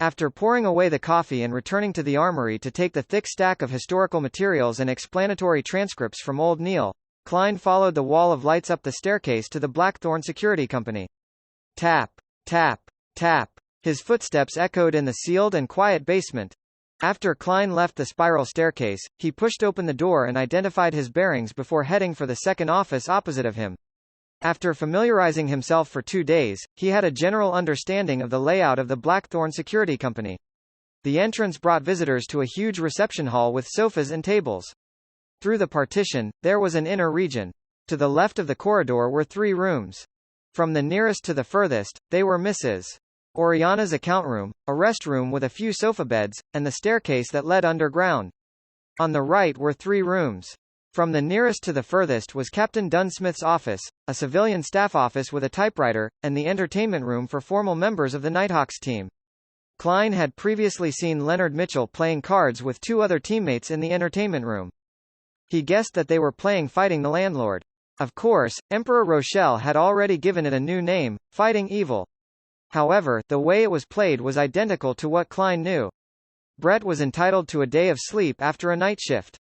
After pouring away the coffee and returning to the armory to take the thick stack of historical materials and explanatory transcripts from Old Neil, Klein followed the wall of lights up the staircase to the Blackthorn Security Company. Tap, tap, tap. His footsteps echoed in the sealed and quiet basement. After Klein left the spiral staircase, he pushed open the door and identified his bearings before heading for the second office opposite of him. After familiarizing himself for 2 days, he had a general understanding of the layout of the Blackthorn Security Company. The entrance brought visitors to a huge reception hall with sofas and tables. Through the partition, there was an inner region. To the left of the corridor were 3 rooms. From the nearest to the furthest, they were Mrs. Oriana's account room, a rest room with a few sofa beds, and the staircase that led underground. On the right were 3 rooms. From the nearest to the furthest was Captain Dunsmith's office, a civilian staff office with a typewriter, and the entertainment room for formal members of the Nighthawks team. Klein had previously seen Leonard Mitchell playing cards with 2 other teammates in the entertainment room. He guessed that they were playing Fighting the Landlord. Of course, Emperor Rochelle had already given it a new name, Fighting Evil. However, the way it was played was identical to what Klein knew. Brett was entitled to a day of sleep after a night shift.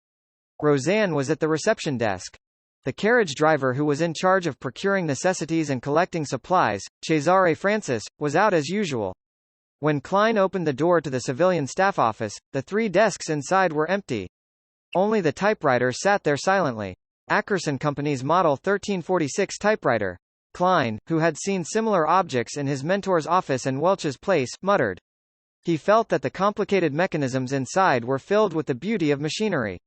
Roseanne was at the reception desk. The carriage driver who was in charge of procuring necessities and collecting supplies, Cesare Francis, was out as usual. When Klein opened the door to the civilian staff office, the 3 desks inside were empty. Only the typewriter sat there silently. Ackerson Company's Model 1346 typewriter. Klein, who had seen similar objects in his mentor's office and Welch's place, muttered. He felt that the complicated mechanisms inside were filled with the beauty of machinery.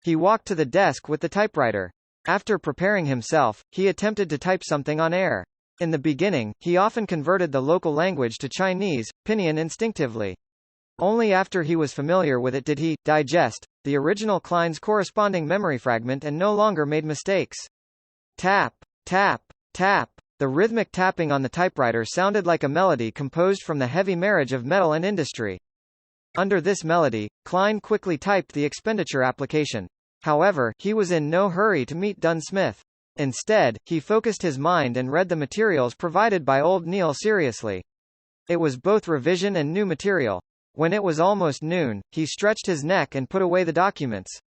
He walked to the desk with the typewriter. After preparing himself, he attempted to type something on air. In the beginning, he often converted the local language to Chinese, pinyin instinctively. Only after he was familiar with it did he digest the original Klein's corresponding memory fragment and no longer made mistakes. Tap, tap, tap. The rhythmic tapping on the typewriter sounded like a melody composed from the heavy marriage of metal and industry. Under this melody, Klein quickly typed the expenditure application. However, he was in no hurry to meet Dunsmith. Instead, he focused his mind and read the materials provided by Old Neil seriously. It was both revision and new material. When it was almost noon, he stretched his neck and put away the documents.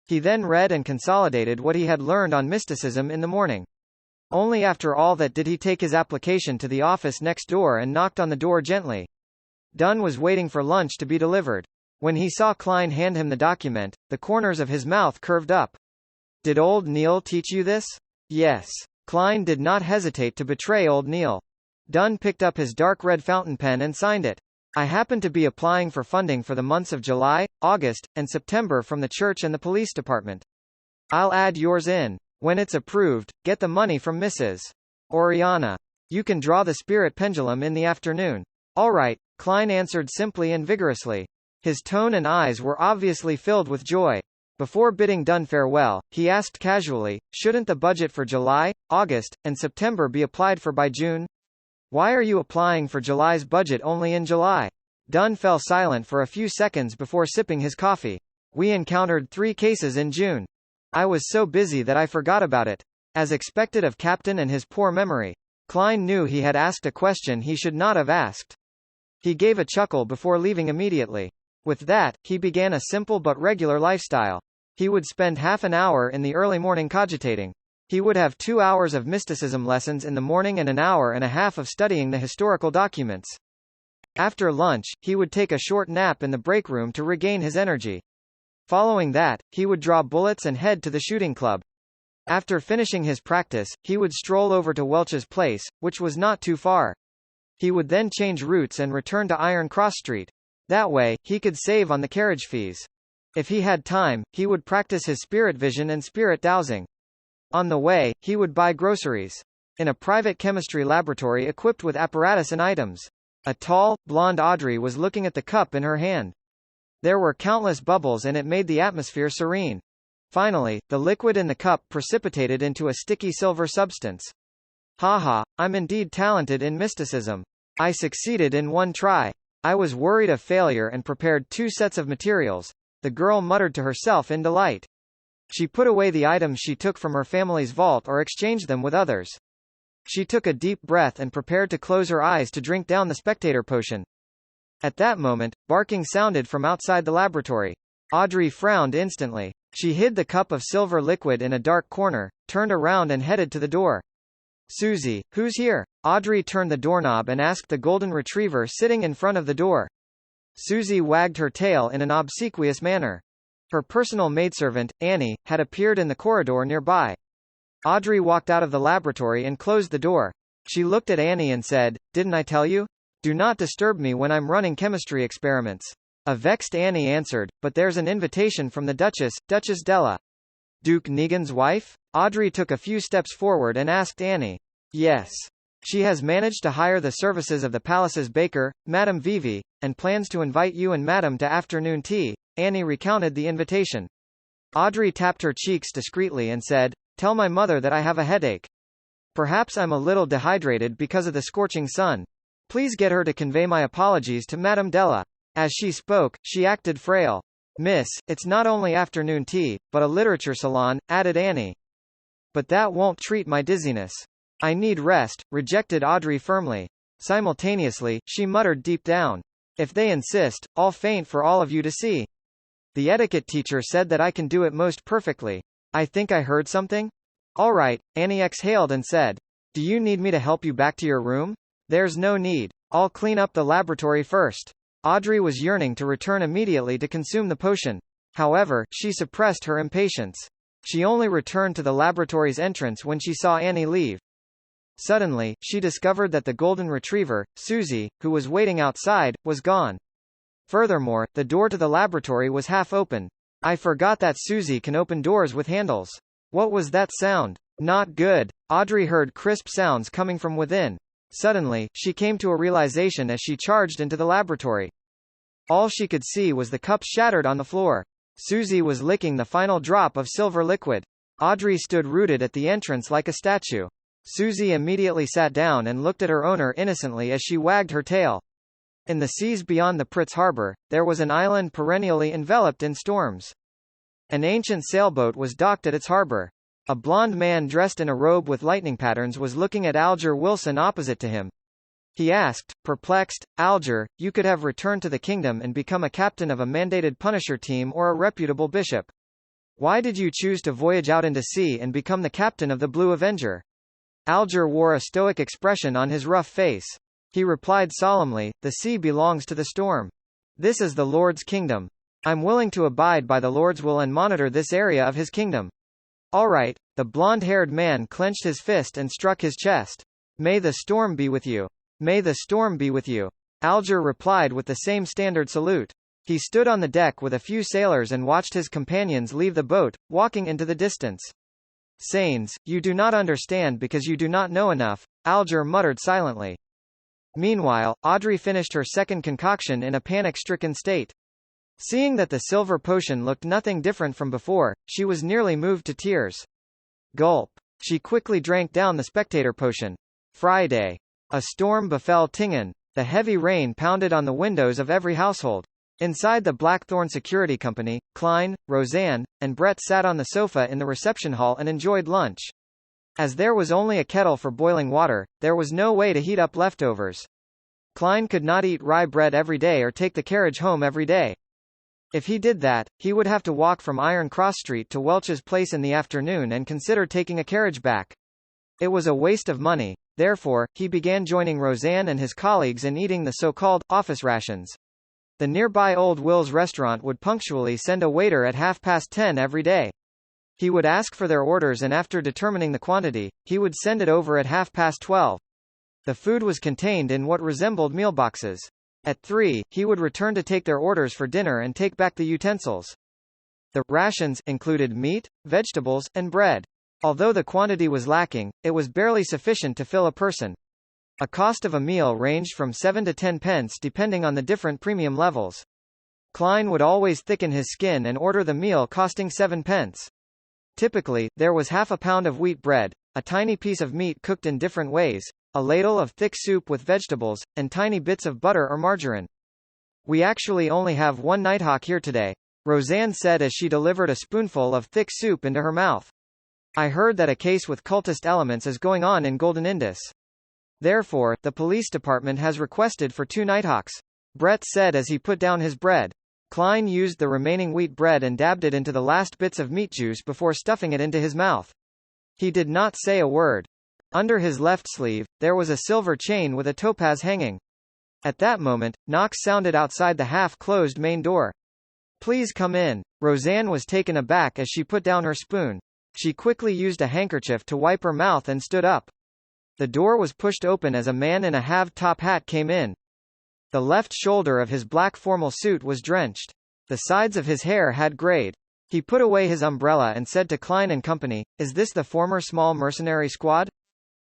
He then read and consolidated what he had learned on mysticism in the morning. Only after all that did he take his application to the office next door and knocked on the door gently. Dunn was waiting for lunch to be delivered. When he saw Klein hand him the document, the corners of his mouth curved up. Did Old Neil teach you this? Yes. Klein did not hesitate to betray Old Neil. Dunn picked up his dark red fountain pen and signed it. I happen to be applying for funding for the months of July, August, and September from the church and the police department. I'll add yours in. When it's approved, get the money from Mrs. Oriana. You can draw the spirit pendulum in the afternoon. All right, Klein answered simply and vigorously. His tone and eyes were obviously filled with joy. Before bidding Dunn farewell, he asked casually, shouldn't the budget for July, August, and September be applied for by June? Why are you applying for July's budget only in July? Dunn fell silent for a few seconds before sipping his coffee. We encountered 3 cases in June. I was so busy that I forgot about it. As expected of Captain and his poor memory, Klein knew he had asked a question he should not have asked. He gave a chuckle before leaving immediately. With that, he began a simple but regular lifestyle. He would spend half an hour in the early morning cogitating. He would have 2 hours of mysticism lessons in the morning and an hour and a half of studying the historical documents. After lunch, he would take a short nap in the break room to regain his energy. Following that, he would draw bullets and head to the shooting club. After finishing his practice, he would stroll over to Welch's place, which was not too far. He would then change routes and return to Iron Cross Street. That way, he could save on the carriage fees. If he had time, he would practice his spirit vision and spirit dowsing. On the way, he would buy groceries. In a private chemistry laboratory equipped with apparatus and items. A tall, blonde Audrey was looking at the cup in her hand. There were countless bubbles and it made the atmosphere serene. Finally, the liquid in the cup precipitated into a sticky silver substance. Haha, I'm indeed talented in mysticism. I succeeded in 1 try. I was worried of failure and prepared 2 sets of materials. The girl muttered to herself in delight. She put away the items she took from her family's vault or exchanged them with others. She took a deep breath and prepared to close her eyes to drink down the spectator potion. At that moment, barking sounded from outside the laboratory. Audrey frowned instantly. She hid the cup of silver liquid in a dark corner, turned around and headed to the door. Susie, who's here? Audrey turned the doorknob and asked the golden retriever sitting in front of the door. Susie wagged her tail in an obsequious manner. Her personal maidservant, Annie, had appeared in the corridor nearby. Audrey walked out of the laboratory and closed the door. She looked at Annie and said, "Didn't I tell you? Do not disturb me when I'm running chemistry experiments." A vexed Annie answered, "But there's an invitation from the Duchess, Duchess Della." Duke Negan's wife? Audrey took a few steps forward and asked Annie. Yes. She has managed to hire the services of the palace's baker, Madame Vivi, and plans to invite you and Madame to afternoon tea. Annie recounted the invitation. Audrey tapped her cheeks discreetly and said, "Tell my mother that I have a headache. Perhaps I'm a little dehydrated because of the scorching sun. Please get her to convey my apologies to Madame Della." As she spoke, she acted frail. "Miss, it's not only afternoon tea, but a literature salon," added Annie. "But that won't treat my dizziness. I need rest," rejected Audrey firmly. Simultaneously, she muttered deep down, "If they insist, I'll faint for all of you to see. The etiquette teacher said that I can do it most perfectly. I think I heard something?" "All right," Annie exhaled and said. "Do you need me to help you back to your room?" "There's no need. I'll clean up the laboratory first." Audrey was yearning to return immediately to consume the potion. However, she suppressed her impatience. She only returned to the laboratory's entrance when she saw Annie leave. Suddenly, she discovered that the golden retriever, Susie, who was waiting outside, was gone. Furthermore, the door to the laboratory was half open. "I forgot that Susie can open doors with handles." What was that sound? Not good. Audrey heard crisp sounds coming from within. Suddenly, she came to a realization as she charged into the laboratory. All she could see was the cups shattered on the floor. Susie was licking the final drop of silver liquid. Audrey stood rooted at the entrance like a statue. Susie immediately sat down and looked at her owner innocently as she wagged her tail. In the seas beyond the Pritz harbor, there was an island perennially enveloped in storms. An ancient sailboat was docked at its harbor. A blond man dressed in a robe with lightning patterns was looking at Alger Wilson opposite to him. He asked, perplexed, "Alger, you could have returned to the kingdom and become a captain of a mandated Punisher team or a reputable bishop. Why did you choose to voyage out into sea and become the captain of the Blue Avenger?" Alger wore a stoic expression on his rough face. He replied solemnly, "The sea belongs to the storm. This is the Lord's kingdom. I'm willing to abide by the Lord's will and monitor this area of his kingdom." "All right." The blonde-haired man clenched his fist and struck his chest. "May the storm be with you. May the storm be with you." Alger replied with the same standard salute. He stood on the deck with a few sailors and watched his companions leave the boat, walking into the distance. "Sains, you do not understand because you do not know enough," Alger muttered silently. Meanwhile, Audrey finished her second concoction in a panic-stricken state. Seeing that the silver potion looked nothing different from before, she was nearly moved to tears. Gulp. She quickly drank down the spectator potion. Friday. A storm befell Tingen. The heavy rain pounded on the windows of every household. Inside the Blackthorn Security Company, Klein, Roseanne, and Brett sat on the sofa in the reception hall and enjoyed lunch. As there was only a kettle for boiling water, there was no way to heat up leftovers. Klein could not eat rye bread every day or take the carriage home every day. If he did that, he would have to walk from Iron Cross Street to Welch's place in the afternoon and consider taking a carriage back. It was a waste of money. Therefore, he began joining Roseanne and his colleagues in eating the so-called office rations. The nearby Old Will's restaurant would punctually send a waiter at 10:30 every day. He would ask for their orders and after determining the quantity, he would send it over at 12:30. The food was contained in what resembled meal boxes. At 3, he would return to take their orders for dinner and take back the utensils. The rations included meat, vegetables, and bread. Although the quantity was lacking, it was barely sufficient to fill a person. A cost of a meal ranged from 7 to 10 pence depending on the different premium levels. Klein would always thicken his skin and order the meal costing 7 pence. Typically, there was half a pound of wheat bread, a tiny piece of meat cooked in different ways, a ladle of thick soup with vegetables, and tiny bits of butter or margarine. "We actually only have one Nighthawk here today," Roseanne said as she delivered a spoonful of thick soup into her mouth. "I heard that a case with cultist elements is going on in Golden Indus. Therefore, the police department has requested for 2 Nighthawks. Brett said as he put down his bread. Klein used the remaining wheat bread and dabbed it into the last bits of meat juice before stuffing it into his mouth. He did not say a word. Under his left sleeve, there was a silver chain with a topaz hanging. At that moment, knocks sounded outside the half-closed main door. "Please come in." Roseanne was taken aback as she put down her spoon. She quickly used a handkerchief to wipe her mouth and stood up. The door was pushed open as a man in a halved-top hat came in. The left shoulder of his black formal suit was drenched. The sides of his hair had grayed. He put away his umbrella and said to Klein and Company, "Is this the former small mercenary squad?"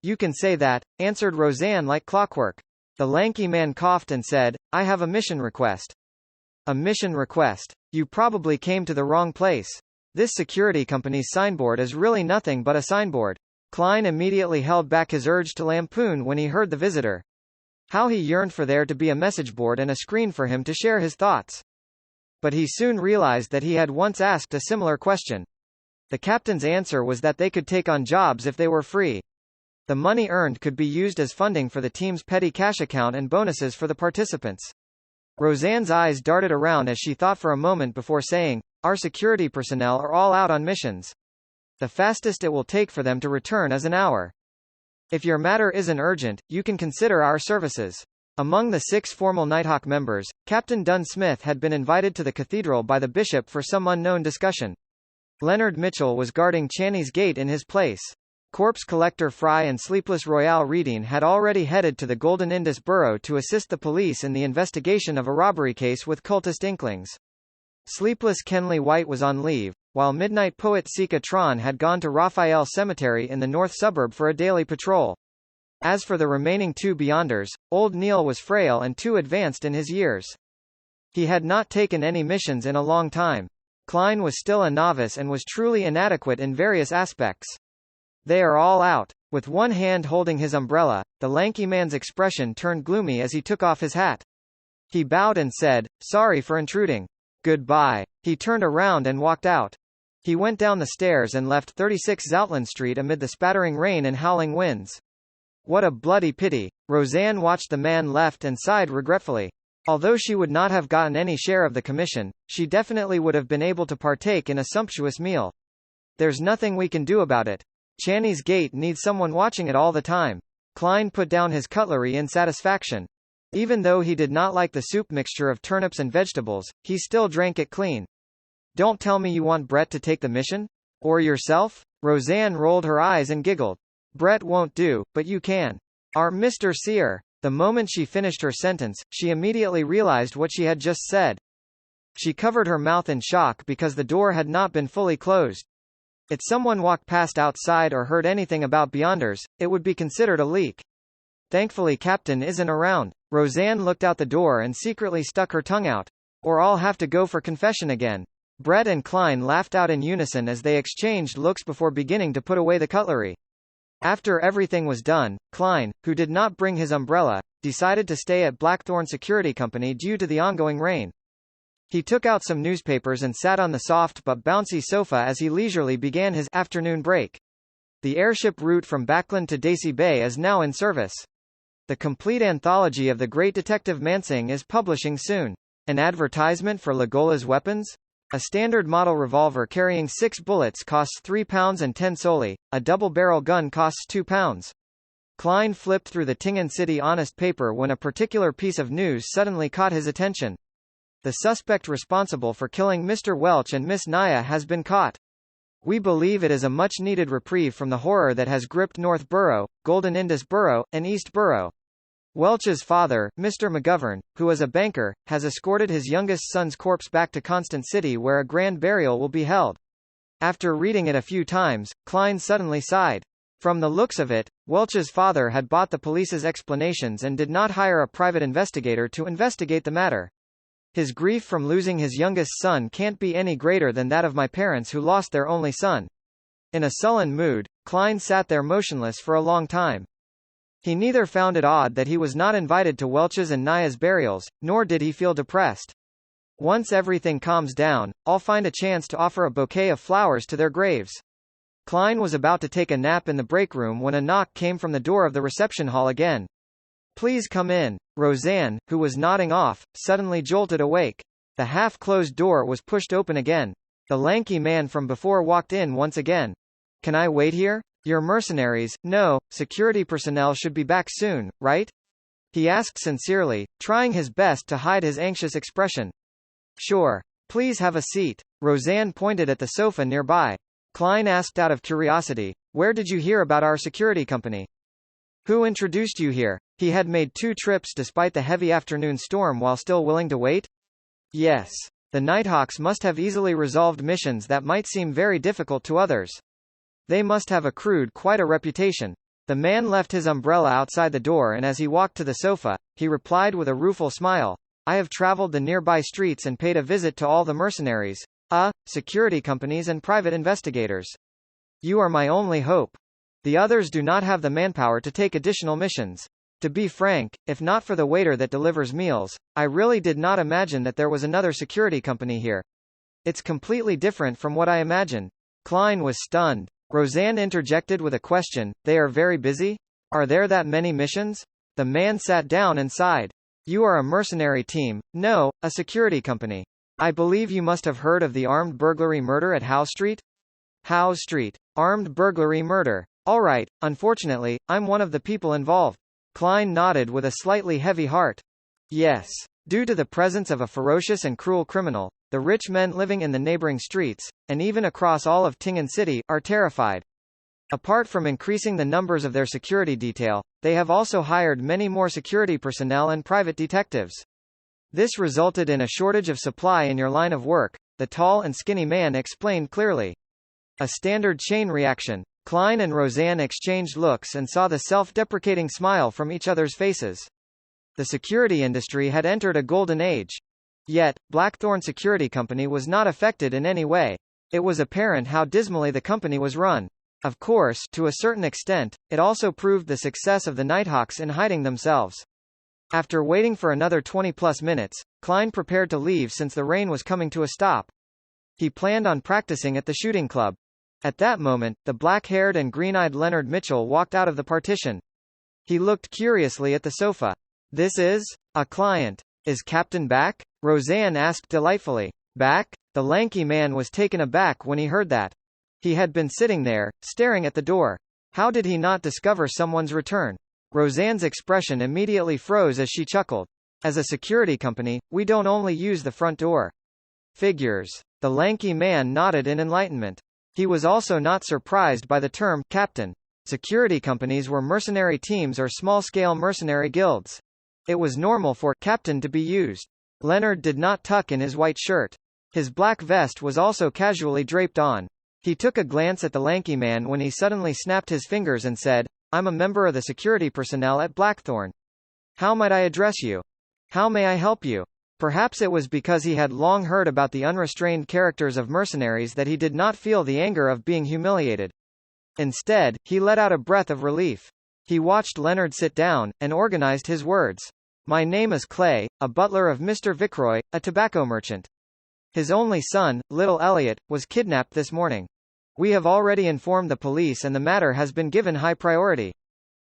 "You can say that," answered Roseanne like clockwork. The lanky man coughed and said, "I have a mission request." "A mission request? You probably came to the wrong place. This security company's signboard is really nothing but a signboard." Klein immediately held back his urge to lampoon when he heard the visitor. How he yearned for there to be a message board and a screen for him to share his thoughts. But he soon realized that he had once asked a similar question. The captain's answer was that they could take on jobs if they were free. The money earned could be used as funding for the team's petty cash account and bonuses for the participants. Roseanne's eyes darted around as she thought for a moment before saying, "Our security personnel are all out on missions. The fastest it will take for them to return is an hour. If your matter isn't urgent, you can consider our services." Among the 6 formal Nighthawk members, Captain Dunn Smith had been invited to the cathedral by the bishop for some unknown discussion. Leonard Mitchell was guarding Chaney's Gate in his place. Corpse Collector Fry and Sleepless Royale Reading had already headed to the Golden Indus Borough to assist the police in the investigation of a robbery case with cultist inklings. Sleepless Kenley White was on leave, while Midnight Poet Sika Tron had gone to Raphael Cemetery in the north suburb for a daily patrol. As for the remaining 2 Beyonders, Old Neil was frail and too advanced in his years. He had not taken any missions in a long time. Klein was still a novice and was truly inadequate in various aspects. "They are all out." With one hand holding his umbrella, the lanky man's expression turned gloomy as he took off his hat. He bowed and said, "Sorry for intruding. Goodbye." He turned around and walked out. He went down the stairs and left 36 Zoutland Street amid the spattering rain and howling winds. What a bloody pity. Roseanne watched the man left and sighed regretfully. Although she would not have gotten any share of the commission, she definitely would have been able to partake in a sumptuous meal. There's nothing we can do about it. Chaney's Gate needs someone watching it all the time. Klein put down his cutlery in satisfaction. Even though he did not like the soup mixture of turnips and vegetables, he still drank it clean. "Don't tell me you want Brett to take the mission? Or yourself?" Roseanne rolled her eyes and giggled. "Brett won't do, but you can. Our Mr. Sear." The moment she finished her sentence, she immediately realized what she had just said. She covered her mouth in shock because the door had not been fully closed. If someone walked past outside or heard anything about Beyonders, it would be considered a leak. Thankfully Captain isn't around. Roseanne looked out the door and secretly stuck her tongue out. Or I'll have to go for confession again. Brett and Klein laughed out in unison as they exchanged looks before beginning to put away the cutlery. After everything was done, Klein, who did not bring his umbrella, decided to stay at Blackthorn Security Company due to the ongoing rain. He took out some newspapers and sat on the soft but bouncy sofa as he leisurely began his afternoon break. The airship route from Backland to Daisy Bay is now in service. The complete anthology of the great Detective Mansing is publishing soon. An advertisement for Legola's weapons? A standard model revolver carrying 6 bullets costs £3 and 10 soldi, a double-barrel gun costs £2. Klein flipped through the Tingen City Honest paper when a particular piece of news suddenly caught his attention. The suspect responsible for killing Mr. Welch and Miss Naya has been caught. We believe it is a much-needed reprieve from the horror that has gripped North Borough, Golden Indus Borough, and East Borough. Welch's father, Mr. McGovern, who is a banker, has escorted his youngest son's corpse back to Constant City where a grand burial will be held. After reading it a few times, Klein suddenly sighed. From the looks of it, Welch's father had bought the police's explanations and did not hire a private investigator to investigate the matter. His grief from losing his youngest son can't be any greater than that of my parents who lost their only son. In a sullen mood, Klein sat there motionless for a long time. He neither found it odd that he was not invited to Welch's and Naya's burials, nor did he feel depressed. Once everything calms down, I'll find a chance to offer a bouquet of flowers to their graves. Klein was about to take a nap in the break room when a knock came from the door of the reception hall again. Please come in. Roseanne, who was nodding off, suddenly jolted awake. The half-closed door was pushed open again. The lanky man from before walked in once again. Can I wait here? You're mercenaries. No, security personnel should be back soon, right? He asked sincerely, trying his best to hide his anxious expression. Sure. Please have a seat. Roseanne pointed at the sofa nearby. Klein asked out of curiosity, where did you hear about our security company? Who introduced you here? He had made 2 trips despite the heavy afternoon storm while still willing to wait? Yes. The Nighthawks must have easily resolved missions that might seem very difficult to others. They must have accrued quite a reputation. The man left his umbrella outside the door, and as he walked to the sofa, he replied with a rueful smile, I have traveled the nearby streets and paid a visit to all the mercenaries, security companies and private investigators. You are my only hope. The others do not have the manpower to take additional missions. To be frank, if not for the waiter that delivers meals, I really did not imagine that there was another security company here. It's completely different from what I imagined. Klein was stunned. Roseanne interjected with a question, they are very busy? Are there that many missions? The man sat down and sighed. You are a mercenary team. No, a security company. I believe you must have heard of the armed burglary murder at Howe Street? Howe Street. Armed burglary murder. All right, unfortunately, I'm one of the people involved. Klein nodded with a slightly heavy heart. Yes. Due to the presence of a ferocious and cruel criminal, the rich men living in the neighboring streets, and even across all of Tingen City, are terrified. Apart from increasing the numbers of their security detail, they have also hired many more security personnel and private detectives. This resulted in a shortage of supply in your line of work, the tall and skinny man explained clearly. A standard chain reaction. Klein and Roseanne exchanged looks and saw the self-deprecating smile from each other's faces. The security industry had entered a golden age. Yet, Blackthorn Security Company was not affected in any way. It was apparent how dismally the company was run. Of course, to a certain extent, it also proved the success of the Nighthawks in hiding themselves. After waiting for another 20-plus minutes, Klein prepared to leave since the rain was coming to a stop. He planned on practicing at the shooting club. At that moment, the black-haired and green-eyed Leonard Mitchell walked out of the partition. He looked curiously at the sofa. This is? A client. Is Captain back? Roseanne asked delightfully. Back? The lanky man was taken aback when he heard that. He had been sitting there, staring at the door. How did he not discover someone's return? Roseanne's expression immediately froze as she chuckled. As a security company, we don't only use the front door. Figures. The lanky man nodded in enlightenment. He was also not surprised by the term captain. Security companies were mercenary teams or small-scale mercenary guilds. It was normal for captain to be used. Leonard did not tuck in his white shirt. His black vest was also casually draped on. He took a glance at the lanky man when he suddenly snapped his fingers and said, I'm a member of the security personnel at Blackthorn. How might I address you? How may I help you? Perhaps it was because he had long heard about the unrestrained characters of mercenaries that he did not feel the anger of being humiliated. Instead, he let out a breath of relief. He watched Leonard sit down, and organized his words. My name is Clay, a butler of Mr. Vickroy, a tobacco merchant. His only son, little Elliot, was kidnapped this morning. We have already informed the police and the matter has been given high priority.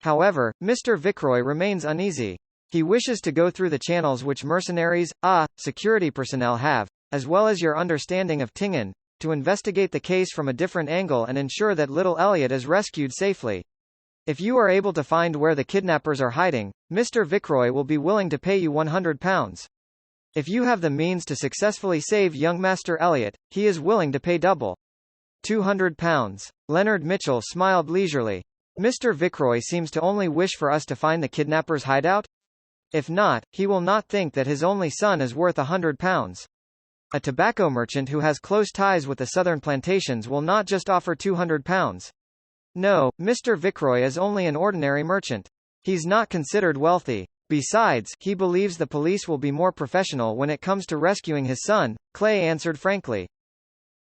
However, Mr. Vickroy remains uneasy. He wishes to go through the channels which mercenaries, security personnel have, as well as your understanding of Tingen, to investigate the case from a different angle and ensure that little Elliot is rescued safely. If you are able to find where the kidnappers are hiding, Mr. Vickroy will be willing to pay you £100. If you have the means to successfully save young Master Elliot, he is willing to pay double. £200. Leonard Mitchell smiled leisurely. Mr. Vickroy seems to only wish for us to find the kidnappers' hideout? If not, he will not think that his only son is worth £100. A tobacco merchant who has close ties with the southern plantations will not just offer £200. No, Mr. Vickroy is only an ordinary merchant. He's not considered wealthy. Besides, he believes the police will be more professional when it comes to rescuing his son, Clay answered frankly.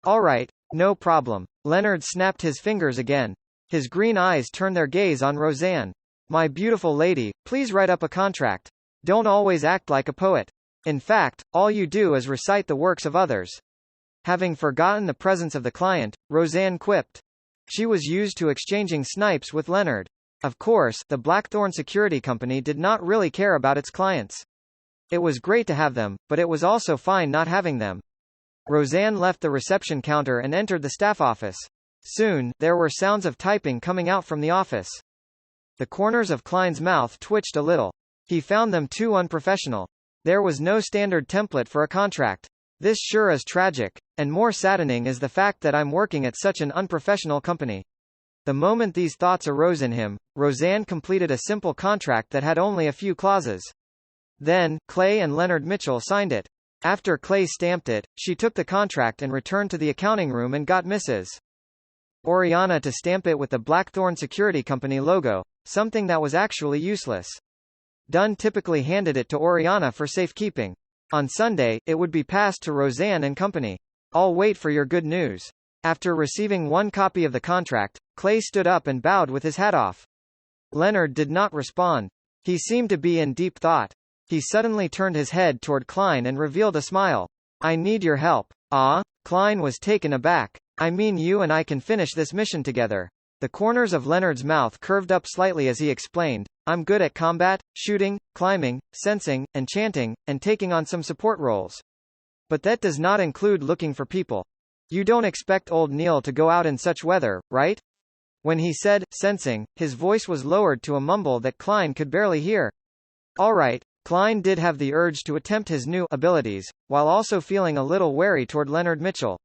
All right, no problem. Leonard snapped his fingers again. His green eyes turned their gaze on Roseanne. My beautiful lady, please write up a contract. Don't always act like a poet. In fact, all you do is recite the works of others. Having forgotten the presence of the client, Roseanne quipped. She was used to exchanging snipes with Leonard. Of course, the Blackthorn Security Company did not really care about its clients. It was great to have them, but it was also fine not having them. Roseanne left the reception counter and entered the staff office. Soon, there were sounds of typing coming out from the office. The corners of Klein's mouth twitched a little. He found them too unprofessional. There was no standard template for a contract. This sure is tragic. And more saddening is the fact that I'm working at such an unprofessional company. The moment these thoughts arose in him, Roseanne completed a simple contract that had only a few clauses. Then, Clay and Leonard Mitchell signed it. After Clay stamped it, she took the contract and returned to the accounting room and got Mrs. Oriana to stamp it with the Blackthorn Security Company logo, something that was actually useless. Dunn typically handed it to Oriana for safekeeping. On Sunday, it would be passed to Roseanne and Company. I'll wait for your good news. After receiving one copy of the contract, Clay stood up and bowed with his hat off. Leonard did not respond. He seemed to be in deep thought. He suddenly turned his head toward Klein and revealed a smile. I need your help. Ah? Klein was taken aback. I mean, you and I can finish this mission together. The corners of Leonard's mouth curved up slightly as he explained, I'm good at combat, shooting, climbing, sensing, and chanting, and taking on some support roles. But that does not include looking for people. You don't expect old Neil to go out in such weather, right? When he said, sensing, his voice was lowered to a mumble that Klein could barely hear. All right. Klein did have the urge to attempt his new abilities, while also feeling a little wary toward Leonard Mitchell.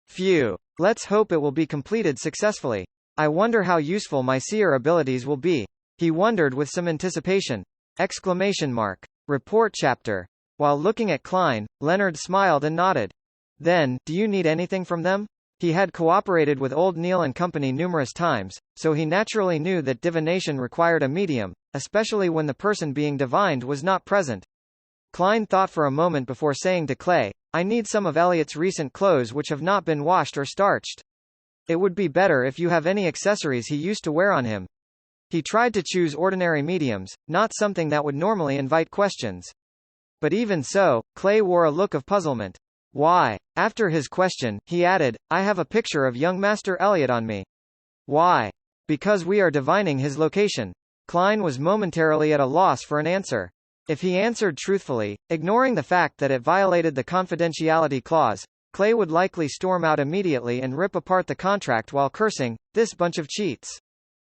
Phew. Let's hope it will be completed successfully. I wonder how useful my seer abilities will be. He wondered with some anticipation. Exclamation mark. Report chapter. While looking at Klein, Leonard smiled and nodded. Then, do you need anything from them? He had cooperated with Old Neil and Company numerous times, so he naturally knew that divination required a medium, especially when the person being divined was not present. Klein thought for a moment before saying to Clay, I need some of Elliot's recent clothes which have not been washed or starched. It would be better if you have any accessories he used to wear on him. He tried to choose ordinary mediums, not something that would normally invite questions. But even so, Clay wore a look of puzzlement. Why? After his question, he added, I have a picture of young Master Elliot on me. Why? Because we are divining his location. Klein was momentarily at a loss for an answer. If he answered truthfully, ignoring the fact that it violated the confidentiality clause, Clay would likely storm out immediately and rip apart the contract while cursing, this bunch of cheats.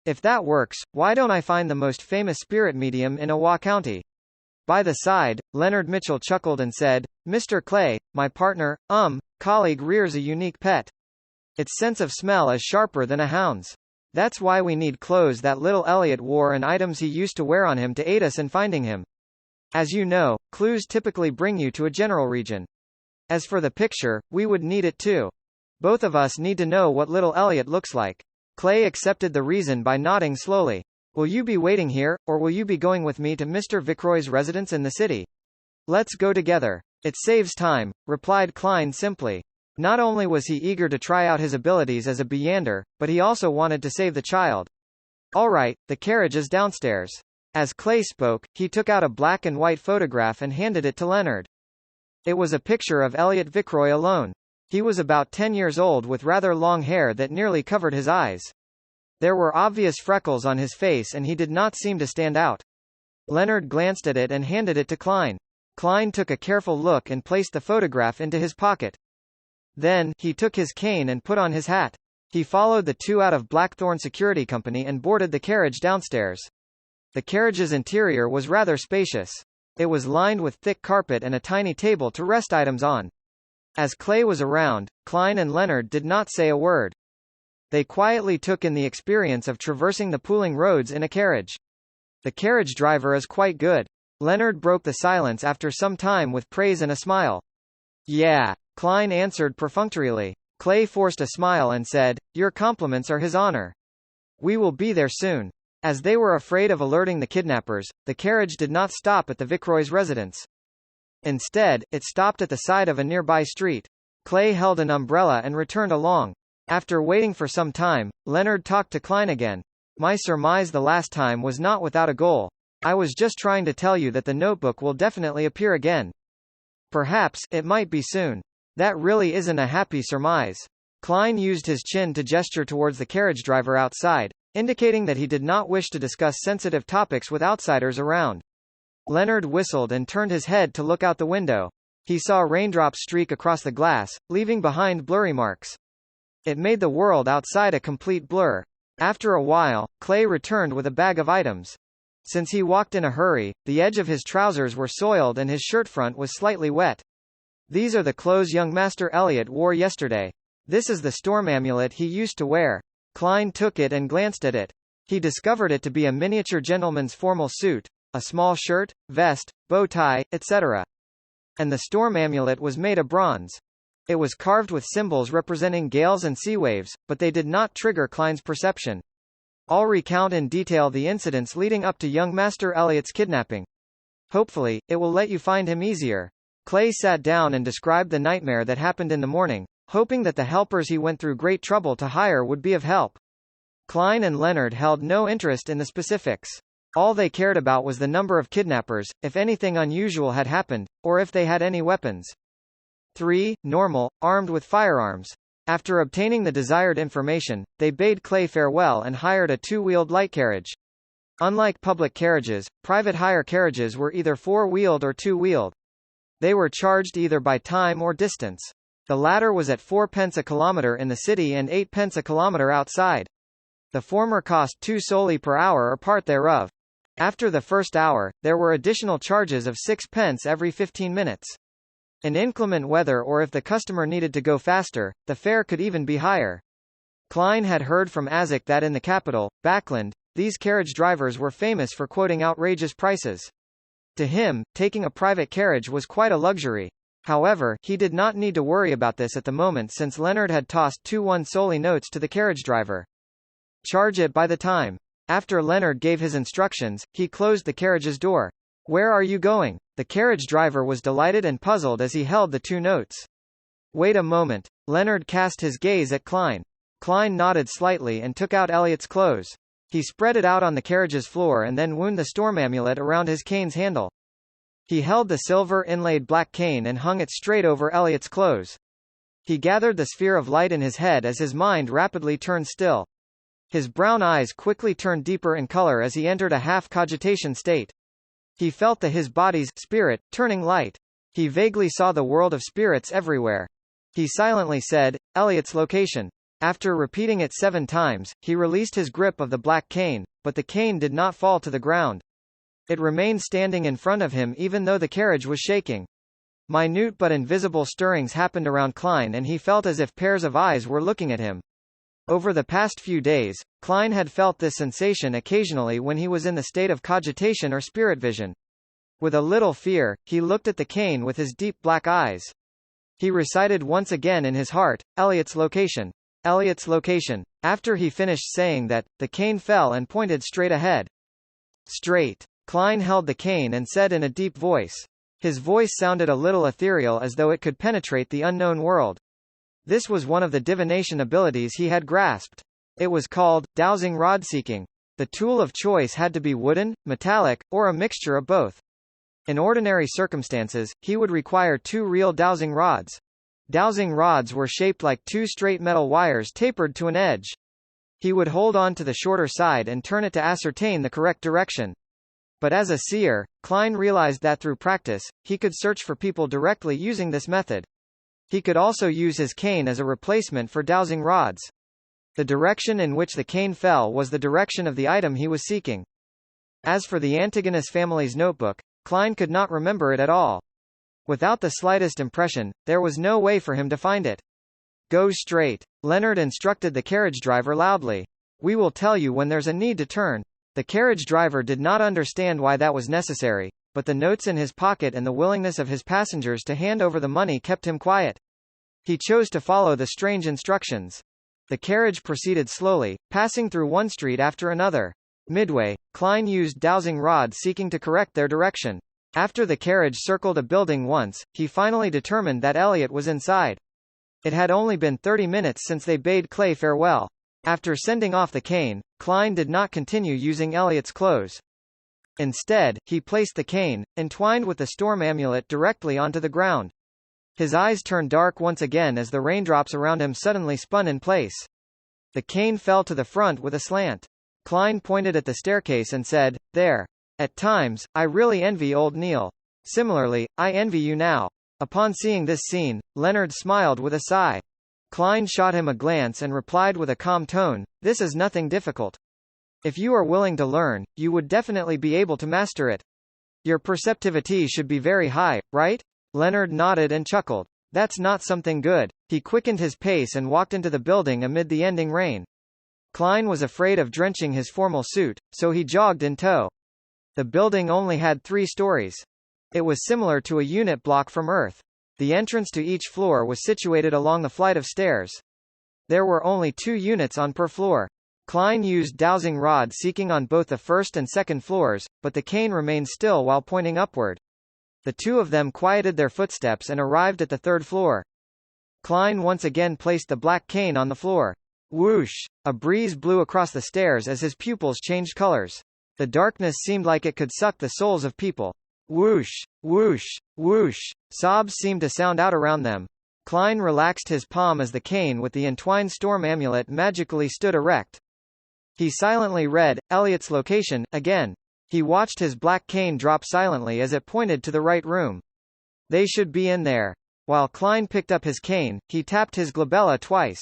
If that works, why don't I find the most famous spirit medium in Iowa County? By the side, Leonard Mitchell chuckled and said, Mr. Clay, my partner, colleague rears a unique pet. Its sense of smell is sharper than a hound's. That's why we need clothes that little Elliot wore and items he used to wear on him to aid us in finding him. As you know, clues typically bring you to a general region. As for the picture, we would need it too. Both of us need to know what little Elliot looks like. Clay accepted the reason by nodding slowly. Will you be waiting here, or will you be going with me to Mr. Viceroy's residence in the city? Let's go together. It saves time, replied Klein simply. Not only was he eager to try out his abilities as a Beyander, but he also wanted to save the child. All right, the carriage is downstairs. As Clay spoke, he took out a black and white photograph and handed it to Leonard. It was a picture of Elliot Viceroy alone. He was about 10 years old with rather long hair that nearly covered his eyes. There were obvious freckles on his face and he did not seem to stand out. Leonard glanced at it and handed it to Klein. Klein took a careful look and placed the photograph into his pocket. Then, he took his cane and put on his hat. He followed the two out of Blackthorn Security Company and boarded the carriage downstairs. The carriage's interior was rather spacious. It was lined with thick carpet and a tiny table to rest items on. As Clay was around, Klein and Leonard did not say a word. They quietly took in the experience of traversing the pooling roads in a carriage. The carriage driver is quite good. Leonard broke the silence after some time with praise and a smile. Yeah, Klein answered perfunctorily. Clay forced a smile and said, your compliments are his honor. We will be there soon. As they were afraid of alerting the kidnappers, the carriage did not stop at the Viceroy's residence. Instead, it stopped at the side of a nearby street. Clay held an umbrella and returned along. After waiting for some time, Leonard talked to Klein again. My surmise the last time was not without a goal. I was just trying to tell you that the notebook will definitely appear again. Perhaps, it might be soon. That really isn't a happy surmise. Klein used his chin to gesture towards the carriage driver outside, indicating that he did not wish to discuss sensitive topics with outsiders around. Leonard whistled and turned his head to look out the window. He saw raindrops streak across the glass, leaving behind blurry marks. It made the world outside a complete blur. After a while, Clay returned with a bag of items. Since he walked in a hurry, the edge of his trousers were soiled and his shirt front was slightly wet. These are the clothes young Master Elliot wore yesterday. This is the storm amulet he used to wear. Klein took it and glanced at it. He discovered it to be a miniature gentleman's formal suit, a small shirt, vest, bow tie, etc. And the storm amulet was made of bronze. It was carved with symbols representing gales and sea waves, but they did not trigger Klein's perception. I'll recount in detail the incidents leading up to young Master Elliot's kidnapping. Hopefully, it will let you find him easier. Clay sat down and described the nightmare that happened in the morning, hoping that the helpers he went through great trouble to hire would be of help. Klein and Leonard held no interest in the specifics. All they cared about was the number of kidnappers, if anything unusual had happened, or if they had any weapons. 3. Normal, armed with firearms. After obtaining the desired information, they bade Clay farewell and hired a two-wheeled light carriage. Unlike public carriages, private hire carriages were either four-wheeled or two-wheeled. They were charged either by time or distance. The latter was at 4 pence a kilometre in the city and 8 pence a kilometre outside. The former cost 2 soldi per hour or part thereof. After the first hour, there were additional charges of 6 pence every 15 minutes. In inclement weather or if the customer needed to go faster, the fare could even be higher. Klein had heard from Azek that in the capital, Backland, these carriage drivers were famous for quoting outrageous prices. To him, taking a private carriage was quite a luxury. However, he did not need to worry about this at the moment since Leonard had tossed 2 1 soldi notes to the carriage driver. Charge it by the time. After Leonard gave his instructions, he closed the carriage's door. Where are you going? The carriage driver was delighted and puzzled as he held the 2 notes. Wait a moment. Leonard cast his gaze at Klein. Klein nodded slightly and took out Elliot's clothes. He spread it out on the carriage's floor and then wound the storm amulet around his cane's handle. He held the silver inlaid black cane and hung it straight over Elliot's clothes. He gathered the sphere of light in his head as his mind rapidly turned still. His brown eyes quickly turned deeper in color as he entered a half-cogitation state. He felt his body's spirit turning light. He vaguely saw the world of spirits everywhere. He silently said, Elliot's location. After repeating it 7 times, he released his grip of the black cane, but the cane did not fall to the ground. It remained standing in front of him even though the carriage was shaking. Minute but invisible stirrings happened around Klein and he felt as if pairs of eyes were looking at him. Over the past few days, Klein had felt this sensation occasionally when he was in the state of cogitation or spirit vision. With a little fear, he looked at the cane with his deep black eyes. He recited once again in his heart, Elliot's location. Elliot's location. After he finished saying that, the cane fell and pointed straight ahead. Straight. Klein held the cane and said in a deep voice. His voice sounded a little ethereal as though it could penetrate the unknown world. This was one of the divination abilities he had grasped. It was called, dowsing rod seeking. The tool of choice had to be wooden, metallic, or a mixture of both. In ordinary circumstances, he would require 2 real dowsing rods. Dowsing rods were shaped like 2 straight metal wires tapered to an edge. He would hold on to the shorter side and turn it to ascertain the correct direction. But as a seer, Klein realized that through practice, he could search for people directly using this method. He could also use his cane as a replacement for dowsing rods. The direction in which the cane fell was the direction of the item he was seeking. As for the Antigonus family's notebook, Klein could not remember it at all. Without the slightest impression, there was no way for him to find it. Go straight. Leonard instructed the carriage driver loudly. We will tell you when there's a need to turn. The carriage driver did not understand why that was necessary, but the notes in his pocket and the willingness of his passengers to hand over the money kept him quiet. He chose to follow the strange instructions. The carriage proceeded slowly, passing through one street after another. Midway, Klein used dowsing rods seeking to correct their direction. After the carriage circled a building once, he finally determined that Elliot was inside. It had only been 30 minutes since they bade Clay farewell. After sending off the cane, Klein did not continue using Elliot's clothes. Instead, he placed the cane, entwined with the storm amulet, directly onto the ground. His eyes turned dark once again as the raindrops around him suddenly spun in place. The cane fell to the front with a slant. Klein pointed at the staircase and said, "There. At times, I really envy old Neil. Similarly, I envy you now." Upon seeing this scene, Leonard smiled with a sigh. Klein shot him a glance and replied with a calm tone, "This is nothing difficult. If you are willing to learn, you would definitely be able to master it. Your perceptivity should be very high, right?" Leonard nodded and chuckled. "That's not something good." He quickened his pace and walked into the building amid the ending rain. Klein was afraid of drenching his formal suit, so he jogged in tow. The building only had 3 stories. It was similar to a unit block from Earth. The entrance to each floor was situated along the flight of stairs. There were only 2 units on per floor. Klein used dowsing rod seeking on both the first and second floors, but the cane remained still while pointing upward. The 2 of them quieted their footsteps and arrived at the 3rd floor. Klein once again placed the black cane on the floor. Whoosh! A breeze blew across the stairs as his pupils changed colors. The darkness seemed like it could suck the souls of people. Whoosh! Whoosh! Whoosh! Sobs seemed to sound out around them. Klein relaxed his palm as the cane with the entwined storm amulet magically stood erect. He silently read Elliot's location again. He watched his black cane drop silently as it pointed to the right room. They should be in there. While Klein picked up his cane, he tapped his glabella twice.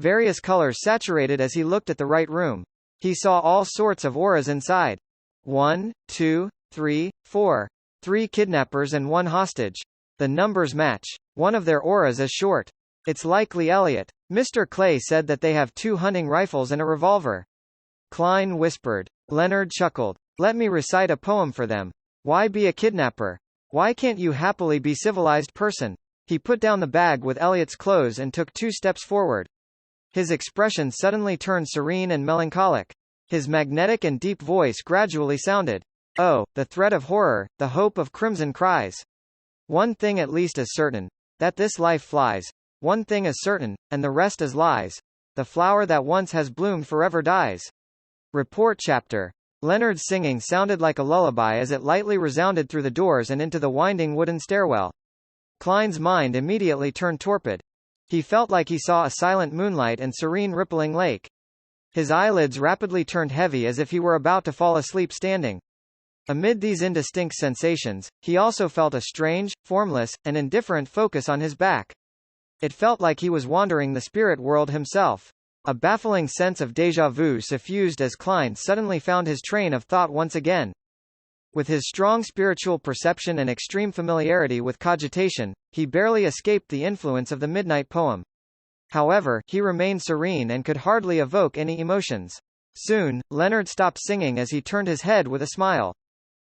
Various colors saturated as he looked at the right room. He saw all sorts of auras inside. 1, 2, 3, 4. 3 kidnappers and 1 hostage. The numbers match. One of their auras is short. It's likely Elliot. Mr. Clay said that they have 2 hunting rifles and a revolver. Klein whispered. Leonard chuckled. "Let me recite a poem for them. Why be a kidnapper? Why can't you happily be civilized person?" He put down the bag with Elliot's clothes and took 2 steps forward. His expression suddenly turned serene and melancholic. His magnetic and deep voice gradually sounded. "Oh, the threat of horror, the hope of crimson cries. One thing at least is certain, that this life flies. One thing is certain, and the rest is lies. The flower that once has bloomed forever dies." Report chapter. Leonard's singing sounded like a lullaby as it lightly resounded through the doors and into the winding wooden stairwell. Klein's mind immediately turned torpid. He felt like he saw a silent moonlight and serene rippling lake. His eyelids rapidly turned heavy as if he were about to fall asleep standing. Amid these indistinct sensations, he also felt a strange, formless, and indifferent focus on his back. It felt like he was wandering the spirit world himself. A baffling sense of déjà vu suffused as Klein suddenly found his train of thought once again. With his strong spiritual perception and extreme familiarity with cogitation, he barely escaped the influence of the midnight poem. However, he remained serene and could hardly evoke any emotions. Soon, Leonard stopped singing as he turned his head with a smile.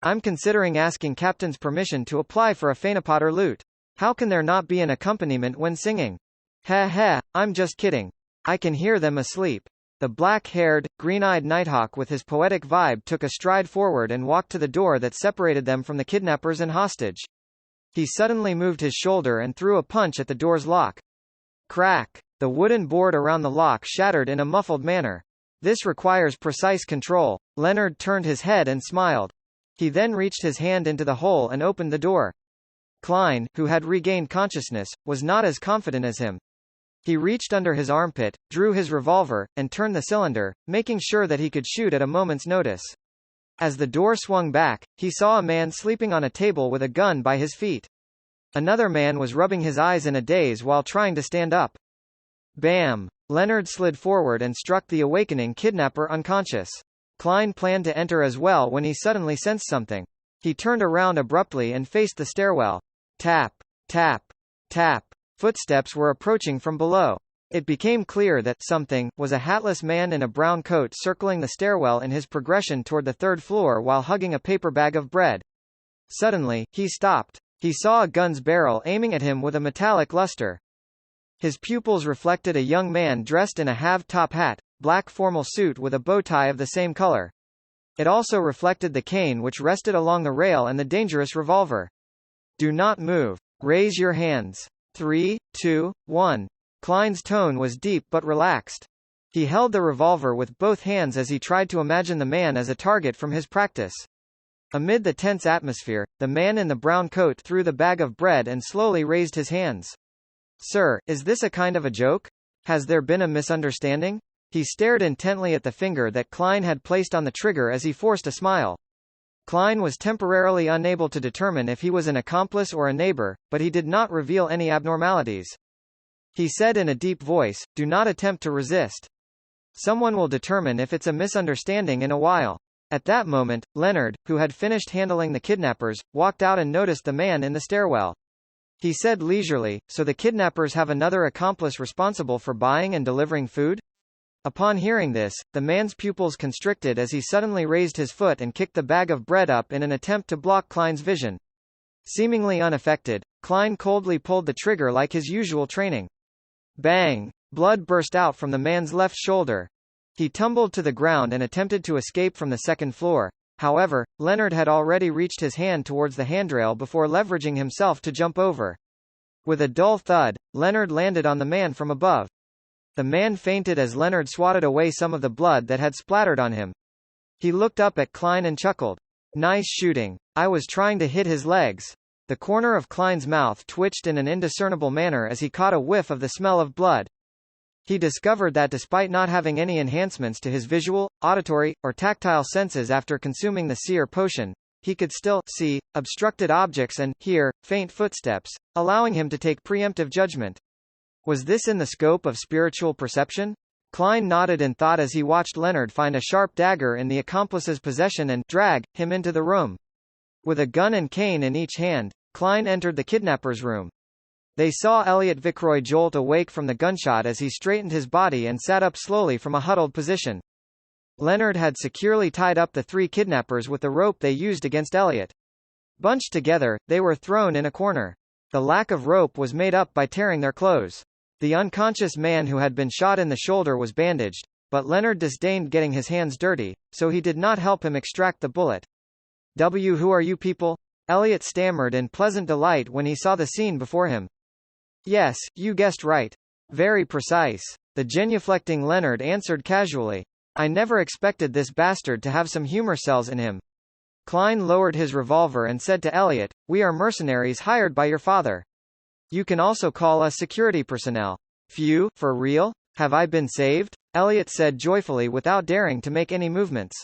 "I'm considering asking Captain's permission to apply for a Phaenopoder lute. How can there not be an accompaniment when singing? Heh, I'm just kidding. I can hear them asleep." The black-haired, green-eyed Nighthawk with his poetic vibe took a stride forward and walked to the door that separated them from the kidnappers and hostage. He suddenly moved his shoulder and threw a punch at the door's lock. Crack! The wooden board around the lock shattered in a muffled manner. "This requires precise control." Leonard turned his head and smiled. He then reached his hand into the hole and opened the door. Klein, who had regained consciousness, was not as confident as him. He reached under his armpit, drew his revolver, and turned the cylinder, making sure that he could shoot at a moment's notice. As the door swung back, he saw a man sleeping on a table with a gun by his feet. Another man was rubbing his eyes in a daze while trying to stand up. Bam! Leonard slid forward and struck the awakening kidnapper unconscious. Klein planned to enter as well when he suddenly sensed something. He turned around abruptly and faced the stairwell. Tap, tap, tap. Footsteps were approaching from below. It became clear that something was a hatless man in a brown coat circling the stairwell in his progression toward the 3rd floor while hugging a paper bag of bread. Suddenly, he stopped. He saw a gun's barrel aiming at him with a metallic luster. His pupils reflected a young man dressed in a halved-top hat, black formal suit with a bow tie of the same color. It also reflected the cane which rested along the rail and the dangerous revolver. "Do not move. Raise your hands. 3, 2, 1. Klein's tone was deep but relaxed. He held the revolver with both hands as he tried to imagine the man as a target from his practice. Amid the tense atmosphere, the man in the brown coat threw the bag of bread and slowly raised his hands. "Sir, is this a kind of a joke? Has there been a misunderstanding?" He stared intently at the finger that Klein had placed on the trigger as he forced a smile. Klein was temporarily unable to determine if he was an accomplice or a neighbor, but he did not reveal any abnormalities. He said in a deep voice, "Do not attempt to resist. Someone will determine if it's a misunderstanding in a while." At that moment, Leonard, who had finished handling the kidnappers, walked out and noticed the man in the stairwell. He said leisurely, "So the kidnappers have another accomplice responsible for buying and delivering food?" Upon hearing this, the man's pupils constricted as he suddenly raised his foot and kicked the bag of bread up in an attempt to block Klein's vision. Seemingly unaffected, Klein coldly pulled the trigger like his usual training. Bang! Blood burst out from the man's left shoulder. He tumbled to the ground and attempted to escape from the second floor. However, Leonard had already reached his hand towards the handrail before leveraging himself to jump over. With a dull thud, Leonard landed on the man from above. The man fainted as Leonard swatted away some of the blood that had splattered on him. He looked up at Klein and chuckled. "Nice shooting. I was trying to hit his legs." The corner of Klein's mouth twitched in an indiscernible manner as he caught a whiff of the smell of blood. He discovered that despite not having any enhancements to his visual, auditory, or tactile senses after consuming the seer potion, he could still see obstructed objects and hear faint footsteps, allowing him to take preemptive judgment. Was this in the scope of spiritual perception? Klein nodded in thought as he watched Leonard find a sharp dagger in the accomplice's possession and drag him into the room. With a gun and cane in each hand, Klein entered the kidnapper's room. They saw Elliot Vickroy jolt awake from the gunshot as he straightened his body and sat up slowly from a huddled position. Leonard had securely tied up the three kidnappers with the rope they used against Elliot. Bunched together, they were thrown in a corner. The lack of rope was made up by tearing their clothes. The unconscious man who had been shot in the shoulder was bandaged, but Leonard disdained getting his hands dirty, so he did not help him extract the bullet. Who are you people?" Elliot stammered in pleasant delight when he saw the scene before him. "Yes, you guessed right. Very precise." The genuflecting Leonard answered casually. "I never expected this bastard to have some humor cells in him." Klein lowered his revolver and said to Elliot, "We are mercenaries hired by your father. You can also call us security personnel." "Phew, for real? Have I been saved?" Elliot said joyfully without daring to make any movements.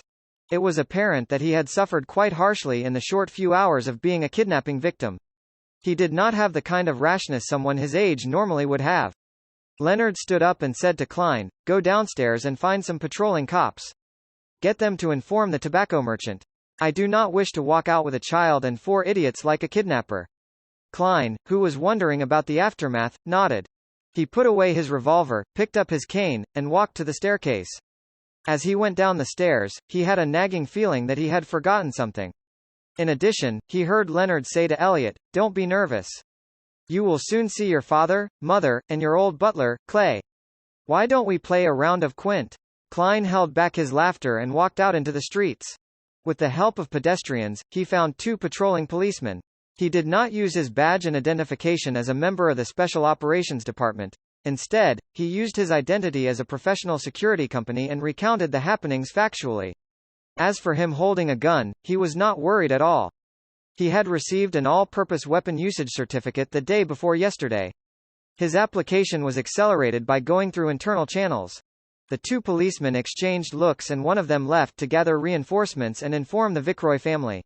It was apparent that he had suffered quite harshly in the short few hours of being a kidnapping victim. He did not have the kind of rashness someone his age normally would have. Leonard stood up and said to Klein, "Go downstairs and find some patrolling cops. Get them to inform the tobacco merchant. I do not wish to walk out with a child and 4 idiots like a kidnapper." Klein, who was wondering about the aftermath, nodded. He put away his revolver, picked up his cane, and walked to the staircase. As he went down the stairs, he had a nagging feeling that he had forgotten something. In addition, he heard Leonard say to Elliot, "Don't be nervous. You will soon see your father, mother, and your old butler, Clay. Why don't we play a round of Quint?" Klein held back his laughter and walked out into the streets. With the help of pedestrians, he found 2 patrolling policemen. He did not use his badge and identification as a member of the Special Operations Department. Instead, he used his identity as a professional security company and recounted the happenings factually. As for him holding a gun, he was not worried at all. He had received an all-purpose weapon usage certificate the day before yesterday. His application was accelerated by going through internal channels. The 2 policemen exchanged looks and one of them left to gather reinforcements and inform the Vickroy family.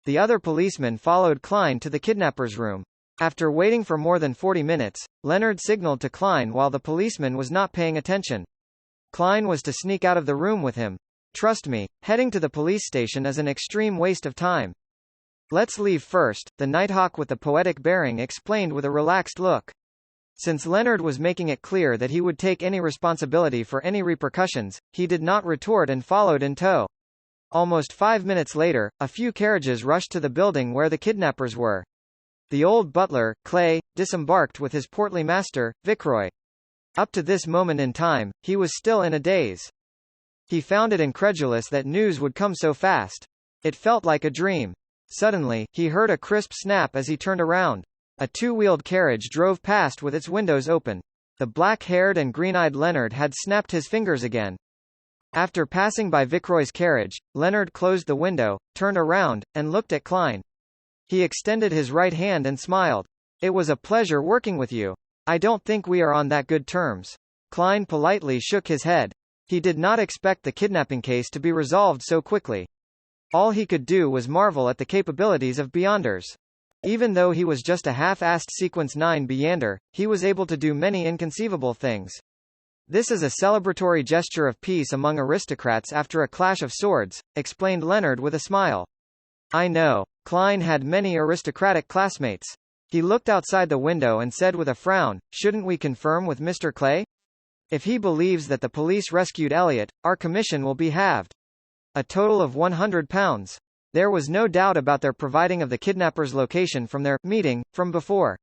The other policeman followed Klein to the kidnapper's room. After waiting for more than 40 minutes, Leonard signaled to Klein while the policeman was not paying attention. Klein was to sneak out of the room with him. "Trust me, heading to the police station is an extreme waste of time." "Let's leave first," the Nighthawk with the poetic bearing explained with a relaxed look. Since Leonard was making it clear that he would take any responsibility for any repercussions, he did not retort and followed in tow. Almost 5 minutes later, a few carriages rushed to the building where the kidnappers were. The old butler, Clay, disembarked with his portly master, Vickroy. Up to this moment in time, he was still in a daze. He found it incredulous that news would come so fast. It felt like a dream. Suddenly, he heard a crisp snap as he turned around. A 2-wheeled carriage drove past with its windows open. The black-haired and green-eyed Leonard had snapped his fingers again. After passing by Vickroy's carriage, Leonard closed the window, turned around, and looked at Klein. He extended his right hand and smiled. "It was a pleasure working with you. I don't think we are on that good terms." Klein politely shook his head. He did not expect the kidnapping case to be resolved so quickly. All he could do was marvel at the capabilities of Beyonders. Even though he was just a half-assed Sequence 9 Beyonder, he was able to do many inconceivable things. This is a celebratory gesture of peace among aristocrats after a clash of swords, explained Leonard with a smile. I know. Klein had many aristocratic classmates. He looked outside the window and said with a frown, shouldn't we confirm with Mr. Clay? If he believes that the police rescued Elliot, our commission will be halved. A total of £100. There was no doubt about their providing of the kidnapper's location from their meeting from before.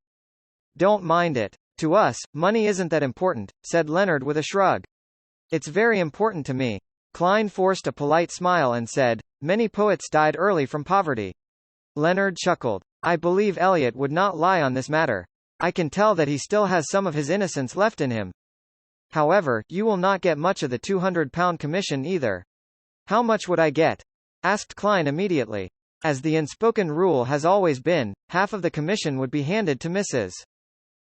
Don't mind it. To us, money isn't that important, said Leonard with a shrug. It's very important to me. Klein forced a polite smile and said, many poets died early from poverty. Leonard chuckled. I believe Elliot would not lie on this matter. I can tell that he still has some of his innocence left in him. However, you will not get much of the £200 commission either. How much would I get? Asked Klein immediately. As the unspoken rule has always been, half of the commission would be handed to Mrs.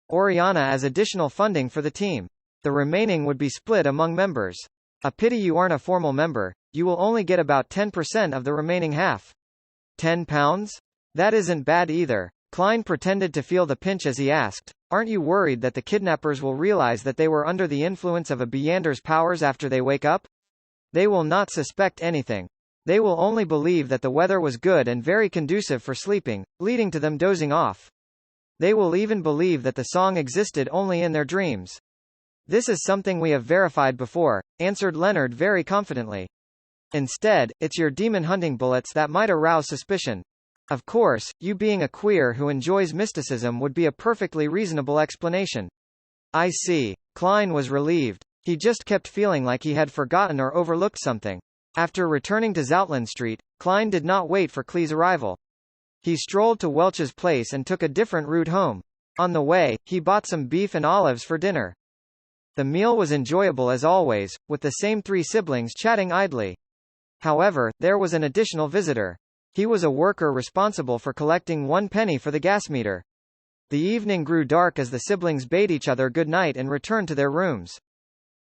Oriana as additional funding for the team. The remaining would be split among members. A pity you aren't a formal member, you will only get about 10% of the remaining half. £10? That isn't bad either. Klein pretended to feel the pinch as he asked, aren't you worried that the kidnappers will realize that they were under the influence of a Beyonder's powers after they wake up? They will not suspect anything. They will only believe that the weather was good and very conducive for sleeping, leading to them dozing off. They will even believe that the song existed only in their dreams. This is something we have verified before, answered Leonard very confidently. Instead, it's your demon-hunting bullets that might arouse suspicion. Of course, you being a queer who enjoys mysticism would be a perfectly reasonable explanation. I see. Klein was relieved. He just kept feeling like he had forgotten or overlooked something. After returning to Zoutland Street, Klein did not wait for Clee's arrival. He strolled to Welch's place and took a different route home. On the way, he bought some beef and olives for dinner. The meal was enjoyable as always, with the same three siblings chatting idly. However, there was an additional visitor. He was a worker responsible for collecting 1 penny for the gas meter. The evening grew dark as the siblings bade each other good night and returned to their rooms.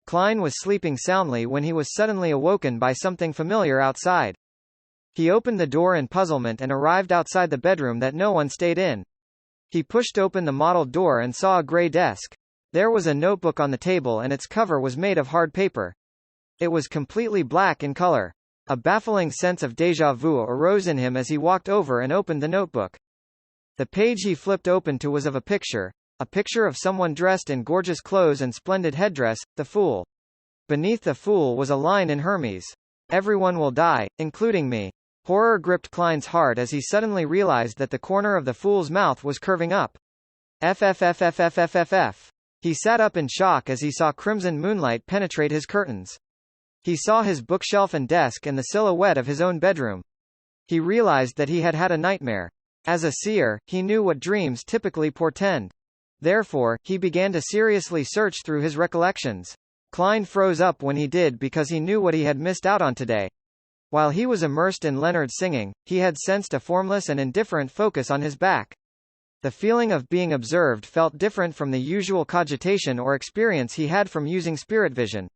Klein was sleeping soundly when he was suddenly awoken by something familiar outside. He opened the door in puzzlement and arrived outside the bedroom that no one stayed in. He pushed open the mottled door and saw a grey desk. There was a notebook on the table and its cover was made of hard paper. It was completely black in color. A baffling sense of déjà vu arose in him as he walked over and opened the notebook. The page he flipped open to was of a picture of someone dressed in gorgeous clothes and splendid headdress, the Fool. Beneath the Fool was a line in Hermes. Everyone will die, including me. Horror gripped Klein's heart as he suddenly realized that the corner of the Fool's mouth was curving up. FFFFFFFF. He sat up in shock as he saw crimson moonlight penetrate his curtains. He saw his bookshelf and desk and the silhouette of his own bedroom. He realized that he had had a nightmare. As a seer, he knew what dreams typically portend. Therefore, he began to seriously search through his recollections. Klein froze up when he did because he knew what he had missed out on today. While he was immersed in Leonard's singing, he had sensed a formless and indifferent focus on his back. The feeling of being observed felt different from the usual cogitation or experience he had from using spirit vision.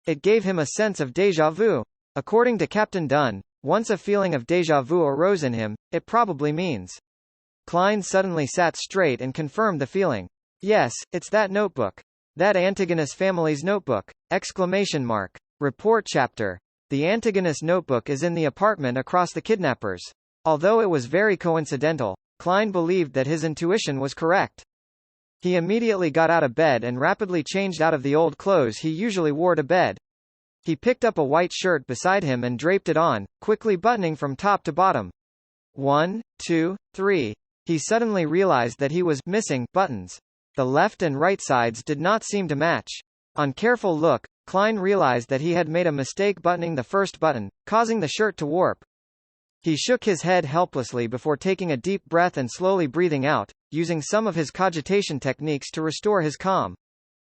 It gave him a sense of déjà vu. According to Captain Dunn, once a feeling of déjà vu arose in him, it probably means. Klein suddenly sat straight and confirmed the feeling. Yes, it's that notebook. That Antigonus family's notebook! ! Report chapter. The Antigonus notebook is in the apartment across the kidnappers. Although it was very coincidental, Klein believed that his intuition was correct. He immediately got out of bed and rapidly changed out of the old clothes he usually wore to bed. He picked up a white shirt beside him and draped it on, quickly buttoning from top to bottom. 1, 2, 3. He suddenly realized that he was missing buttons. The left and right sides did not seem to match. On careful look, Klein realized that he had made a mistake buttoning the first button, causing the shirt to warp. He shook his head helplessly before taking a deep breath and slowly breathing out, using some of his cogitation techniques to restore his calm.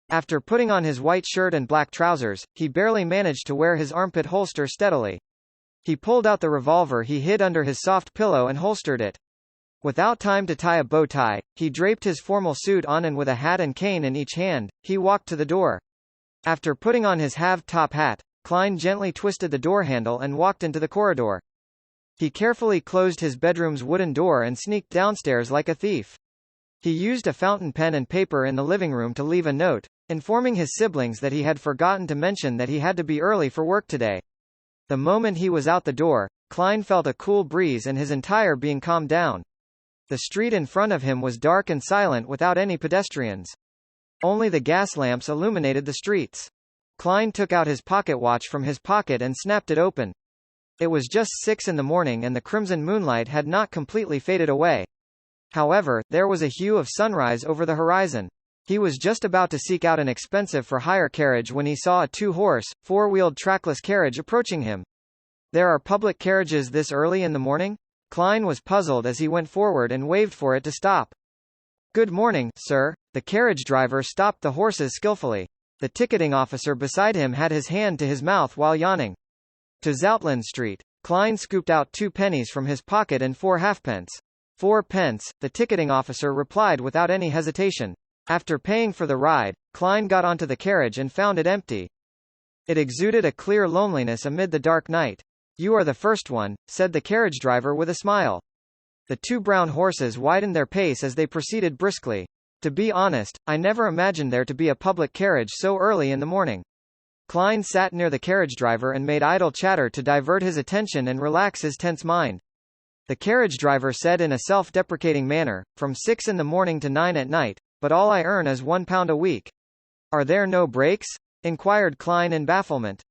After putting on his white shirt and black trousers, he barely managed to wear his armpit holster steadily. He pulled out the revolver he hid under his soft pillow and holstered it. Without time to tie a bow tie, he draped his formal suit on and with a hat and cane in each hand, he walked to the door. After putting on his halved top hat, Klein gently twisted the door handle and walked into the corridor. He carefully closed his bedroom's wooden door and sneaked downstairs like a thief. He used a fountain pen and paper in the living room to leave a note, informing his siblings that he had forgotten to mention that he had to be early for work today. The moment he was out the door, Klein felt a cool breeze and his entire being calmed down. The street in front of him was dark and silent without any pedestrians. Only the gas lamps illuminated the streets. Klein took out his pocket watch from his pocket and snapped it open. It was just 6 in the morning and the crimson moonlight had not completely faded away. However, there was a hue of sunrise over the horizon. He was just about to seek out an expensive for-hire carriage when he saw a 2-horse, 4-wheeled trackless carriage approaching him. There are public carriages this early in the morning? Klein was puzzled as he went forward and waved for it to stop. Good morning, sir. The carriage driver stopped the horses skillfully. The ticketing officer beside him had his hand to his mouth while yawning. To Zoutland Street. Klein scooped out 2 pennies from his pocket and 4 halfpence. 4 pence, the ticketing officer replied without any hesitation. After paying for the ride, Klein got onto the carriage and found it empty. It exuded a clear loneliness amid the dark night. You are the first one, said the carriage driver with a smile. The 2 brown horses widened their pace as they proceeded briskly. To be honest, I never imagined there to be a public carriage so early in the morning. Klein sat near the carriage driver and made idle chatter to divert his attention and relax his tense mind. The carriage driver said in a self-deprecating manner, from 6 in the morning to 9 at night, but all I earn is £1 a week. Are there no breaks? Inquired Klein in bafflement.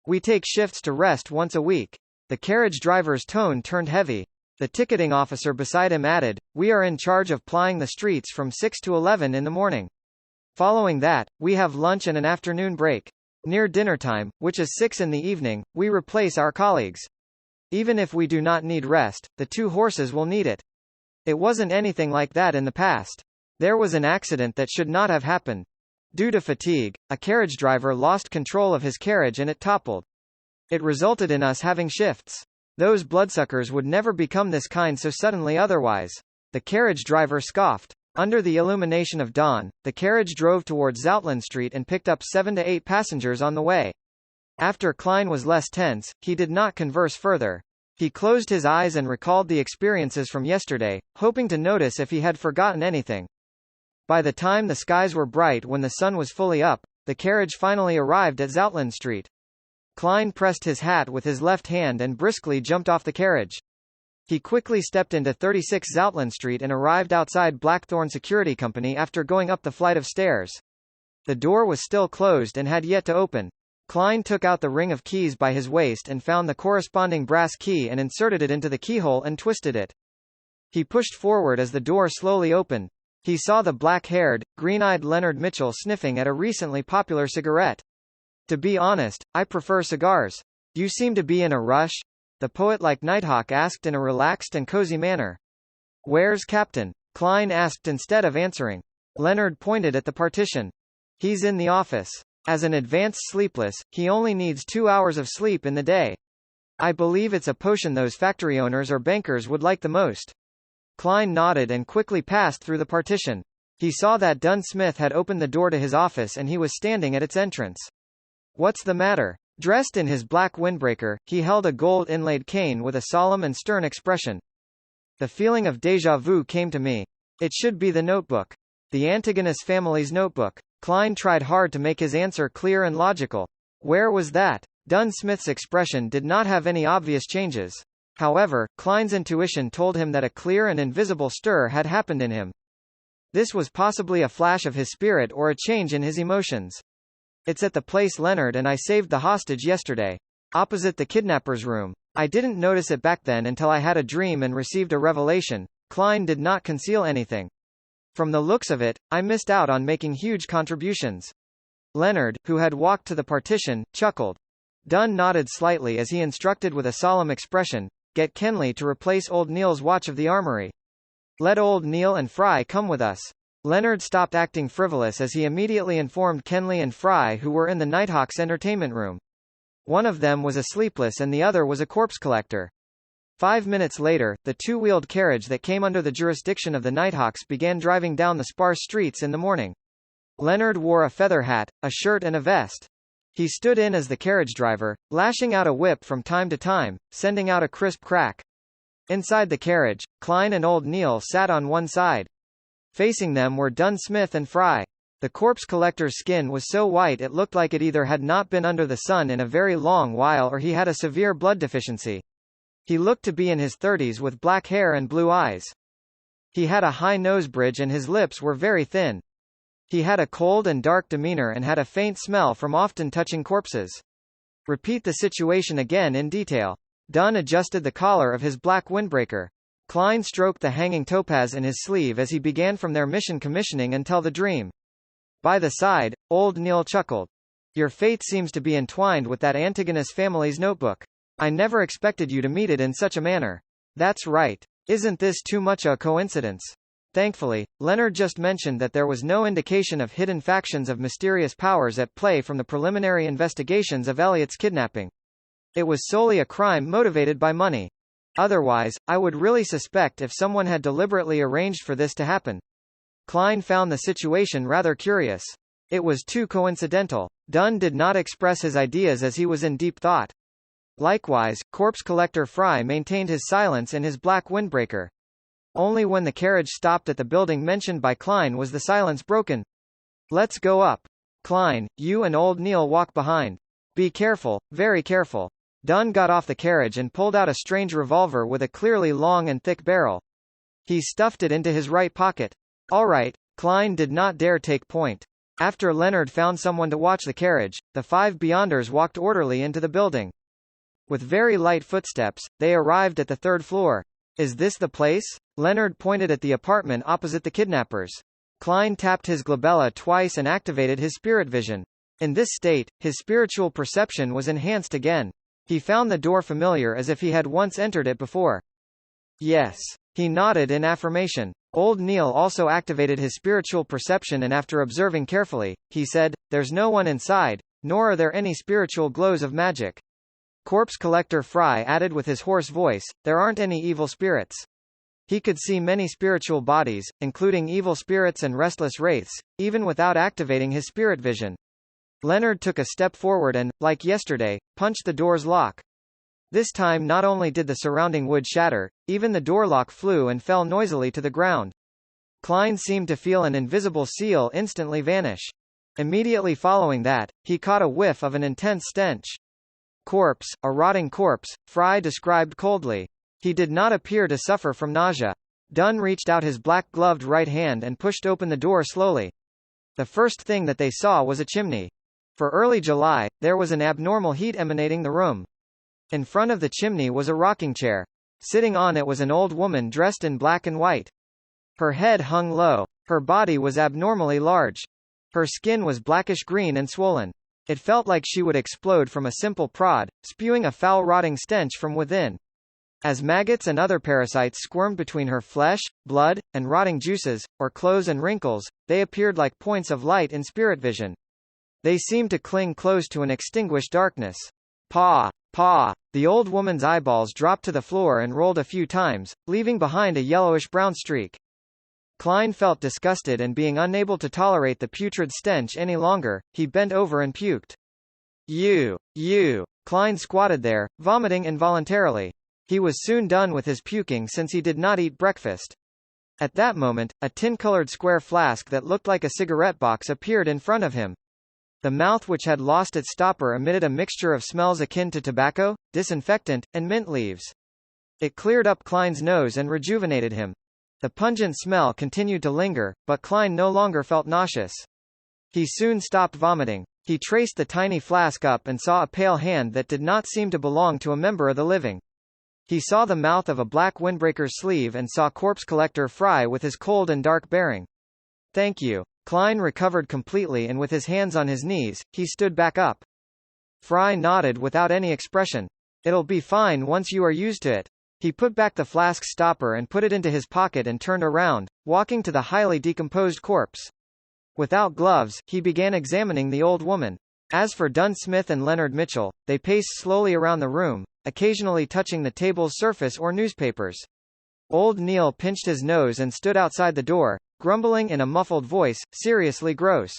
We take shifts to rest once a week. The carriage driver's tone turned heavy. The ticketing officer beside him added, we are in charge of plying the streets from 6 to 11 in the morning. Following that, we have lunch and an afternoon break. Near dinner time, which is 6 in the evening, we replace our colleagues. Even if we do not need rest, the 2 horses will need it. It wasn't anything like that in the past. There was an accident that should not have happened. Due to fatigue, a carriage driver lost control of his carriage and it toppled. It resulted in us having shifts. Those bloodsuckers would never become this kind so suddenly otherwise. The carriage driver scoffed. Under the illumination of dawn, the carriage drove towards Zoutland Street and picked up 7 to 8 passengers on the way. After Klein was less tense, he did not converse further. He closed his eyes and recalled the experiences from yesterday, hoping to notice if he had forgotten anything. By the time the skies were bright when the sun was fully up, the carriage finally arrived at Zoutland Street. Klein pressed his hat with his left hand and briskly jumped off the carriage. He quickly stepped into 36 Zoutland Street and arrived outside Blackthorn Security Company after going up the flight of stairs. The door was still closed and had yet to open. Klein took out the ring of keys by his waist and found the corresponding brass key and inserted it into the keyhole and twisted it. He pushed forward as the door slowly opened. He saw the black-haired, green-eyed Leonard Mitchell sniffing at a recently popular cigarette. To be honest, I prefer cigars. You seem to be in a rush? The poet-like Nighthawk asked in a relaxed and cozy manner. Where's Captain? Klein asked instead of answering. Leonard pointed at the partition. He's in the office. As an advanced sleepless, he only needs 2 hours of sleep in the day. I believe it's a potion those factory owners or bankers would like the most. Klein nodded and quickly passed through the partition. He saw that Dunn Smith had opened the door to his office and he was standing at its entrance. What's the matter? Dressed in his black windbreaker, he held a gold-inlaid cane with a solemn and stern expression. The feeling of déjà vu came to me. It should be the notebook. The Antigonus family's notebook. Klein tried hard to make his answer clear and logical. Where was that? Dunn Smith's expression did not have any obvious changes. However, Klein's intuition told him that a clear and invisible stir had happened in him. This was possibly a flash of his spirit or a change in his emotions. It's at the place Leonard and I saved the hostage yesterday. Opposite the kidnapper's room. I didn't notice it back then until I had a dream and received a revelation. Klein did not conceal anything. From the looks of it, I missed out on making huge contributions. Leonard, who had walked to the partition, chuckled. Dunn nodded slightly as he instructed with a solemn expression, get Kenley to replace old Neil's watch of the armory. Let old Neil and Fry come with us. Leonard stopped acting frivolous as he immediately informed Kenley and Fry who were in the Nighthawk's entertainment room. One of them was a sleepless and the other was a corpse collector. 5 minutes later, the 2-wheeled carriage that came under the jurisdiction of the Nighthawks began driving down the sparse streets in the morning. Leonard wore a feather hat, a shirt and a vest. He stood in as the carriage driver, lashing out a whip from time to time, sending out a crisp crack. Inside the carriage, Klein and old Neil sat on one side. Facing them were Dunn Smith and Fry. The corpse collector's skin was so white it looked like it either had not been under the sun in a very long while or he had a severe blood deficiency. He looked to be in his 30s with black hair and blue eyes. He had a high nose bridge and his lips were very thin. He had a cold and dark demeanor and had a faint smell from often touching corpses. Repeat the situation again in detail. Dunn adjusted the collar of his black windbreaker. Klein stroked the hanging topaz in his sleeve as he began from their mission commissioning until the dream. By the side, old Neil chuckled. Your fate seems to be entwined with that Antigonus family's notebook. I never expected you to meet it in such a manner. That's right. Isn't this too much a coincidence? Thankfully, Leonard just mentioned that there was no indication of hidden factions of mysterious powers at play from the preliminary investigations of Elliot's kidnapping. It was solely a crime motivated by money. Otherwise, I would really suspect if someone had deliberately arranged for this to happen. Klein found the situation rather curious. It was too coincidental. Dunn did not express his ideas as he was in deep thought. Likewise, corpse collector Fry maintained his silence in his black windbreaker. Only when the carriage stopped at the building mentioned by Klein was the silence broken. Let's go up. Klein, you and old Neil walk behind. Be careful, very careful. Dunn got off the carriage and pulled out a strange revolver with a clearly long and thick barrel. He stuffed it into his right pocket. All right, Klein did not dare take point. After Leonard found someone to watch the carriage, the five Beyonders walked orderly into the building. With very light footsteps, they arrived at the third floor. Is this the place? Leonard pointed at the apartment opposite the kidnappers. Klein tapped his glabella twice and activated his spirit vision. In this state, his spiritual perception was enhanced again. He found the door familiar as if he had once entered it before. Yes. He nodded in affirmation. Old Neil also activated his spiritual perception and after observing carefully, he said, There's no one inside, nor are there any spiritual glows of magic. Corpse collector Fry added with his hoarse voice, There aren't any evil spirits. He could see many spiritual bodies, including evil spirits and restless wraiths, even without activating his spirit vision. Leonard took a step forward and, like yesterday, punched the door's lock. This time not only did the surrounding wood shatter, even the door lock flew and fell noisily to the ground. Klein seemed to feel an invisible seal instantly vanish. Immediately following that, he caught a whiff of an intense stench. Corpse, a rotting corpse, Fry described coldly. He did not appear to suffer from nausea. Dunn reached out his black-gloved right hand and pushed open the door slowly. The first thing that they saw was a chimney. For early July, there was an abnormal heat emanating the room. In front of the chimney was a rocking chair. Sitting on it was an old woman dressed in black and white. Her head hung low. Her body was abnormally large. Her skin was blackish-green and swollen. It felt like she would explode from a simple prod, spewing a foul rotting stench from within. As maggots and other parasites squirmed between her flesh, blood, and rotting juices, or clothes and wrinkles, they appeared like points of light in spirit vision. They seemed to cling close to an extinguished darkness. Paw! Paw! The old woman's eyeballs dropped to the floor and rolled a few times, leaving behind a yellowish-brown streak. Klein felt disgusted and being unable to tolerate the putrid stench any longer, he bent over and puked. You! Klein squatted there, vomiting involuntarily. He was soon done with his puking since he did not eat breakfast. At that moment, a tin-colored square flask that looked like a cigarette box appeared in front of him. The mouth which had lost its stopper emitted a mixture of smells akin to tobacco, disinfectant, and mint leaves. It cleared up Klein's nose and rejuvenated him. The pungent smell continued to linger, but Klein no longer felt nauseous. He soon stopped vomiting. He traced the tiny flask up and saw a pale hand that did not seem to belong to a member of the living. He saw the mouth of a black windbreaker's sleeve and saw corpse collector Fry with his cold and dark bearing. Thank you. Klein recovered completely and with his hands on his knees, he stood back up. Fry nodded without any expression. It'll be fine once you are used to it. He put back the flask stopper and put it into his pocket and turned around, walking to the highly decomposed corpse. Without gloves, he began examining the old woman. As for Dunn Smith and Leonard Mitchell, they paced slowly around the room, occasionally touching the table's surface or newspapers. Old Neil pinched his nose and stood outside the door, grumbling in a muffled voice, seriously gross.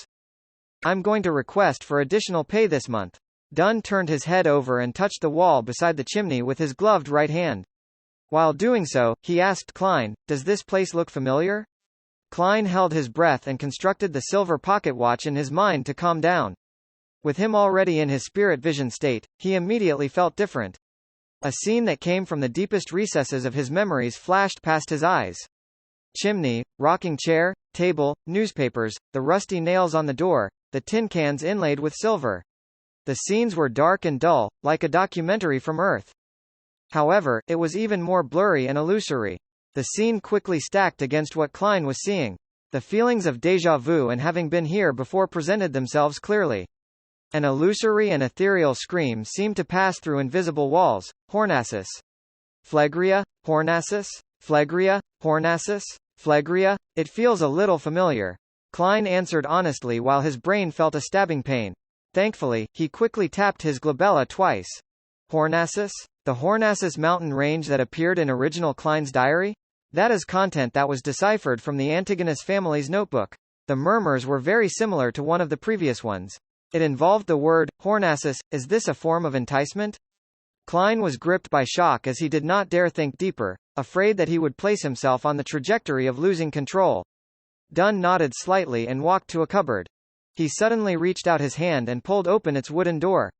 I'm going to request for additional pay this month. Dunn turned his head over and touched the wall beside the chimney with his gloved right hand. While doing so, he asked Klein, "Does this place look familiar?" Klein held his breath and constructed the silver pocket watch in his mind to calm down. With him already in his spirit vision state, he immediately felt different. A scene that came from the deepest recesses of his memories flashed past his eyes. Chimney, rocking chair, table, newspapers, the rusty nails on the door, the tin cans inlaid with silver. The scenes were dark and dull, like a documentary from Earth. However, it was even more blurry and illusory. The scene quickly stacked against what Klein was seeing. The feelings of déjà vu and having been here before presented themselves clearly. An illusory and ethereal scream seemed to pass through invisible walls. Hornassus. Phlegria, Hornassus, Phlegria, Hornassus, Phlegria. It feels a little familiar. Klein answered honestly while his brain felt a stabbing pain. Thankfully, he quickly tapped his glabella twice. Hornassus? The Hornassus mountain range that appeared in original Klein's diary? That is content that was deciphered from the Antigonus family's notebook. The murmurs were very similar to one of the previous ones. It involved the word, Hornassus. Is this a form of enticement? Klein was gripped by shock as he did not dare think deeper, afraid that he would place himself on the trajectory of losing control. Dunn nodded slightly and walked to a cupboard. He suddenly reached out his hand and pulled open its wooden door.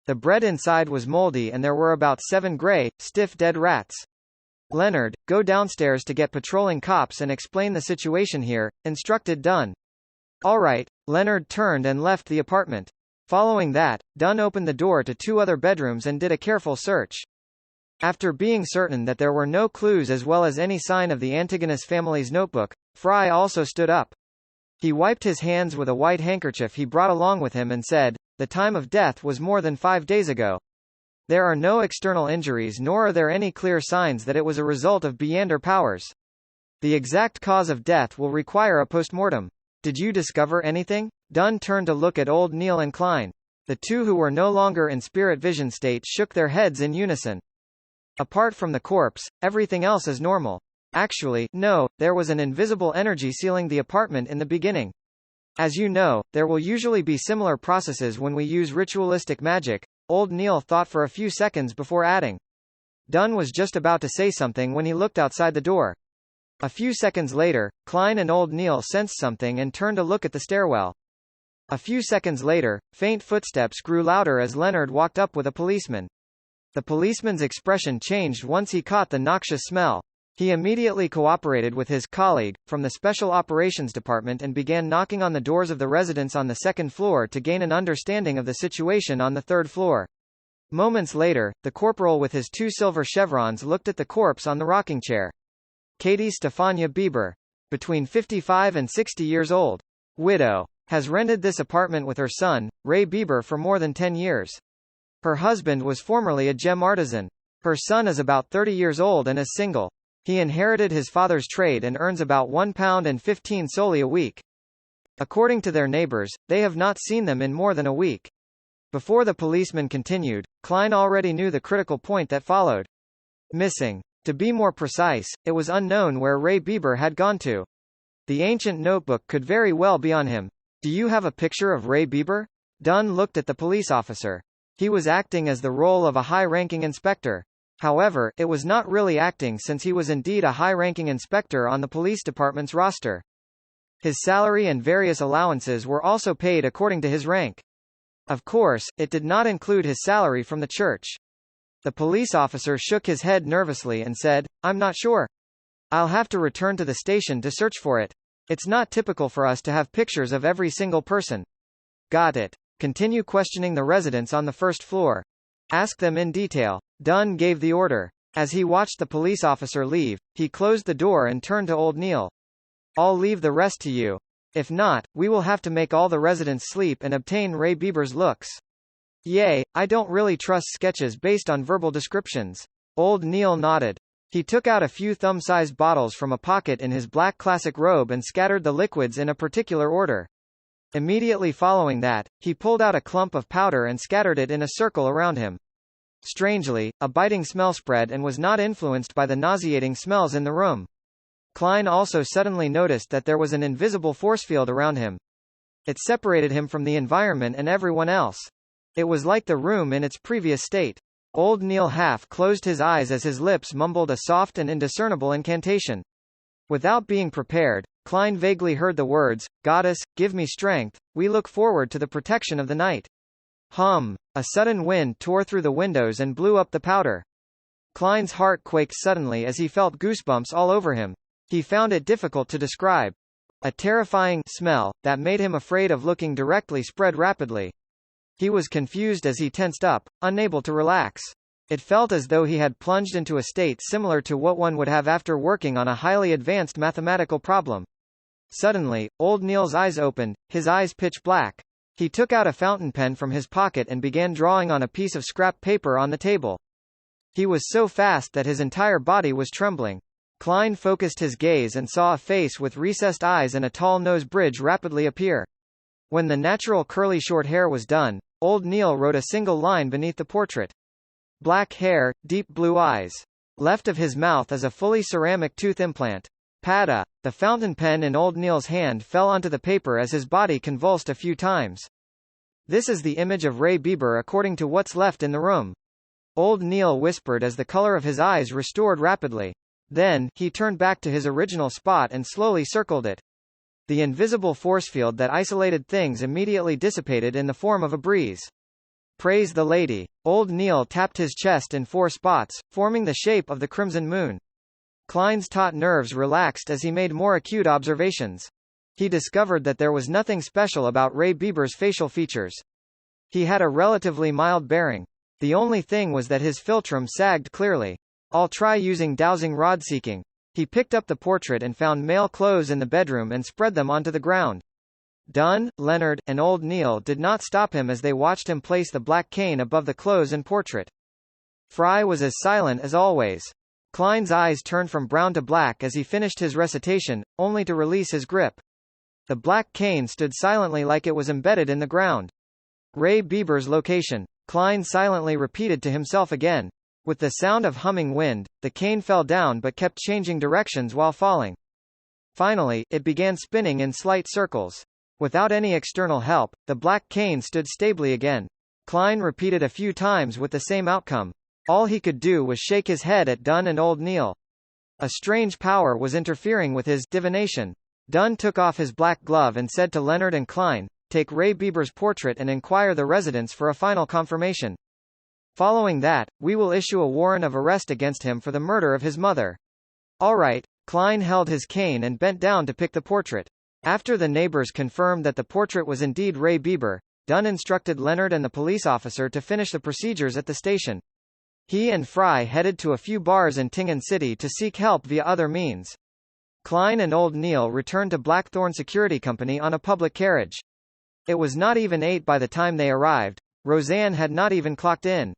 The bread inside was moldy and there were about 7 gray, stiff dead rats. Leonard, go downstairs to get patrolling cops and explain the situation here, instructed Dunn. All right. Leonard turned and left the apartment. Following that, Dunn opened the door to 2 other bedrooms and did a careful search. After being certain that there were no clues as well as any sign of the Antigonus family's notebook, Fry also stood up. He wiped his hands with a white handkerchief he brought along with him and said, "The time of death was more than 5 days ago. There are no external injuries nor are there any clear signs that it was a result of Beyonder powers. The exact cause of death will require a postmortem. Did you discover anything?" Dunn turned to look at old Neil and Klein. The two who were no longer in spirit vision state shook their heads in unison. Apart from the corpse, everything else is normal. Actually, no, there was an invisible energy sealing the apartment in the beginning. As you know, there will usually be similar processes when we use ritualistic magic. Old Neil thought for a few seconds before adding. Dunn was just about to say something when he looked outside the door. A few seconds later, Klein and old Neil sensed something and turned to look at the stairwell. A few seconds later, faint footsteps grew louder as Leonard walked up with a policeman. The policeman's expression changed once he caught the noxious smell. He immediately cooperated with his colleague from the Special Operations Department and began knocking on the doors of the residents on the 2nd floor to gain an understanding of the situation on the 3rd floor. Moments later, the corporal with his 2 silver chevrons looked at the corpse on the rocking chair. Katie Stefania Bieber. Between 55 and 60 years old. Widow. Has rented this apartment with her son, Ray Bieber, for more than 10 years. Her husband was formerly a gem artisan. Her son is about 30 years old and is single. He inherited his father's trade and earns about £1.15 a week. According to their neighbors, they have not seen them in more than a week. Before the policeman continued, Klein already knew the critical point that followed. Missing. To be more precise, it was unknown where Ray Bieber had gone to. The ancient notebook could very well be on him. Do you have a picture of Ray Bieber? Dunn looked at the police officer. He was acting as the role of a high-ranking inspector. However, it was not really acting since he was indeed a high-ranking inspector on the police department's roster. His salary and various allowances were also paid according to his rank. Of course, it did not include his salary from the church. The police officer shook his head nervously and said, "I'm not sure. I'll have to return to the station to search for it. It's not typical for us to have pictures of every single person." Got it. Continue questioning the residents on the 1st floor. Ask them in detail. Dunn gave the order. As he watched the police officer leave, he closed the door and turned to old Neil. I'll leave the rest to you. If not, we will have to make all the residents sleep and obtain Ray Bieber's looks. Yay, I don't really trust sketches based on verbal descriptions. Old Neil nodded. He took out a few thumb-sized bottles from a pocket in his black classic robe and scattered the liquids in a particular order. Immediately following that, he pulled out a clump of powder and scattered it in a circle around him. Strangely, a biting smell spread and was not influenced by the nauseating smells in the room. Klein also suddenly noticed that there was an invisible force field around him. It separated him from the environment and everyone else. It was like the room in its previous state. Old Neil half closed his eyes as his lips mumbled a soft and indiscernible incantation. Without being prepared, Klein vaguely heard the words, "Goddess, give me strength, we look forward to the protection of the night." Hum! A sudden wind tore through the windows and blew up the powder. Klein's heart quaked suddenly as he felt goosebumps all over him. He found it difficult to describe. A terrifying smell, that made him afraid of looking directly, spread rapidly. He was confused as he tensed up, unable to relax. It felt as though he had plunged into a state similar to what one would have after working on a highly advanced mathematical problem. Suddenly, old Neil's eyes opened, his eyes pitch black. He took out a fountain pen from his pocket and began drawing on a piece of scrap paper on the table. He was so fast that his entire body was trembling. Klein focused his gaze and saw a face with recessed eyes and a tall nose bridge rapidly appear. When the natural curly short hair was done, old Neil wrote a single line beneath the portrait. Black hair, deep blue eyes. Left of his mouth is a fully ceramic tooth implant. Pada. The fountain pen in old Neil's hand fell onto the paper as his body convulsed a few times. This is the image of Ray Bieber according to what's left in the room. Old Neil whispered as the color of his eyes restored rapidly. Then, he turned back to his original spot and slowly circled it. The invisible force field that isolated things immediately dissipated in the form of a breeze. Praise the lady. Old Neil tapped his chest in 4 spots, forming the shape of the crimson moon. Klein's taut nerves relaxed as he made more acute observations. He discovered that there was nothing special about Ray Bieber's facial features. He had a relatively mild bearing. The only thing was that his philtrum sagged clearly. I'll try using dowsing rod seeking. He picked up the portrait and found male clothes in the bedroom and spread them onto the ground. Dunn, Leonard, and old Neil did not stop him as they watched him place the black cane above the clothes and portrait. Fry was as silent as always. Klein's eyes turned from brown to black as he finished his recitation, only to release his grip. The black cane stood silently like it was embedded in the ground. Ray Bieber's location. Klein silently repeated to himself again. With the sound of humming wind, the cane fell down but kept changing directions while falling. Finally, it began spinning in slight circles. Without any external help, the black cane stood stably again. Klein repeated a few times with the same outcome. All he could do was shake his head at Dunn and old Neil. A strange power was interfering with his divination. Dunn took off his black glove and said to Leonard and Klein, "Take Ray Bieber's portrait and inquire the residence for a final confirmation. Following that, we will issue a warrant of arrest against him for the murder of his mother." All right. Klein held his cane and bent down to pick the portrait. After the neighbors confirmed that the portrait was indeed Ray Bieber, Dunn instructed Leonard and the police officer to finish the procedures at the station. He and Fry headed to a few bars in Tingen City to seek help via other means. Klein and old Neil returned to Blackthorn Security Company on a public carriage. It was not even 8 by the time they arrived. Roseanne had not even clocked in.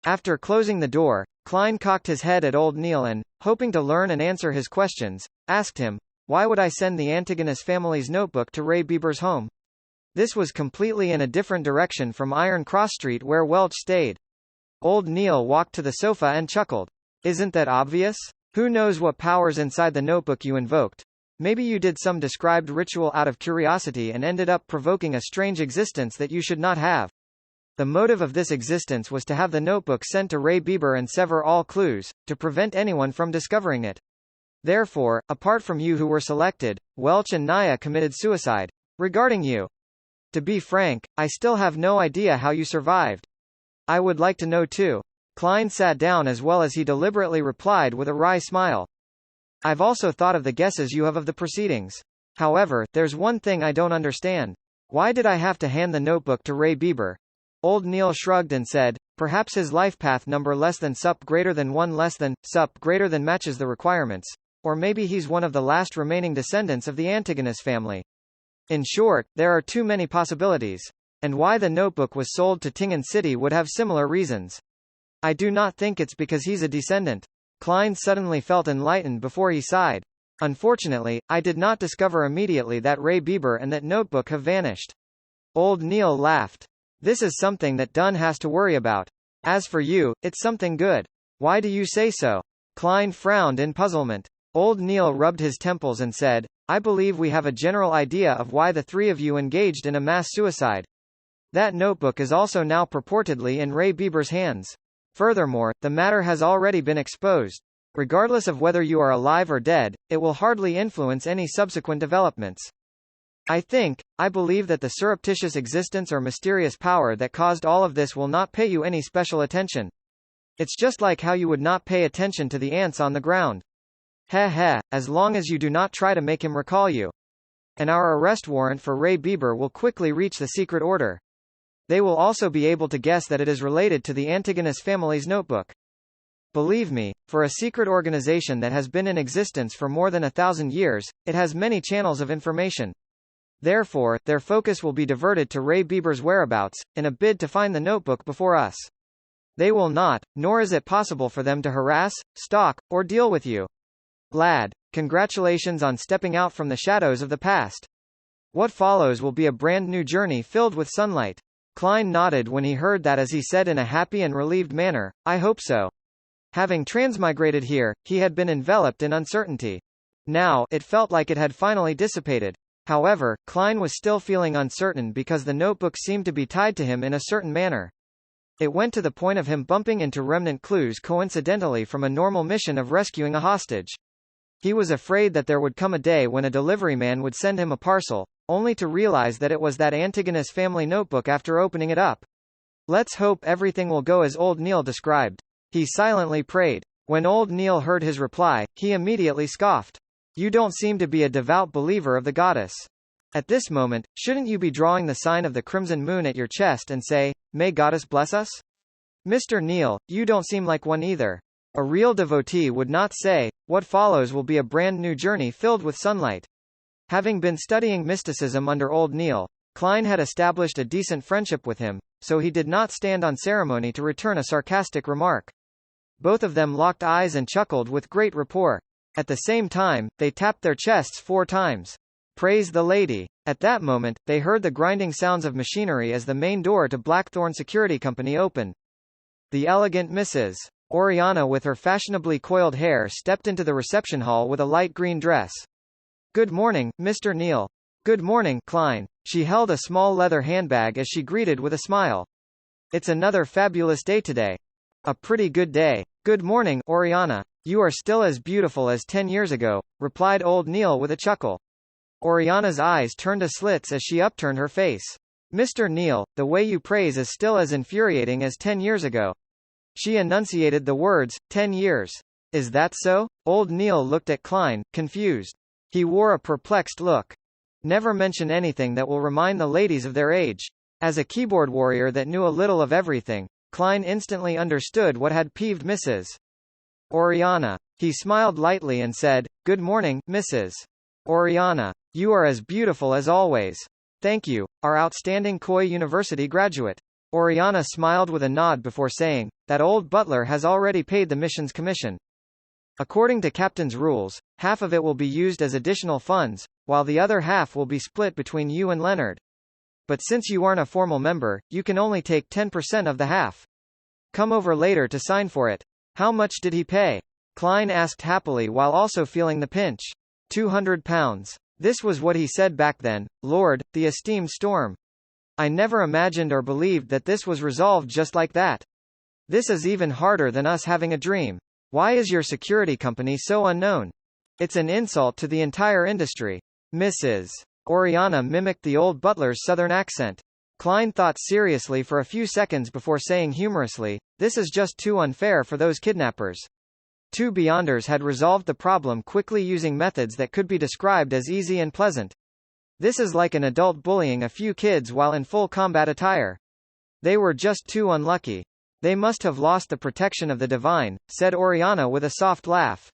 After closing the door, Klein cocked his head at old Neil and, hoping to learn and answer his questions, asked him, "Why would I send the Antigonus family's notebook to Ray Bieber's home?" This was completely in a different direction from Iron Cross Street where Welch stayed. Old Neil walked to the sofa and chuckled. "Isn't that obvious? Who knows what powers inside the notebook you invoked? Maybe you did some described ritual out of curiosity and ended up provoking a strange existence that you should not have. The motive of this existence was to have the notebook sent to Ray Bieber and sever all clues, to prevent anyone from discovering it. Therefore, apart from you who were selected, Welch and Naya committed suicide. Regarding you, to be frank, I still have no idea how you survived. I would like to know too." Klein sat down as well as he deliberately replied with a wry smile. "I've also thought of the guesses you have of the proceedings. However, there's one thing I don't understand. Why did I have to hand the notebook to Ray Bieber?" Old Neil shrugged and said, "Perhaps his life path number less than sup greater than 1 less than sup greater than matches the requirements. Or maybe he's one of the last remaining descendants of the Antigonus family. In short, there are too many possibilities. And why the notebook was sold to Tingen City would have similar reasons. I do not think it's because he's a descendant." Klein suddenly felt enlightened before he sighed. "Unfortunately, I did not discover immediately that Ray Bieber and that notebook have vanished." Old Neil laughed. "This is something that Dunn has to worry about. As for you, it's something good. Why do you say so?" Klein frowned in puzzlement. Old Neil rubbed his temples and said, I believe we have a general idea of why the three of you engaged in a mass suicide. That notebook is also now purportedly in Ray Bieber's hands. Furthermore, the matter has already been exposed. Regardless of whether you are alive or dead, it will hardly influence any subsequent developments. I believe that the surreptitious existence or mysterious power that caused all of this will not pay you any special attention. It's just like how you would not pay attention to the ants on the ground. Heh, as long as you do not try to make him recall you. And our arrest warrant for Ray Bieber will quickly reach the secret order. They will also be able to guess that it is related to the Antigonus family's notebook. Believe me, for a secret organization that has been in existence for more than 1,000 years, it has many channels of information. Therefore, their focus will be diverted to Ray Bieber's whereabouts, in a bid to find the notebook before us. They will not, nor is it possible for them to harass, stalk, or deal with you. Lad, congratulations on stepping out from the shadows of the past. What follows will be a brand new journey filled with sunlight. Klein nodded when he heard that as he said in a happy and relieved manner, I hope so. Having transmigrated here, he had been enveloped in uncertainty. Now, it felt like it had finally dissipated. However, Klein was still feeling uncertain because the notebook seemed to be tied to him in a certain manner. It went to the point of him bumping into remnant clues coincidentally from a normal mission of rescuing a hostage. He was afraid that there would come a day when a deliveryman would send him a parcel, only to realize that it was that Antigonus family notebook after opening it up. Let's hope everything will go as old Neil described. He silently prayed. When old Neil heard his reply, he immediately scoffed. You don't seem to be a devout believer of the goddess. At this moment, shouldn't you be drawing the sign of the crimson moon at your chest and say, May goddess bless us? Mr. Neil, you don't seem like one either. A real devotee would not say, what follows will be a brand new journey filled with sunlight. Having been studying mysticism under old Neil, Klein had established a decent friendship with him, so he did not stand on ceremony to return a sarcastic remark. Both of them locked eyes and chuckled with great rapport. At the same time, they tapped their chests 4 times. Praise the lady. At that moment, they heard the grinding sounds of machinery as the main door to Blackthorn Security Company opened. The elegant Mrs. Oriana with her fashionably coiled hair stepped into the reception hall with a light green dress. Good morning, Mr. Neil. Good morning, Klein. She held a small leather handbag as she greeted with a smile. It's another fabulous day today. A pretty good day. Good morning, Oriana. You are still as beautiful as 10 years ago, replied old Neil with a chuckle. Oriana's eyes turned to slits as she upturned her face. Mr. Neil, the way you praise is still as infuriating as 10 years ago. She enunciated the words, 10 years. Is that so? Old Neil looked at Klein, confused. He wore a perplexed look. Never mention anything that will remind the ladies of their age. As a keyboard warrior that knew a little of everything, Klein instantly understood what had peeved Mrs. Oriana. He smiled lightly and said, Good morning, Mrs. Oriana. You are as beautiful as always. Thank you, our outstanding Koi University graduate. Oriana smiled with a nod before saying, That old butler has already paid the mission's commission. According to captain's rules, half of it will be used as additional funds, while the other half will be split between you and Leonard. But since you aren't a formal member, you can only take 10% of the half. Come over later to sign for it. How much did he pay? Klein asked happily while also feeling the pinch. £200. This was what he said back then, Lord, the esteemed Storm. I never imagined or believed that this was resolved just like that. This is even harder than us having a dream. Why is your security company so unknown? It's an insult to the entire industry. Mrs. Oriana mimicked the old butler's southern accent. Klein thought seriously for a few seconds before saying humorously, This is just too unfair for those kidnappers. 2 Beyonders had resolved the problem quickly using methods that could be described as easy and pleasant. This is like an adult bullying a few kids while in full combat attire. They were just too unlucky. They must have lost the protection of the divine, said Oriana with a soft laugh.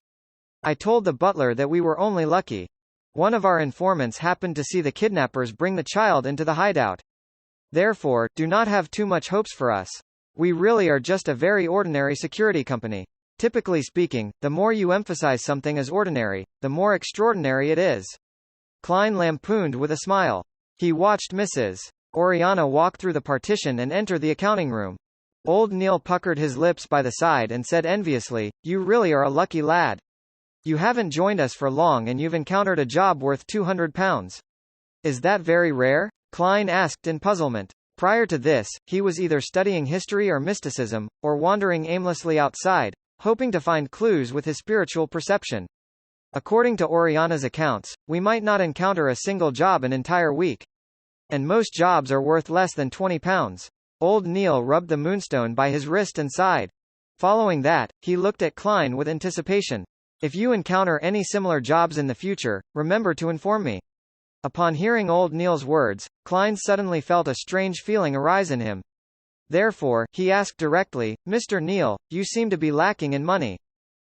I told the butler that we were only lucky. One of our informants happened to see the kidnappers bring the child into the hideout. Therefore, do not have too much hopes for us. We really are just a very ordinary security company. Typically speaking, the more you emphasize something as ordinary, the more extraordinary it is. Klein lampooned with a smile. He watched Mrs. Oriana walk through the partition and enter the accounting room. Old Neil puckered his lips by the side and said enviously, You really are a lucky lad. You haven't joined us for long and you've encountered a job worth £200. Is that very rare? Klein asked in puzzlement. Prior to this, he was either studying history or mysticism, or wandering aimlessly outside, hoping to find clues with his spiritual perception. According to Oriana's accounts, we might not encounter a single job an entire week. And most jobs are worth less than £20. Old Neil rubbed the moonstone by his wrist and sighed. Following that, he looked at Klein with anticipation. If you encounter any similar jobs in the future, remember to inform me. Upon hearing old Neil's words, Klein suddenly felt a strange feeling arise in him. Therefore, he asked directly, Mr. Neil, you seem to be lacking in money.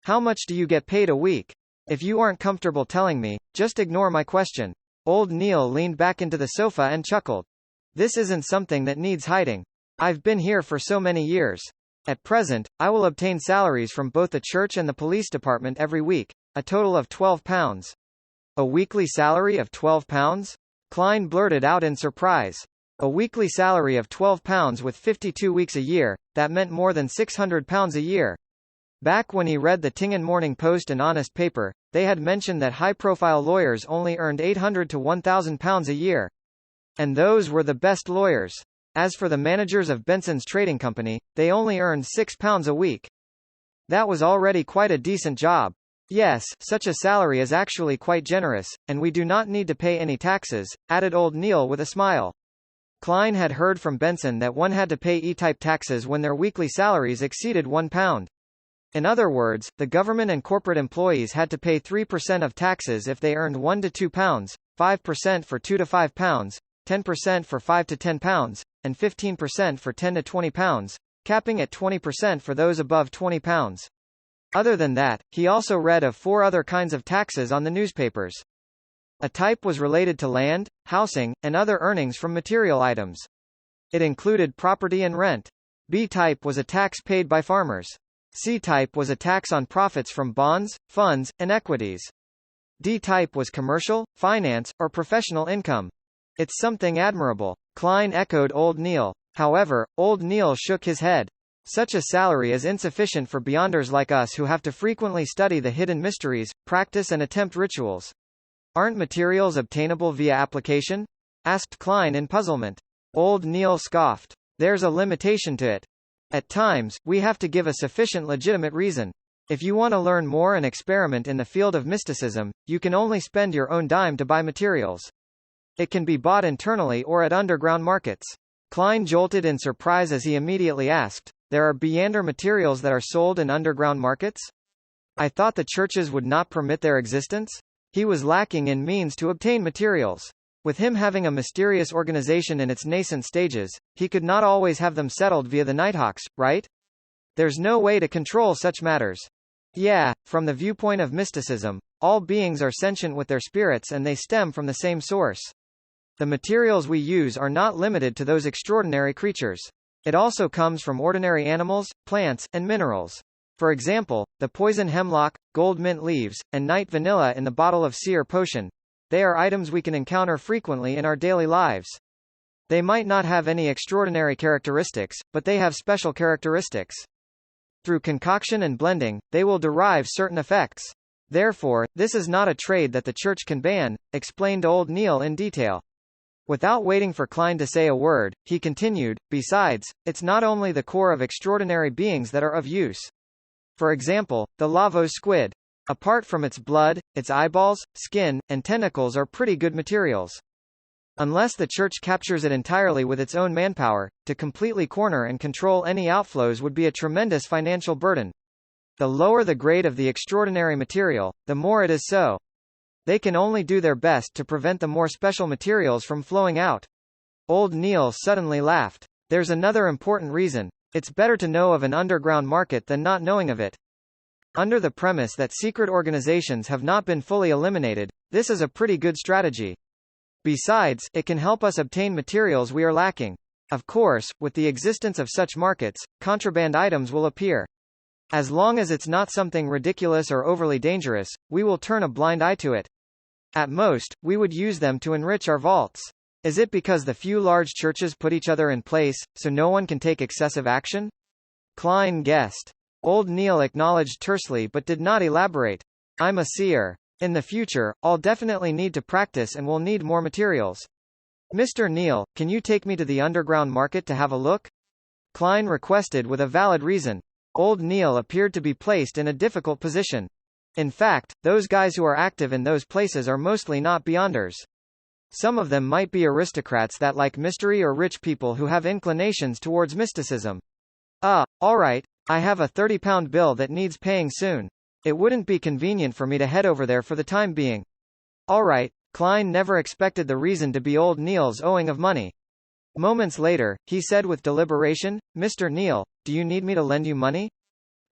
How much do you get paid a week? If you aren't comfortable telling me, just ignore my question. Old Neil leaned back into the sofa and chuckled. This isn't something that needs hiding. I've been here for so many years. At present, I will obtain salaries from both the church and the police department every week, a total of £12. A weekly salary of £12? Klein blurted out in surprise. A weekly salary of £12 with 52 weeks a year, that meant more than £600 a year. Back when he read the Tingen Morning Post and Honest paper, they had mentioned that high-profile lawyers only earned £800 to £1,000 a year. And those were the best lawyers. As for the managers of Benson's trading company, they only earned £6 a week. That was already quite a decent job. Yes, such a salary is actually quite generous, and we do not need to pay any taxes, added old Neil with a smile. Klein had heard from Benson that one had to pay E-type taxes when their weekly salaries exceeded £1. In other words, the government and corporate employees had to pay 3% of taxes if they earned £1 to £2, 5% for £2 to £5, 10% for £5 to £10, and 15% for £10 to £20, capping at 20% for those above £20. Other than that, he also read of 4 other kinds of taxes on the newspapers. A type was related to land, housing, and other earnings from material items. It included property and rent. B-type was a tax paid by farmers. C-type was a tax on profits from bonds, funds, and equities. D-type was commercial, finance, or professional income. It's something admirable. Klein echoed old Neil. However, old Neil shook his head. Such a salary is insufficient for beyonders like us who have to frequently study the hidden mysteries, practice and attempt rituals. Aren't materials obtainable via application? Asked Klein in puzzlement. Old Neil scoffed. There's a limitation to it. At times, we have to give a sufficient legitimate reason. If you want to learn more and experiment in the field of mysticism, you can only spend your own dime to buy materials. It can be bought internally or at underground markets. Klein jolted in surprise as he immediately asked, there are Beander materials that are sold in underground markets? I thought the churches would not permit their existence? He was lacking in means to obtain materials. With him having a mysterious organization in its nascent stages, he could not always have them settled via the Nighthawks, right? There's no way to control such matters. Yeah, from the viewpoint of mysticism, all beings are sentient with their spirits and they stem from the same source. The materials we use are not limited to those extraordinary creatures. It also comes from ordinary animals, plants, and minerals. For example, the poison hemlock, gold mint leaves, and night vanilla in the bottle of seer potion. They are items we can encounter frequently in our daily lives. They might not have any extraordinary characteristics, but they have special characteristics. Through concoction and blending, they will derive certain effects. Therefore, this is not a trade that the church can ban, explained old Neil in detail. Without waiting for Klein to say a word, he continued, besides, it's not only the core of extraordinary beings that are of use. For example, the Lavos squid. Apart from its blood, its eyeballs, skin, and tentacles are pretty good materials. Unless the church captures it entirely with its own manpower, to completely corner and control any outflows would be a tremendous financial burden. The lower the grade of the extraordinary material, the more it is so. They can only do their best to prevent the more special materials from flowing out. Old Neil suddenly laughed. There's another important reason. It's better to know of an underground market than not knowing of it. Under the premise that secret organizations have not been fully eliminated, this is a pretty good strategy. Besides, it can help us obtain materials we are lacking. Of course, with the existence of such markets, contraband items will appear. As long as it's not something ridiculous or overly dangerous, we will turn a blind eye to it. At most, we would use them to enrich our vaults. Is it because the few large churches put each other in place, so no one can take excessive action? Klein guessed. Old Neil acknowledged tersely but did not elaborate. I'm a seer. In the future, I'll definitely need to practice and will need more materials. Mr. Neal, can you take me to the underground market to have a look? Klein requested with a valid reason. Old Neal appeared to be placed in a difficult position. In fact, those guys who are active in those places are mostly not beyonders. Some of them might be aristocrats that like mystery or rich people who have inclinations towards mysticism. Alright, I have a £30 bill that needs paying soon. It wouldn't be convenient for me to head over there for the time being. Alright, Klein never expected the reason to be old Neal's owing of money. Moments later, he said with deliberation, Mr. Neal, do you need me to lend you money?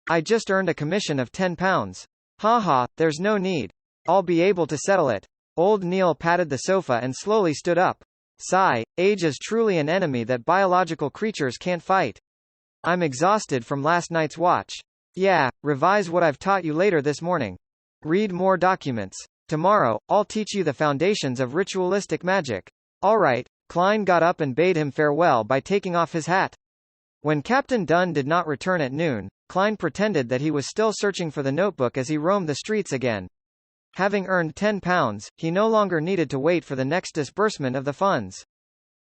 I just earned a commission of £10. Haha, there's no need. I'll be able to settle it. Old Neal patted the sofa and slowly stood up. Sigh, age is truly an enemy that biological creatures can't fight. I'm exhausted from last night's watch. Yeah, revise what I've taught you later this morning. Read more documents. Tomorrow, I'll teach you the foundations of ritualistic magic. Alright, Klein got up and bade him farewell by taking off his hat. When Captain Dunn did not return at noon, Klein pretended that he was still searching for the notebook as he roamed the streets again. Having earned £10, he no longer needed to wait for the next disbursement of the funds.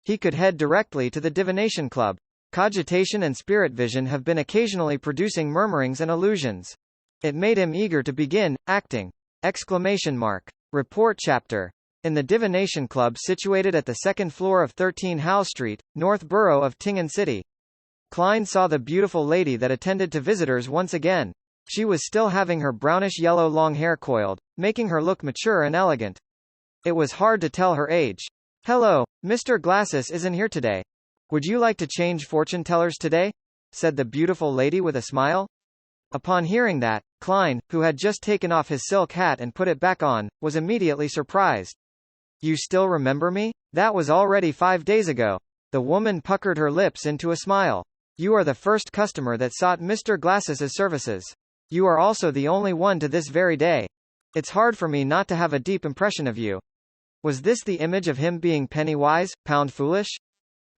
He could head directly to the Divination Club. Cogitation and spirit vision have been occasionally producing murmurings and illusions. It made him eager to begin acting! Report chapter. In the Divination Club situated at the second floor of 13 Howe Street, North Borough of Tingen City. Klein saw the beautiful lady that attended to visitors once again. She was still having her brownish-yellow long hair coiled, making her look mature and elegant. It was hard to tell her age. Hello, Mr. Glasses isn't here today. Would you like to change fortune tellers today? Said the beautiful lady with a smile. Upon hearing that, Klein, who had just taken off his silk hat and put it back on, was immediately surprised. You still remember me? That was already 5 days ago. The woman puckered her lips into a smile. You are the first customer that sought Mr. Glasses' services. You are also the only one to this very day. It's hard for me not to have a deep impression of you. Was this the image of him being penny-wise, pound-foolish?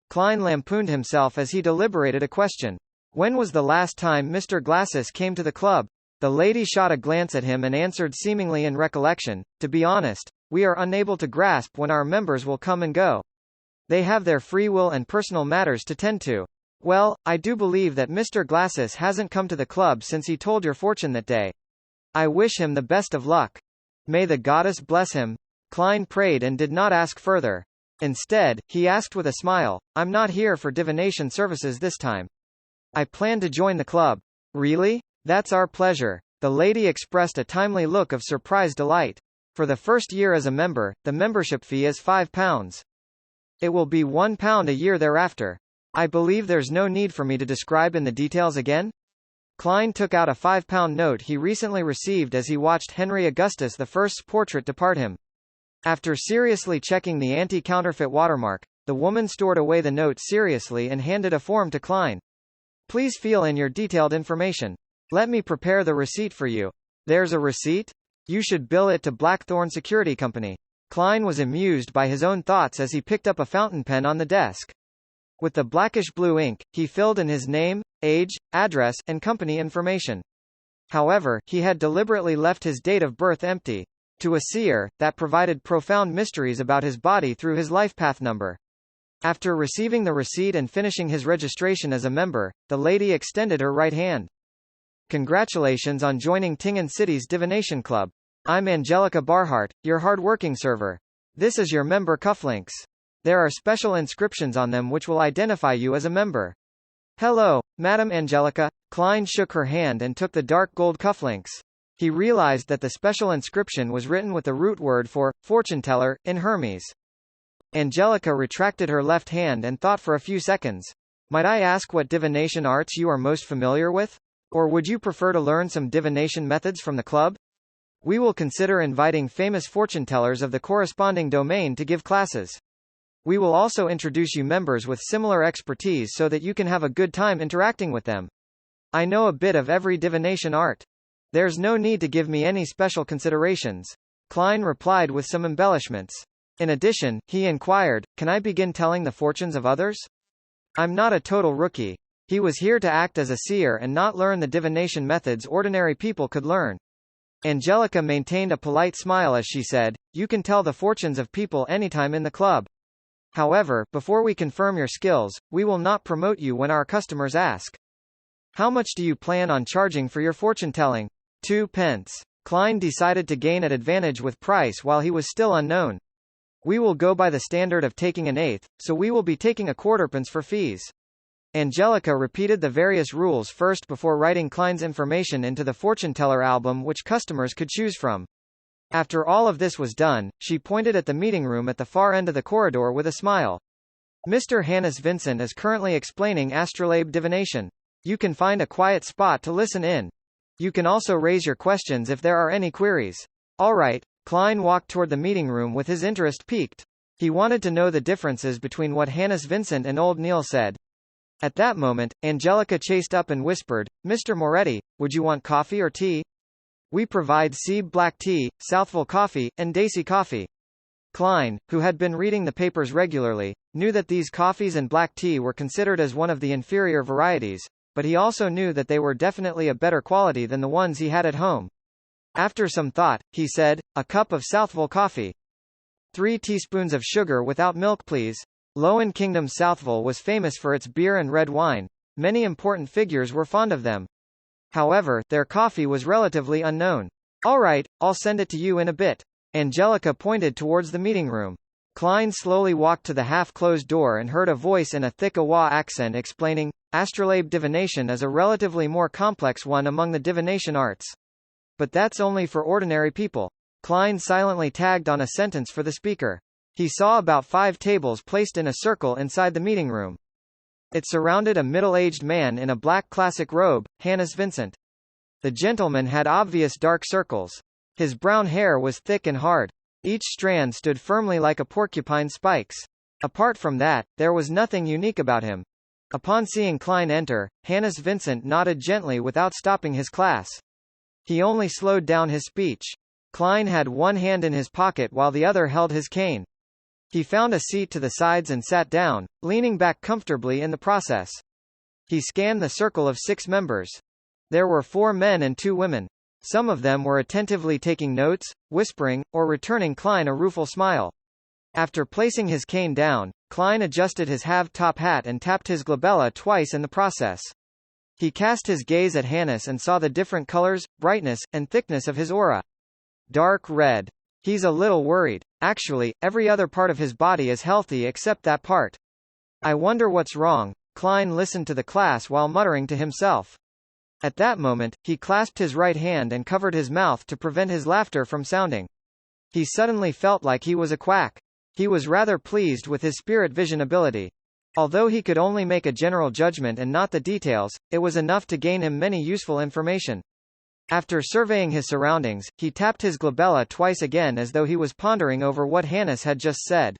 Klein lampooned himself as he deliberated a question. When was the last time Mr. Glasses came to the club? The lady shot a glance at him and answered seemingly in recollection, to be honest, we are unable to grasp when our members will come and go. They have their free will and personal matters to tend to. Well, I do believe that Mr. Glasses hasn't come to the club since he told your fortune that day. I wish him the best of luck. May the goddess bless him. Klein prayed and did not ask further. Instead, he asked with a smile, I'm not here for divination services this time. I plan to join the club. Really? That's our pleasure. The lady expressed a timely look of surprised delight. For the first year as a member, the membership fee is £5. It will be £1 a year thereafter. I believe there's no need for me to describe in the details again? Klein took out a £5 note he recently received as he watched Henry Augustus I's portrait depart him. After seriously checking the anti-counterfeit watermark, the woman stored away the note seriously and handed a form to Klein. Please fill in your detailed information. Let me prepare the receipt for you. There's a receipt? You should bill it to Blackthorn Security Company. Klein was amused by his own thoughts as he picked up a fountain pen on the desk. With the blackish-blue ink, he filled in his name, age, address, and company information. However, he had deliberately left his date of birth empty. To a seer, that provided profound mysteries about his body through his life path number. After receiving the receipt and finishing his registration as a member, the lady extended her right hand. Congratulations on joining Tingen City's Divination Club. I'm Angelica Barhart, your hard-working server. This is your member cufflinks. There are special inscriptions on them which will identify you as a member. Hello, Madam Angelica. Klein shook her hand and took the dark gold cufflinks. He realized that the special inscription was written with the root word for fortune teller in Hermes. Angelica retracted her left hand and thought for a few seconds. Might I ask what divination arts you are most familiar with? Or would you prefer to learn some divination methods from the club? We will consider inviting famous fortune tellers of the corresponding domain to give classes. We will also introduce you members with similar expertise so that you can have a good time interacting with them. I know a bit of every divination art. There's no need to give me any special considerations. Klein replied with some embellishments. In addition, he inquired, can I begin telling the fortunes of others? I'm not a total rookie. He was here to act as a seer and not learn the divination methods ordinary people could learn. Angelica maintained a polite smile as she said, "You can tell the fortunes of people anytime in the club. However, before we confirm your skills, we will not promote you when our customers ask. How much do you plan on charging for your fortune-telling?" 2 pence. Klein decided to gain an advantage with price while he was still unknown. "We will go by the standard of taking an eighth, so we will be taking a quarterpence for fees." Angelica repeated the various rules first before writing Klein's information into the fortune-teller album which customers could choose from. After all of this was done, she pointed at the meeting room at the far end of the corridor with a smile. "Mr. Hannes Vincent is currently explaining astrolabe divination. You can find a quiet spot to listen in. You can also raise your questions if there are any queries." "All right." Klein walked toward the meeting room with his interest piqued. He wanted to know the differences between what Hannes Vincent and old Neil said. At that moment, Angelica chased up and whispered, "Mr. Moretti, would you want coffee or tea? We provide Sieb black tea, Southville coffee, and Daisy coffee." Klein, who had been reading the papers regularly, knew that these coffees and black tea were considered as one of the inferior varieties, but he also knew that they were definitely a better quality than the ones he had at home. After some thought, he said, "A cup of Southville coffee. 3 teaspoons of sugar without milk please." LoM Kingdom Southville was famous for its beer and red wine. Many important figures were fond of them. However, their coffee was relatively unknown. "All right, I'll send it to you in a bit." Angelica pointed towards the meeting room. Klein slowly walked to the half-closed door and heard a voice in a thick Awa accent explaining, "Astrolabe divination is a relatively more complex one among the divination arts. But that's only for ordinary people." Klein silently tagged on a sentence for the speaker. He saw about 5 tables placed in a circle inside the meeting room. It surrounded a middle-aged man in a black classic robe, Hannes Vincent. The gentleman had obvious dark circles. His brown hair was thick and hard. Each strand stood firmly like a porcupine's spikes. Apart from that, there was nothing unique about him. Upon seeing Klein enter, Hannes Vincent nodded gently without stopping his class. He only slowed down his speech. Klein had one hand in his pocket while the other held his cane. He found a seat to the sides and sat down, leaning back comfortably in the process. He scanned the circle of 6 members. There were 4 men and 2 women. Some of them were attentively taking notes, whispering, or returning Klein a rueful smile. After placing his cane down, Klein adjusted his halved-top hat and tapped his glabella twice in the process. He cast his gaze at Hannes and saw the different colors, brightness, and thickness of his aura. Dark red. He's a little worried. Actually, every other part of his body is healthy except that part. I wonder what's wrong. Klein listened to the class while muttering to himself. At that moment, he clasped his right hand and covered his mouth to prevent his laughter from sounding. He suddenly felt like he was a quack. He was rather pleased with his spirit vision ability. Although he could only make a general judgment and not the details, it was enough to gain him many useful information. After surveying his surroundings, he tapped his glabella twice again as though he was pondering over what Hannes had just said.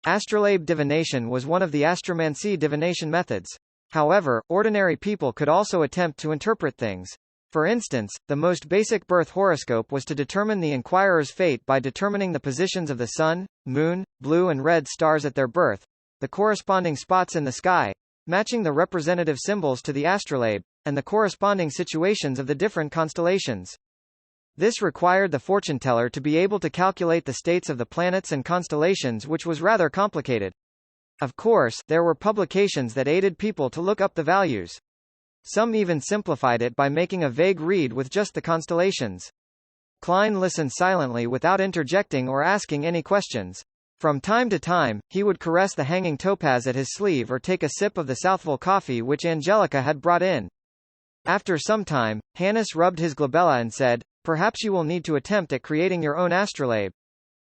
Astrolabe divination was one of the astromancy divination methods. However, ordinary people could also attempt to interpret things. For instance, the most basic birth horoscope was to determine the inquirer's fate by determining the positions of the sun, moon, blue and red stars at their birth, the corresponding spots in the sky, matching the representative symbols to the astrolabe, and the corresponding situations of the different constellations. This required the fortune-teller to be able to calculate the states of the planets and constellations, which was rather complicated. Of course, there were publications that aided people to look up the values. Some even simplified it by making a vague read with just the constellations. Klein listened silently without interjecting or asking any questions. From time to time, he would caress the hanging topaz at his sleeve or take a sip of the Southville coffee which Angelica had brought in. After some time, Hannes rubbed his glabella and said, "Perhaps you will need to attempt at creating your own astrolabe.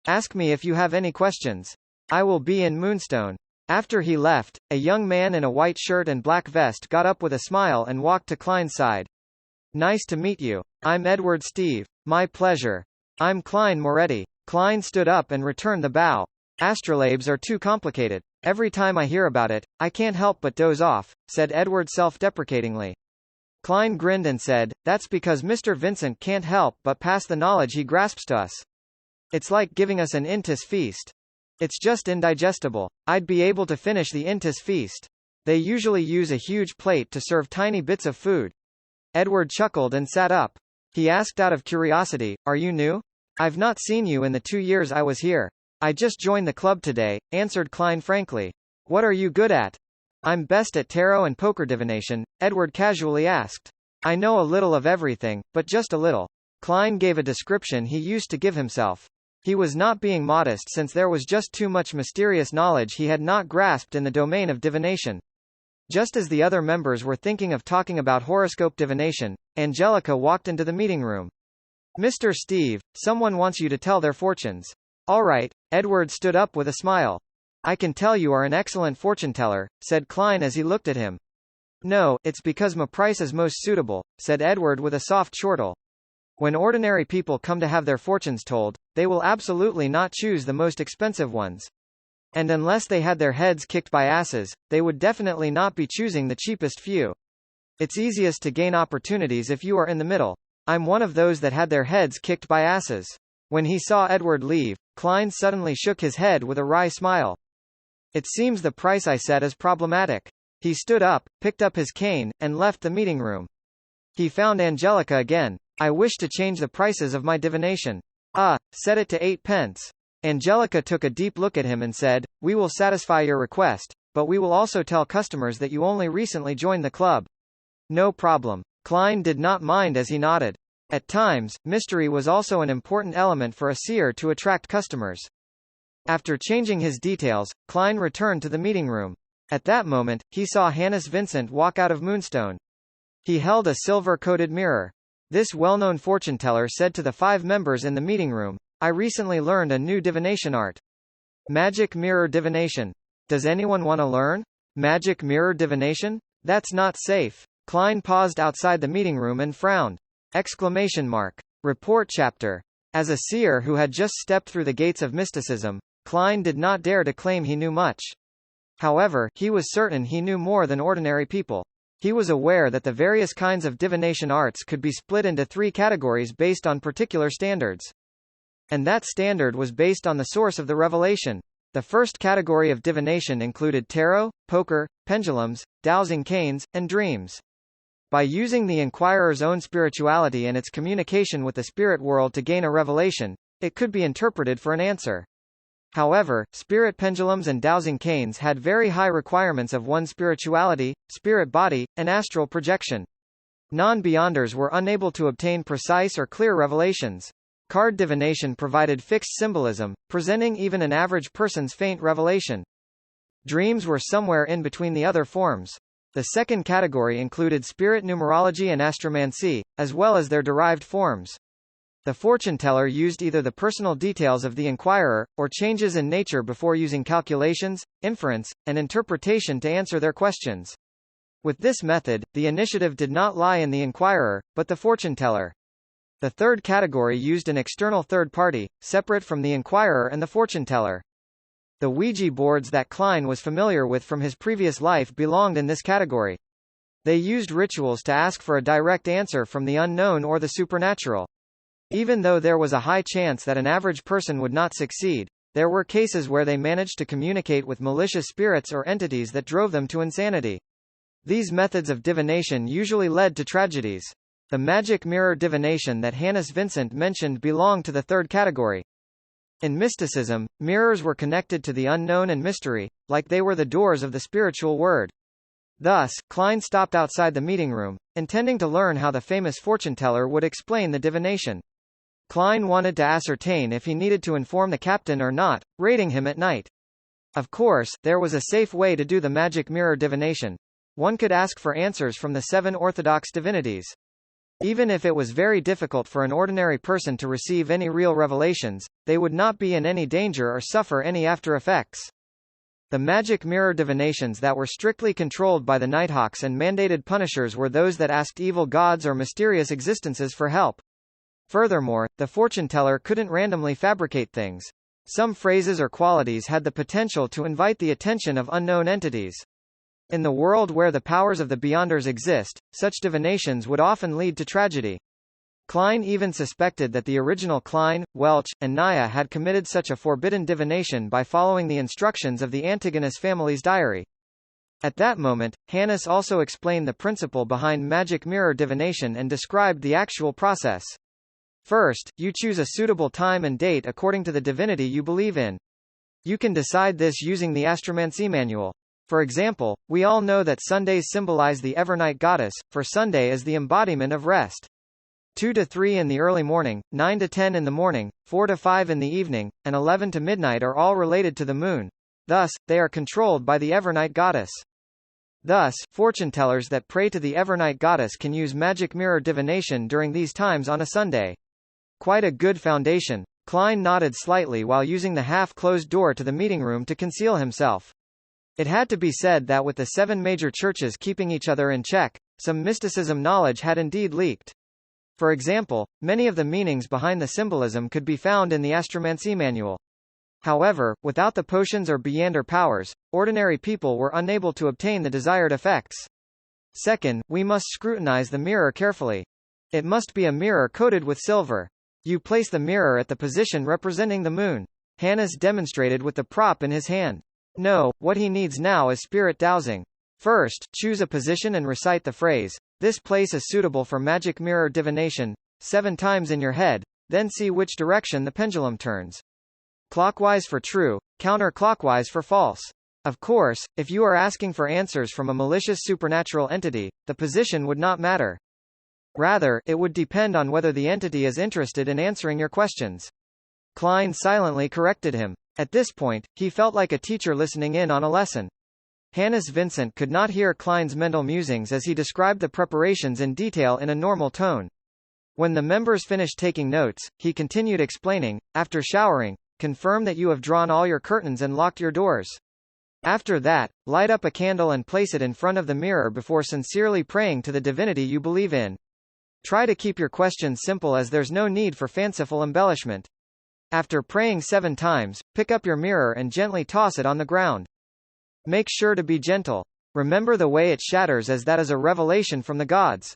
Ask me if you have any questions. I will be in Moonstone." After he left, a young man in a white shirt and black vest got up with a smile and walked to Klein's side. "Nice to meet you. I'm Edward Steve." "My pleasure. I'm Klein Moretti." Klein stood up and returned the bow. "Astrolabes are too complicated. Every time I hear about it, I can't help but doze off," said Edward self-deprecatingly. Klein grinned and said, "That's because Mr. Vincent can't help but pass the knowledge he grasps to us. It's like giving us an Intis feast. It's just indigestible. I'd be able to finish the Intis feast. They usually use a huge plate to serve tiny bits of food." Edward chuckled and sat up. He asked out of curiosity, "Are you new? I've not seen you in the 2 years I was here." "I just joined the club today," answered Klein frankly. "What are you good at?" "I'm best at tarot and poker divination," Edward casually asked. "I know a little of everything, but just a little." Klein gave a description he used to give himself. He was not being modest since there was just too much mysterious knowledge he had not grasped in the domain of divination. Just as the other members were thinking of talking about horoscope divination, Angelica walked into the meeting room. "Mr. Steve, someone wants you to tell their fortunes." "All right." Edward stood up with a smile. "I can tell you are an excellent fortune teller," said Klein as he looked at him. "No, it's because my price is most suitable," said Edward with a soft chortle. "When ordinary people come to have their fortunes told, they will absolutely not choose the most expensive ones. And unless they had their heads kicked by asses, they would definitely not be choosing the cheapest few. It's easiest to gain opportunities if you are in the middle. I'm one of those that had their heads kicked by asses." When he saw Edward leave, Klein suddenly shook his head with a wry smile. "It seems the price I set is problematic." He stood up, picked up his cane, and left the meeting room. He found Angelica again. "I wish to change the prices of my divination." "Ah, set it to 8 pence. Angelica took a deep look at him and said, "We will satisfy your request, but we will also tell customers that you only recently joined the club." "No problem." Klein did not mind as he nodded. At times, mystery was also an important element for a seer to attract customers. After changing his details, Klein returned to the meeting room. At that moment, he saw Hannes Vincent walk out of Moonstone. He held a silver-coated mirror. This well-known fortune teller said to the 5 members in the meeting room, "I recently learned a new divination art. Magic mirror divination. Does anyone want to learn? Magic mirror divination? That's not safe." Klein paused outside the meeting room and frowned. Exclamation mark. Report chapter. As a seer who had just stepped through the gates of mysticism, Klein did not dare to claim he knew much. However, he was certain he knew more than ordinary people. He was aware that the various kinds of divination arts could be split into 3 categories based on particular standards. And that standard was based on the source of the revelation. The first category of divination included tarot, poker, pendulums, dowsing canes, and dreams. By using the inquirer's own spirituality and its communication with the spirit world to gain a revelation, it could be interpreted for an answer. However, spirit pendulums and dowsing canes had very high requirements of one's spirituality, spirit body, and astral projection. Non-beyonders were unable to obtain precise or clear revelations. Card divination provided fixed symbolism, presenting even an average person's faint revelation. Dreams were somewhere in between the other forms. The second category included spirit numerology and astromancy, as well as their derived forms. The fortune teller used either the personal details of the inquirer, or changes in nature before using calculations, inference, and interpretation to answer their questions. With this method, the initiative did not lie in the inquirer, but the fortune teller. The third category used an external third party, separate from the inquirer and the fortune teller. The Ouija boards that Klein was familiar with from his previous life belonged in this category. They used rituals to ask for a direct answer from the unknown or the supernatural. Even though there was a high chance that an average person would not succeed, there were cases where they managed to communicate with malicious spirits or entities that drove them to insanity. These methods of divination usually led to tragedies. The magic mirror divination that Hannes Vincent mentioned belonged to the third category. In mysticism, mirrors were connected to the unknown and mystery, like they were the doors of the spiritual world. Thus, Klein stopped outside the meeting room, intending to learn how the famous fortune teller would explain the divination. Klein wanted to ascertain if he needed to inform the captain or not, raiding him at night. Of course, there was a safe way to do the magic mirror divination. One could ask for answers from the 7 orthodox divinities. Even if it was very difficult for an ordinary person to receive any real revelations, they would not be in any danger or suffer any after effects. The magic mirror divinations that were strictly controlled by the Nighthawks and mandated punishers were those that asked evil gods or mysterious existences for help. Furthermore, the fortune teller couldn't randomly fabricate things. Some phrases or qualities had the potential to invite the attention of unknown entities. In the world where the powers of the Beyonders exist, such divinations would often lead to tragedy. Klein even suspected that the original Klein, Welch, and Naya had committed such a forbidden divination by following the instructions of the Antigonus family's diary. At that moment, Hannes also explained the principle behind magic mirror divination and described the actual process. First, you choose a suitable time and date according to the divinity you believe in. You can decide this using the astromancy manual. For example, we all know that Sundays symbolize the evernight goddess, for Sunday is the embodiment of rest. 2 to 3 in the early morning, 9 to 10 in the morning, 4 to 5 in the evening, and 11 to midnight are all related to the moon. Thus, they are controlled by the evernight goddess. Thus, fortune-tellers that pray to the evernight goddess can use magic mirror divination during these times on a Sunday. Quite a good foundation. Klein nodded slightly while using the half-closed door to the meeting room to conceal himself. It had to be said that with the 7 major churches keeping each other in check, some mysticism knowledge had indeed leaked. For example, many of the meanings behind the symbolism could be found in the astromancy manual. However, without the potions or Beyonder powers, ordinary people were unable to obtain the desired effects. Second, we must scrutinize the mirror carefully. It must be a mirror coated with silver. You place the mirror at the position representing the moon. Hannes demonstrated with the prop in his hand. No, what he needs now is spirit dowsing. First, choose a position and recite the phrase, "This place is suitable for magic mirror divination," 7 times in your head, then see which direction the pendulum turns. Clockwise for true, counterclockwise for false. Of course, if you are asking for answers from a malicious supernatural entity, the position would not matter. Rather, it would depend on whether the entity is interested in answering your questions. Klein silently corrected him. At this point, he felt like a teacher listening in on a lesson. Hannes Vincent could not hear Klein's mental musings as he described the preparations in detail in a normal tone. When the members finished taking notes, he continued explaining, "After showering, confirm that you have drawn all your curtains and locked your doors. After that, light up a candle and place it in front of the mirror before sincerely praying to the divinity you believe in. Try to keep your questions simple as there's no need for fanciful embellishment. After praying 7 times, pick up your mirror and gently toss it on the ground. Make sure to be gentle. Remember the way it shatters, as that is a revelation from the gods.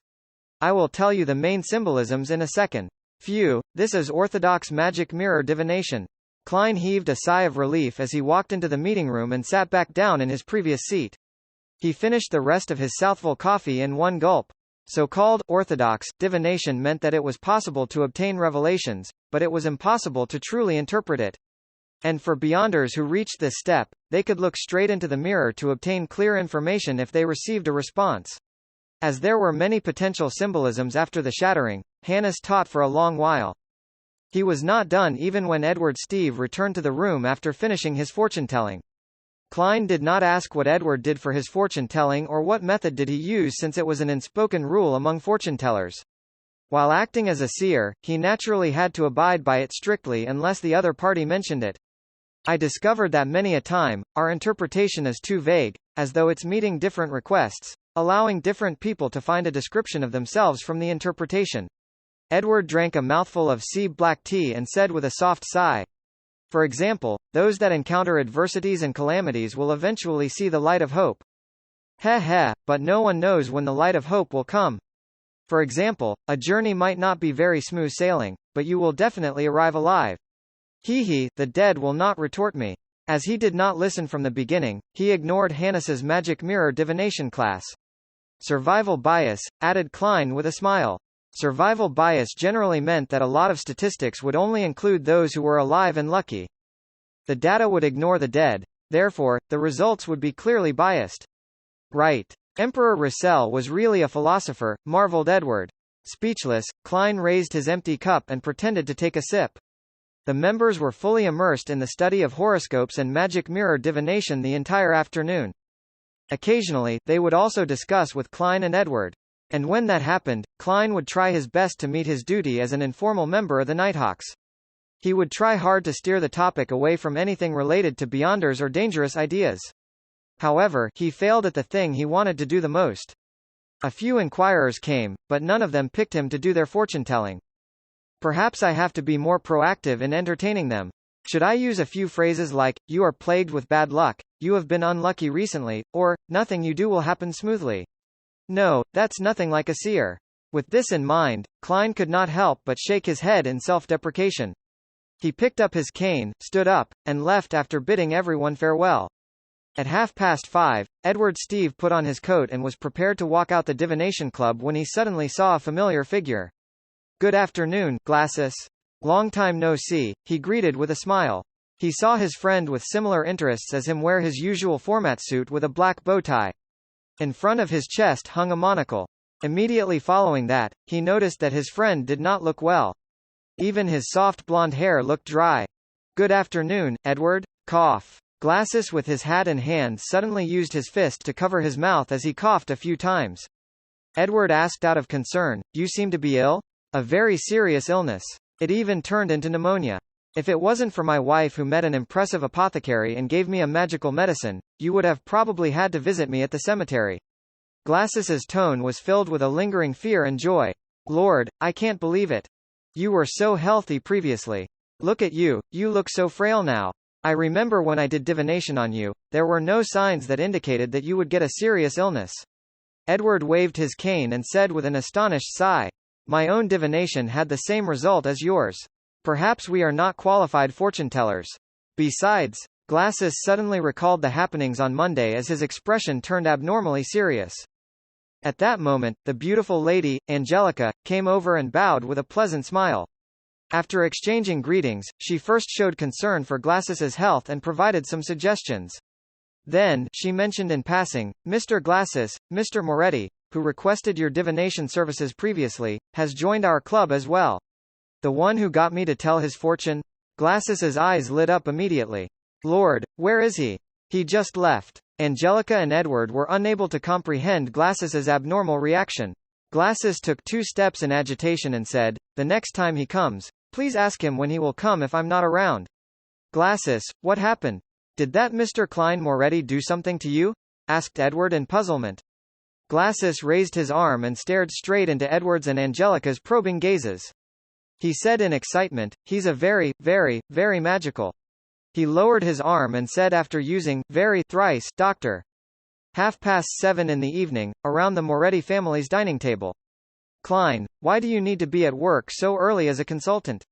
I will tell you the main symbolisms in a second. Phew, this is orthodox magic mirror divination." Klein heaved a sigh of relief as he walked into the meeting room and sat back down in his previous seat. He finished the rest of his Southville coffee in one gulp. So-called orthodox divination meant that it was possible to obtain revelations, but it was impossible to truly interpret it. And for Beyonders who reached this step, they could look straight into the mirror to obtain clear information if they received a response. As there were many potential symbolisms after the shattering, Hannes taught for a long while. He was not done even when Edward Steve returned to the room after finishing his fortune-telling. Klein did not ask what Edward did for his fortune-telling or what method did he use, since it was an unspoken rule among fortune-tellers. While acting as a seer, he naturally had to abide by it strictly unless the other party mentioned it. I discovered that many a time, our interpretation is too vague, as though it's meeting different requests, allowing different people to find a description of themselves from the interpretation. Edward drank a mouthful of sea black tea and said with a soft sigh, "For example, those that encounter adversities and calamities will eventually see the light of hope. Heh, but no one knows when the light of hope will come. For example, a journey might not be very smooth sailing, but you will definitely arrive alive. He, the dead will not retort me." As he did not listen from the beginning, he ignored Hannes's magic mirror divination class. Survival bias, added Klein with a smile. Survival bias generally meant that a lot of statistics would only include those who were alive and lucky. The data would ignore the dead, therefore, the results would be clearly biased. Right. Emperor Russell was really a philosopher, marveled Edward. Speechless, Klein raised his empty cup and pretended to take a sip. The members were fully immersed in the study of horoscopes and magic mirror divination the entire afternoon. Occasionally, they would also discuss with Klein and Edward. And when that happened, Klein would try his best to meet his duty as an informal member of the Nighthawks. He would try hard to steer the topic away from anything related to Beyonders or dangerous ideas. However, he failed at the thing he wanted to do the most. A few inquirers came, but none of them picked him to do their fortune-telling. Perhaps I have to be more proactive in entertaining them. Should I use a few phrases like, "You are plagued with bad luck," "You have been unlucky recently," or, "Nothing you do will happen smoothly"? No, that's nothing like a seer. With this in mind, Klein could not help but shake his head in self-deprecation. He picked up his cane, stood up, and left after bidding everyone farewell. At 5:30, Edward Steve put on his coat and was prepared to walk out the divination club when he suddenly saw a familiar figure. "Good afternoon, Glasses. Long time no see," he greeted with a smile. He saw his friend with similar interests as him wear his usual format suit with a black bow tie. In front of his chest hung a monocle. Immediately following that, he noticed that his friend did not look well. Even his soft blonde hair looked dry. "Good afternoon, Edward." Cough. Glasses with his hat in hand suddenly used his fist to cover his mouth as he coughed a few times. Edward asked out of concern, "You seem to be ill?" "A very serious illness. It even turned into pneumonia. If it wasn't for my wife who met an impressive apothecary and gave me a magical medicine, you would have probably had to visit me at the cemetery." Glasses's tone was filled with a lingering fear and joy. "Lord, I can't believe it. You were so healthy previously. Look at you, you look so frail now. I remember when I did divination on you, there were no signs that indicated that you would get a serious illness." Edward waved his cane and said with an astonished sigh, "My own divination had the same result as yours. Perhaps we are not qualified fortune-tellers. Besides," Glasses suddenly recalled the happenings on Monday as his expression turned abnormally serious. At that moment, the beautiful lady, Angelica, came over and bowed with a pleasant smile. After exchanging greetings, she first showed concern for Glasses's health and provided some suggestions. Then, she mentioned in passing, "Mr. Glasses, Mr. Moretti, who requested your divination services previously, has joined our club as well." "The one who got me to tell his fortune?" Glasses's eyes lit up immediately. "Lord, where is he? He just left." Angelica and Edward were unable to comprehend Glasses's abnormal reaction. Glasses took 2 steps in agitation and said, "The next time he comes, please ask him when he will come if I'm not around." "Glasses, what happened? Did that Mr. Klein Moretti do something to you?" asked Edward in puzzlement. Glasses raised his arm and stared straight into Edward's and Angelica's probing gazes. He said in excitement, "He's a very, very, very magical." He lowered his arm and said after using very thrice, "Doctor." 7:30 in the evening, around the Moretti family's dining table. "Klein, why do you need to be at work so early as a consultant?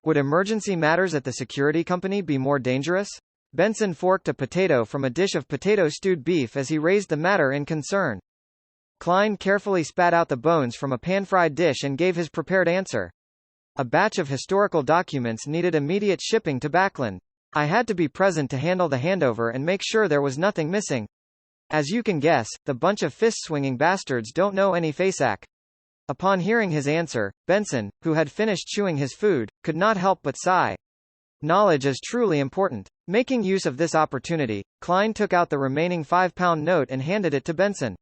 Would emergency matters at the security company be more dangerous?" Benson forked a potato from a dish of potato stewed beef as he raised the matter in concern. Klein carefully spat out the bones from a pan-fried dish and gave his prepared answer. "A batch of historical documents needed immediate shipping to Backlund. I had to be present to handle the handover and make sure there was nothing missing. As you can guess, the bunch of fist-swinging bastards don't know any FASAC." Upon hearing his answer, Benson, who had finished chewing his food, could not help but sigh. Knowledge is truly important. Making use of this opportunity, Klein took out the remaining £5 note and handed it to Benson.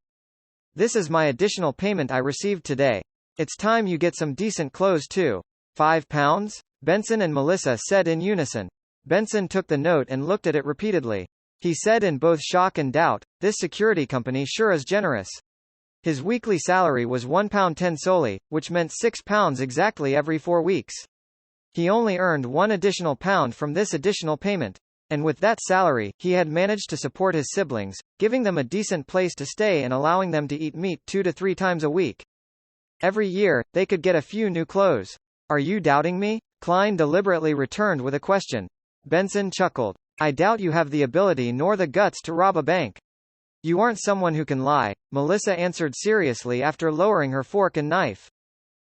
"This is my additional payment I received today. It's time you get some decent clothes too." £5? Benson and Melissa said in unison. Benson took the note and looked at it repeatedly. He said in both shock and doubt, "This security company sure is generous." His weekly salary was £1.10 solely, which meant £6 exactly every 4 weeks. He only earned £1 additional from this additional payment. And with that salary, he had managed to support his siblings, giving them a decent place to stay and allowing them to eat meat 2 to 3 times a week. Every year, they could get a few new clothes. "Are you doubting me?" Klein deliberately returned with a question. Benson chuckled. "I doubt you have the ability nor the guts to rob a bank. You aren't someone who can lie," Melissa answered seriously after lowering her fork and knife.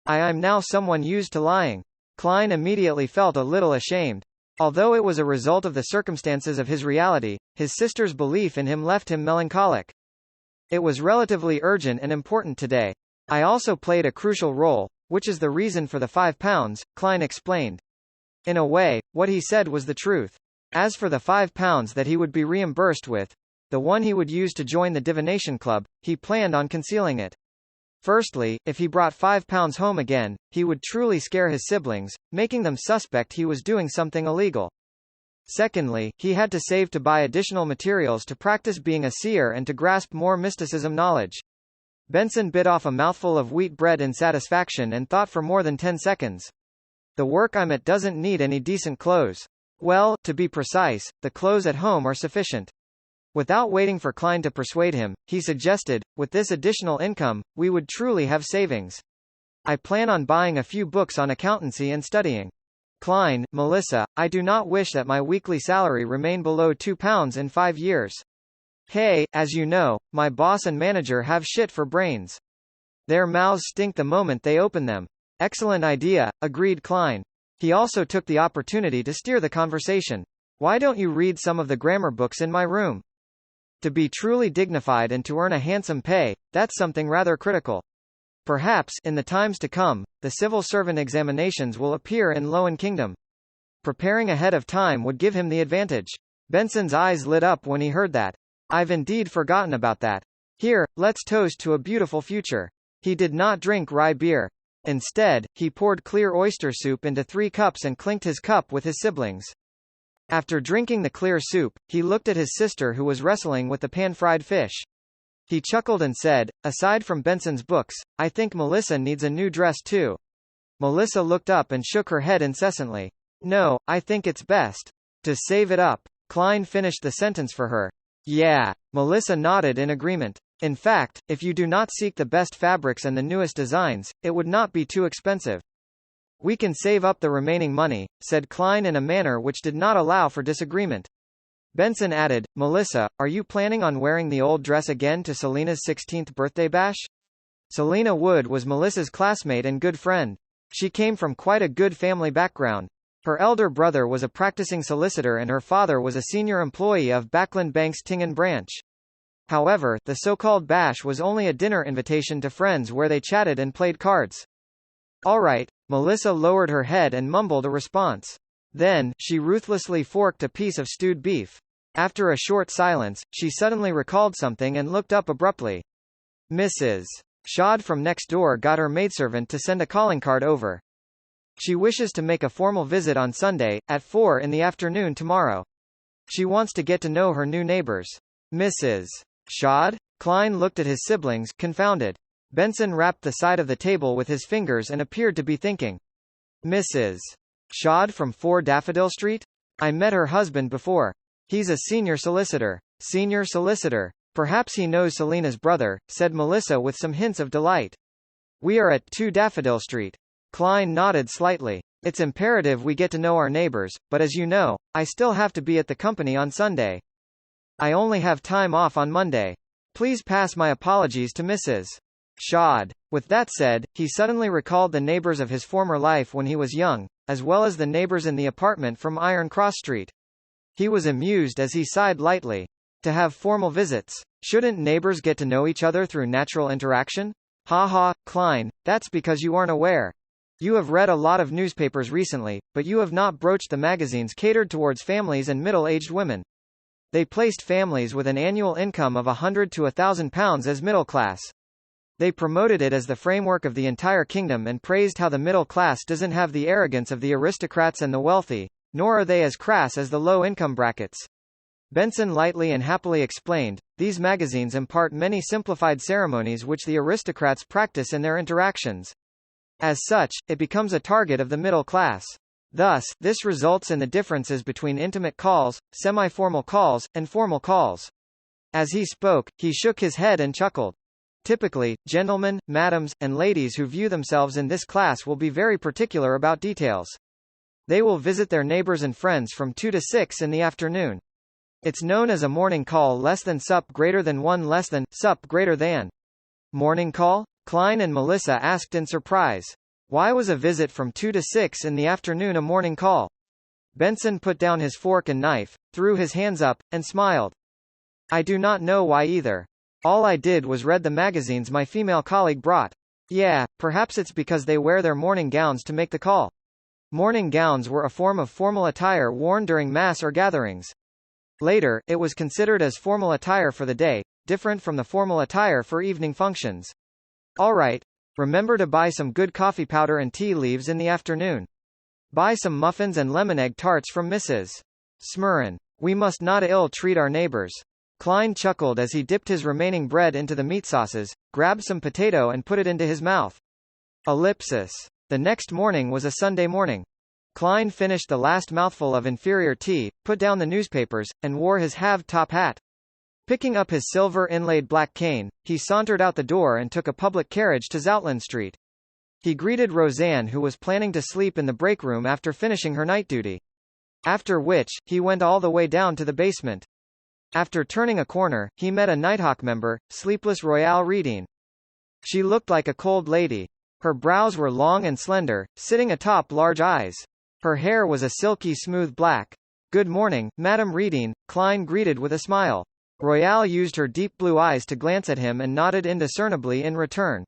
I'm now someone used to lying." Klein immediately felt a little ashamed. Although it was a result of the circumstances of his reality, his sister's belief in him left him melancholic. "It was relatively urgent and important today. I also played a crucial role, which is the reason for the £5, Klein explained. In a way, what he said was the truth. As for the £5 that he would be reimbursed with, the one he would use to join the divination club, he planned on concealing it. Firstly, if he brought £5 home again, he would truly scare his siblings, making them suspect he was doing something illegal. Secondly, he had to save to buy additional materials to practice being a seer and to grasp more mysticism knowledge. Benson bit off a mouthful of wheat bread in satisfaction and thought for more than 10 seconds. "The work I'm at doesn't need any decent clothes. Well, to be precise, the clothes at home are sufficient." Without waiting for Klein to persuade him, he suggested, "With this additional income, we would truly have savings. I plan on buying a few books on accountancy and studying." Klein, Melissa, "I do not wish that my weekly salary remain below £2 in 5 years. Hey, as you know, my boss and manager have shit for brains. Their mouths stink the moment they open them. Excellent idea, agreed Klein. He also took the opportunity to steer the conversation. Why don't you read some of the grammar books in my room? To be truly dignified and to earn a handsome pay, that's something rather critical. Perhaps, in the times to come, the civil servant examinations will appear in LoM Kingdom. Preparing ahead of time would give him the advantage. Benson's eyes lit up when he heard that. I've indeed forgotten about that. Here, let's toast to a beautiful future. He did not drink rye beer. Instead, he poured clear oyster soup into 3 cups and clinked his cup with his siblings. After drinking the clear soup, he looked at his sister who was wrestling with the pan-fried fish. He chuckled and said, aside from Benson's books, I think Melissa needs a new dress too. Melissa looked up and shook her head incessantly. No, I think it's best to save it up. Klein finished the sentence for her. Yeah. Melissa nodded in agreement. In fact, if you do not seek the best fabrics and the newest designs, it would not be too expensive. We can save up the remaining money, said Klein in a manner which did not allow for disagreement. Benson added, Melissa, are you planning on wearing the old dress again to Selena's 16th birthday bash? Selena Wood was Melissa's classmate and good friend. She came from quite a good family background. Her elder brother was a practicing solicitor and her father was a senior employee of Backlund Bank's Tingen branch. However, the so-called bash was only a dinner invitation to friends where they chatted and played cards. All right. Melissa lowered her head and mumbled a response. Then, she ruthlessly forked a piece of stewed beef. After a short silence, she suddenly recalled something and looked up abruptly. Mrs. Shad from next door got her maidservant to send a calling card over. She wishes to make a formal visit on Sunday, at 4 in the afternoon tomorrow. She wants to get to know her new neighbors. Mrs. Shad? Klein looked at his siblings, confounded. Benson rapped the side of the table with his fingers and appeared to be thinking. Mrs. Shad from 4 Daffodil Street? I met her husband before. He's a senior solicitor. Senior solicitor. Perhaps he knows Selena's brother, said Melissa with some hints of delight. We are at 2 Daffodil Street. Klein nodded slightly. It's imperative we get to know our neighbors, but as you know, I still have to be at the company on Sunday. I only have time off on Monday. Please pass my apologies to Mrs. Shad. With that said, he suddenly recalled the neighbors of his former life when he was young, as well as the neighbors in the apartment from Iron Cross Street. He was amused as he sighed lightly. To have formal visits. Shouldn't neighbors get to know each other through natural interaction? Ha ha, Klein, that's because you aren't aware. You have read a lot of newspapers recently, but you have not broached the magazines catered towards families and middle-aged women. They placed families with an annual income of £100 to £1,000 as middle class. They promoted it as the framework of the entire kingdom and praised how the middle class doesn't have the arrogance of the aristocrats and the wealthy, nor are they as crass as the low-income brackets. Benson lightly and happily explained, these magazines impart many simplified ceremonies which the aristocrats practice in their interactions. As such, it becomes a target of the middle class. Thus, this results in the differences between intimate calls, semi-formal calls, and formal calls. As he spoke, he shook his head and chuckled. Typically, gentlemen, madams, and ladies who view themselves in this class will be very particular about details. They will visit their neighbors and friends from 2 to 6 in the afternoon. It's known as a morning call less than sup greater than 1 less than sup greater than. Morning call? Klein and Melissa asked in surprise. Why was a visit from 2 to 6 in the afternoon a morning call? Benson put down his fork and knife, threw his hands up, and smiled. I do not know why either. All I did was read the magazines my female colleague brought. Yeah, perhaps it's because they wear their morning gowns to make the call. Morning gowns were a form of formal attire worn during mass or gatherings. Later, it was considered as formal attire for the day, different from the formal attire for evening functions. All right. Remember to buy some good coffee powder and tea leaves in the afternoon. Buy some muffins and lemon egg tarts from Mrs. Smurrin. We must not ill-treat our neighbors. Klein chuckled as he dipped his remaining bread into the meat sauces, grabbed some potato and put it into his mouth. Ellipsis. The next morning was a Sunday morning. Klein finished the last mouthful of inferior tea, put down the newspapers, and wore his halved-top hat. Picking up his silver-inlaid black cane, he sauntered out the door and took a public carriage to Zoutland Street. He greeted Roseanne who was planning to sleep in the break room after finishing her night duty. After which, he went all the way down to the basement. After turning a corner, he met a Nighthawk member, sleepless Royale reading. She looked like a cold lady. Her brows were long and slender, sitting atop large eyes. Her hair was a silky smooth black. "Good morning, Madam Reading," Klein greeted with a smile. Royale used her deep blue eyes to glance at him and nodded indiscernibly in return.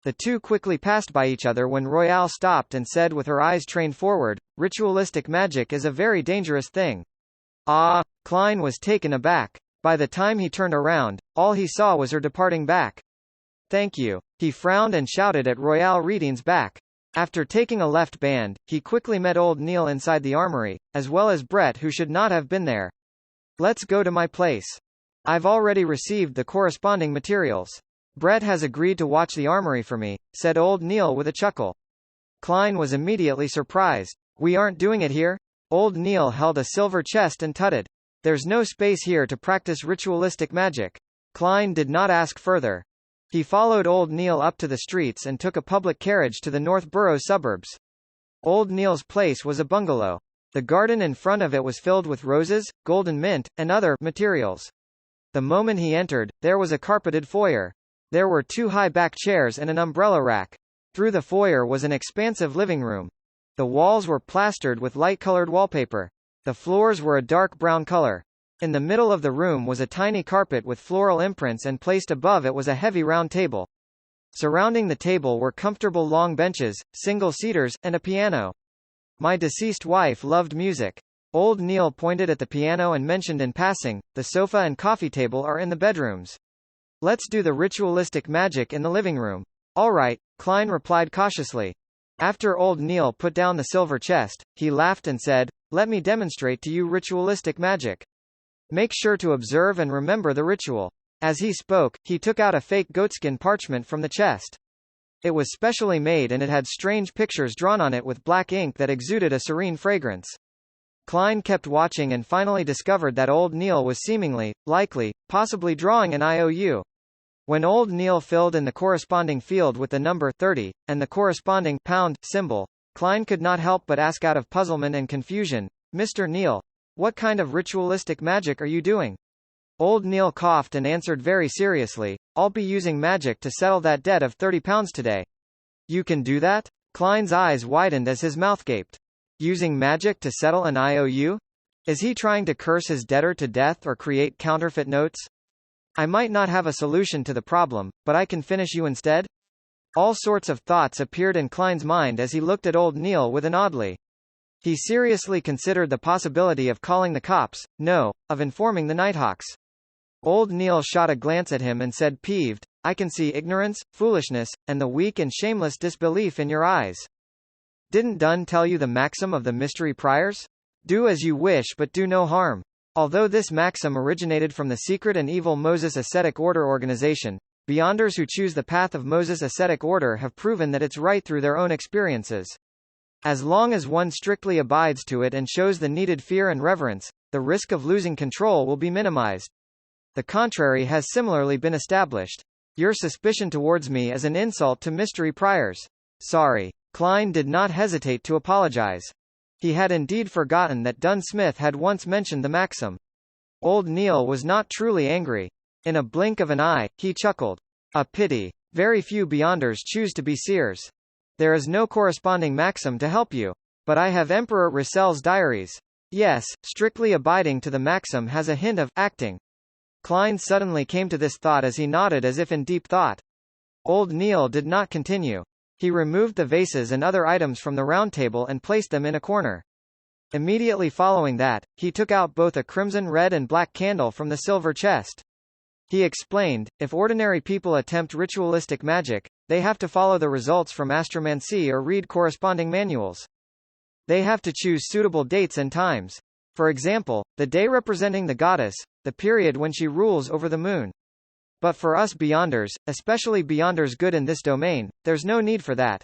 The two quickly passed by each other when Royale stopped and said with her eyes trained forward, "Ritualistic magic is a very dangerous thing." Ah, Klein was taken aback. By the time he turned around, all he saw was her departing back. "Thank you." He frowned and shouted at Royale Reading's back. After taking a left band, he quickly met old Neil inside the armory, as well as Brett who should not have been there. "Let's go to my place. I've already received the corresponding materials. Brett has agreed to watch the armory for me," said old Neil with a chuckle. Klein was immediately surprised. "We aren't doing it here?" Old Neil held a silver chest and tutted. "There's no space here to practice ritualistic magic." Klein did not ask further. He followed old Neil up to the streets and took a public carriage to the Northborough suburbs. Old Neil's place was a bungalow. The garden in front of it was filled with roses, golden mint, and other materials. The moment he entered, there was a carpeted foyer. There were 2 high-back chairs and an umbrella rack. Through the foyer was an expansive living room. The walls were plastered with light-colored wallpaper. The floors were a dark brown color. In the middle of the room was a tiny carpet with floral imprints and placed above it was a heavy round table. Surrounding the table were comfortable long benches, single-seaters, and a piano. "My deceased wife loved music." Old Neil pointed at the piano and mentioned in passing, "The sofa and coffee table are in the bedrooms. Let's do the ritualistic magic in the living room." "All right," Klein replied cautiously. After old Neil put down the silver chest, he laughed and said, "Let me demonstrate to you ritualistic magic. Make sure to observe and remember the ritual." As he spoke, he took out a fake goatskin parchment from the chest. It was specially made and it had strange pictures drawn on it with black ink that exuded a serene fragrance. Klein kept watching and finally discovered that old Neil was seemingly, likely, possibly drawing an IOU. When old Neil filled in the corresponding field with the number 30, and the corresponding pound symbol, Klein could not help but ask out of puzzlement and confusion, "Mr. Neil, what kind of ritualistic magic are you doing?" Old Neil coughed and answered very seriously, "I'll be using magic to settle that debt of £30 today." "You can do that?" Klein's eyes widened as his mouth gaped. "Using magic to settle an IOU? Is he trying to curse his debtor to death or create counterfeit notes? I might not have a solution to the problem, but I can finish you instead?" All sorts of thoughts appeared in Klein's mind as he looked at old Neil with an oddly. He seriously considered the possibility of calling the cops, no, of informing the Nighthawks. Old Neil shot a glance at him and said peeved, "I can see ignorance, foolishness, and the weak and shameless disbelief in your eyes. Didn't Dunn tell you the maxim of the mystery priors? Do as you wish but do no harm. Although this maxim originated from the secret and evil Moses Ascetic Order organization, beyonders who choose the path of Moses Ascetic Order have proven that it's right through their own experiences. As long as one strictly abides to it and shows the needed fear and reverence, the risk of losing control will be minimized. The contrary has similarly been established. Your suspicion towards me is an insult to mystery priors. Sorry." Klein did not hesitate to apologize. He had indeed forgotten that Dunn Smith had once mentioned the maxim. Old Neil was not truly angry. In a blink of an eye, he chuckled. "A pity. Very few beyonders choose to be seers. There is no corresponding maxim to help you. But I have Emperor Russell's diaries. Yes, strictly abiding to the maxim has a hint of acting." Klein suddenly came to this thought as he nodded as if in deep thought. Old Neil did not continue. He removed the vases and other items from the round table and placed them in a corner. Immediately following that, he took out both a crimson red and black candle from the silver chest. He explained, if ordinary people attempt ritualistic magic, they have to follow the results from astromancy or read corresponding manuals. They have to choose suitable dates and times. For example, the day representing the goddess, the period when she rules over the moon. But for us beyonders, especially beyonders good in this domain, there's no need for that.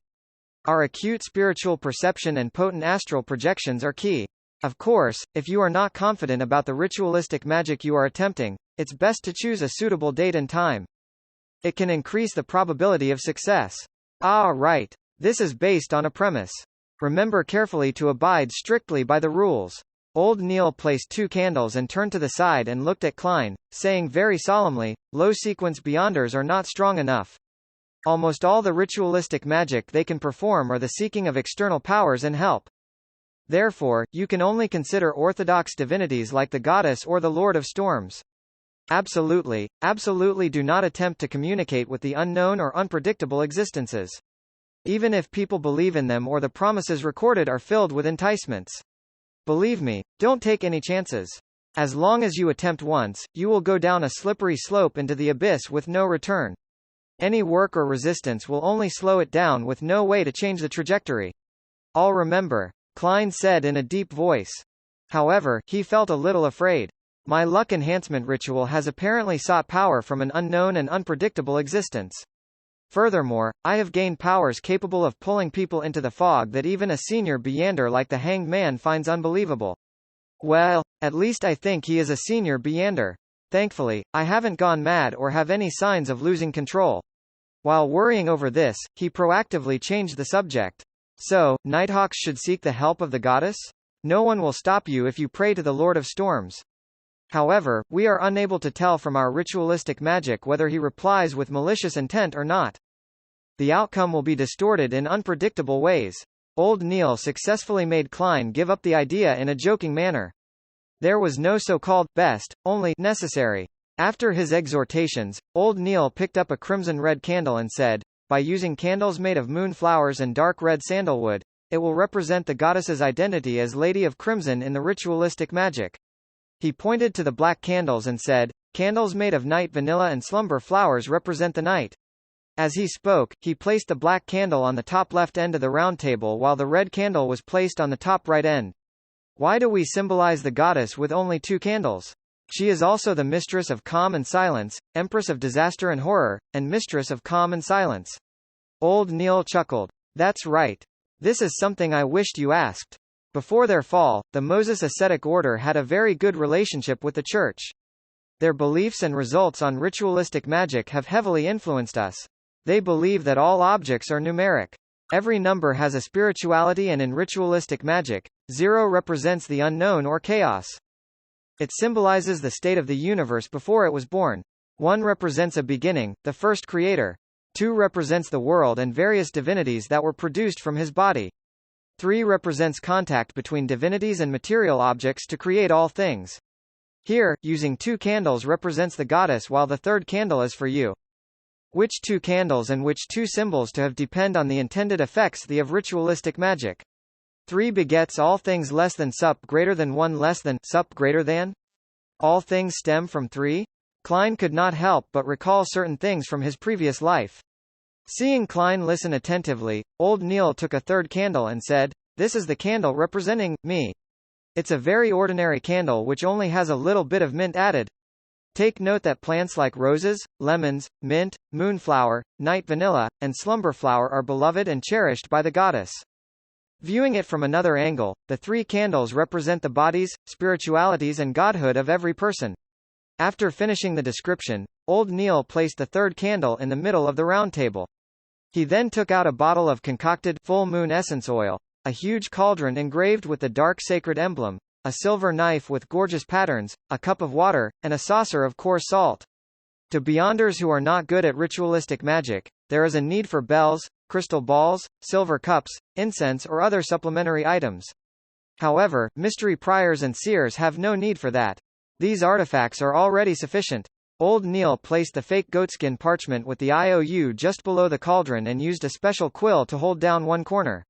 Our acute spiritual perception and potent astral projections are key. Of course, if you are not confident about the ritualistic magic you are attempting, it's best to choose a suitable date and time. It can increase the probability of success. Ah, right. This is based on a premise. Remember carefully to abide strictly by the rules. Old Neil placed 2 candles and turned to the side and looked at Klein, saying very solemnly, "Low-sequence Beyonders are not strong enough. Almost all the ritualistic magic they can perform are the seeking of external powers and help. Therefore, you can only consider orthodox divinities like the goddess or the Lord of Storms. Absolutely, absolutely do not attempt to communicate with the unknown or unpredictable existences. Even if people believe in them or the promises recorded are filled with enticements. Believe me, don't take any chances. As long as you attempt once, you will go down a slippery slope into the abyss with no return. Any work or resistance will only slow it down with no way to change the trajectory." "I'll remember," Klein said in a deep voice. However, he felt a little afraid. "My luck enhancement ritual has apparently sought power from an unknown and unpredictable existence. Furthermore, I have gained powers capable of pulling people into the fog that even a senior Beyander like the Hanged Man finds unbelievable. Well, at least I think he is a senior Beyander. Thankfully, I haven't gone mad or have any signs of losing control." While worrying over this, he proactively changed the subject. "So, Nighthawks should seek the help of the goddess? No one will stop you if you pray to the Lord of Storms. However, we are unable to tell from our ritualistic magic whether he replies with malicious intent or not. The outcome will be distorted in unpredictable ways." Old Neil successfully made Klein give up the idea in a joking manner. There was no so-called best, only necessary. After his exhortations, Old Neil picked up a crimson-red candle and said, "By using candles made of moonflowers and dark red sandalwood, it will represent the goddess's identity as Lady of Crimson in the ritualistic magic." He pointed to the black candles and said, "Candles made of night vanilla and slumber flowers represent the night." As he spoke, he placed the black candle on the top left end of the round table while the red candle was placed on the top right end. Why do we symbolize the goddess with only 2 candles? She is also the mistress of calm and silence, empress of disaster and horror, and mistress of calm and silence. Old Neil chuckled. "That's right. This is something I wished you asked. Before their fall, the Moses ascetic order had a very good relationship with the Church. Their beliefs and results on ritualistic magic have heavily influenced us. They believe that all objects are numeric. Every number has a spirituality, and in ritualistic magic, 0 represents the unknown or chaos. It symbolizes the state of the universe before it was born. 1 represents a beginning, the first creator. 2 represents the world and various divinities that were produced from his body. 3 represents contact between divinities and material objects to create all things. Here, using 2 candles represents the goddess while the 3rd candle is for you. Which 2 candles and which 2 symbols to have depend on the intended effects of ritualistic magic. 3 begets all things less than sup greater than 1 less than sup greater than. All things stem from 3? Klein could not help but recall certain things from his previous life. Seeing Klein listen attentively, Old Neil took a 3rd candle and said, "This is the candle representing me. It's a very ordinary candle which only has a little bit of mint added. Take note that plants like roses, lemons, mint, moonflower, night vanilla, and slumberflower are beloved and cherished by the goddess." Viewing it from another angle, the 3 candles represent the bodies, spiritualities and godhood of every person. After finishing the description, Old Neil placed the 3rd candle in the middle of the round table. He then took out a bottle of concocted full moon essence oil, a huge cauldron engraved with the dark sacred emblem, a silver knife with gorgeous patterns, a cup of water, and a saucer of coarse salt. To Beyonders who are not good at ritualistic magic, there is a need for bells, crystal balls, silver cups, incense or other supplementary items. However, mystery priors and seers have no need for that. These artifacts are already sufficient. Old Neil placed the fake goatskin parchment with the IOU just below the cauldron and used a special quill to hold down one corner.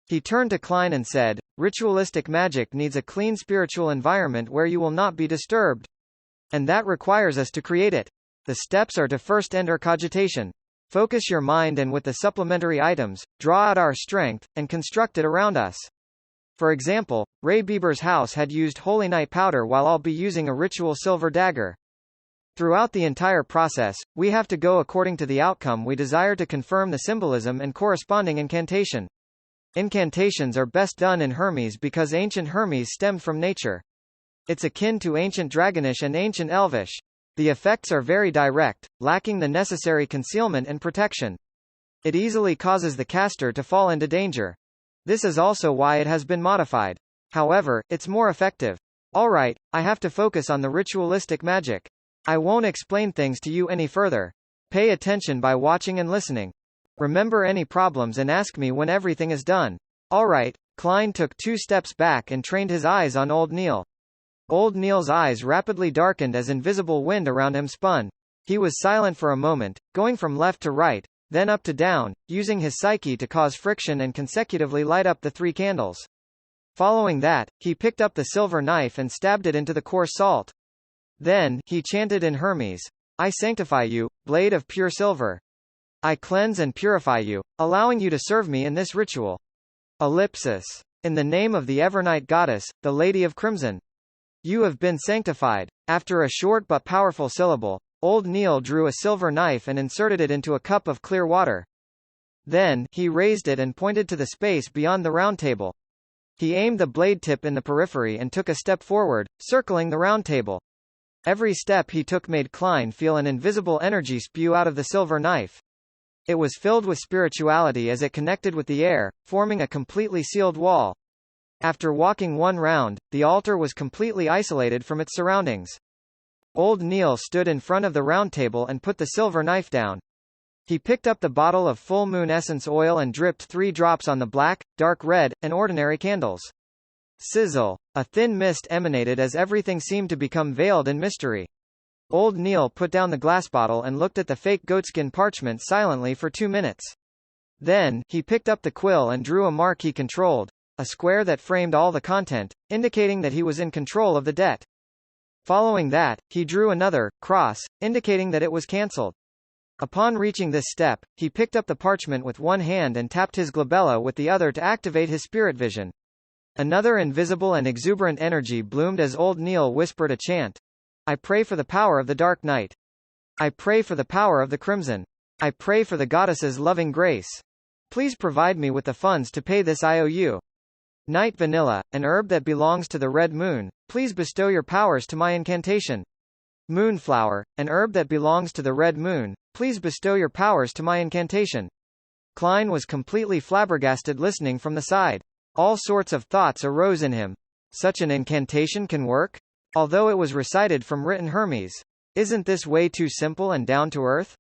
He turned to Klein and said, "Ritualistic magic needs a clean spiritual environment where you will not be disturbed. And that requires us to create it. The steps are to first enter cogitation. Focus your mind and with the supplementary items, draw out our strength, and construct it around us." For example, Ray Bieber's house had used Holy Night powder while I'll be using a ritual silver dagger. Throughout the entire process, we have to go according to the outcome we desire to confirm the symbolism and corresponding incantation. Incantations are best done in Hermes because ancient Hermes stemmed from nature. It's akin to ancient Dragonish and ancient Elvish. The effects are very direct, lacking the necessary concealment and protection. It easily causes the caster to fall into danger. This is also why it has been modified. However, it's more effective. Alright, I have to focus on the ritualistic magic. I won't explain things to you any further. Pay attention by watching and listening. Remember any problems and ask me when everything is done. Alright, Klein took 2 steps back and trained his eyes on Old Neil. Old Neil's eyes rapidly darkened as invisible wind around him spun. He was silent for a moment, going from left to right, then up to down, using his psyche to cause friction and consecutively light up the 3 candles. Following that, he picked up the silver knife and stabbed it into the coarse salt. Then, he chanted in Hermes, I sanctify you, blade of pure silver. I cleanse and purify you, allowing you to serve me in this ritual. Ellipsis. In the name of the Evernight goddess, the Lady of Crimson. You have been sanctified. After a short but powerful syllable, Old Neil drew a silver knife and inserted it into a cup of clear water. Then, he raised it and pointed to the space beyond the round table. He aimed the blade tip in the periphery and took a step forward, circling the round table. Every step he took made Klein feel an invisible energy spew out of the silver knife. It was filled with spirituality as it connected with the air, forming a completely sealed wall. After walking 1 round, the altar was completely isolated from its surroundings. Old Neil stood in front of the round table and put the silver knife down. He picked up the bottle of full moon essence oil and dripped 3 drops on the black, dark red, and ordinary candles. Sizzle. A thin mist emanated as everything seemed to become veiled in mystery. Old Neil put down the glass bottle and looked at the fake goatskin parchment silently for 2 minutes. Then, he picked up the quill and drew a mark he controlled, a square that framed all the content, indicating that he was in control of the debt. Following that, he drew another cross, indicating that it was cancelled. Upon reaching this step, he picked up the parchment with one hand and tapped his glabella with the other to activate his spirit vision. Another invisible and exuberant energy bloomed as Old Neil whispered a chant. I pray for the power of the Dark Night. I pray for the power of the Crimson. I pray for the goddess's loving grace. Please provide me with the funds to pay this IOU. Night Vanilla, an herb that belongs to the red moon, please bestow your powers to my incantation. Moonflower, an herb that belongs to the red moon, please bestow your powers to my incantation. Klein was completely flabbergasted listening from the side. All sorts of thoughts arose in him. Such an incantation can work? Although it was recited from written Hermes. Isn't this way too simple and down to earth?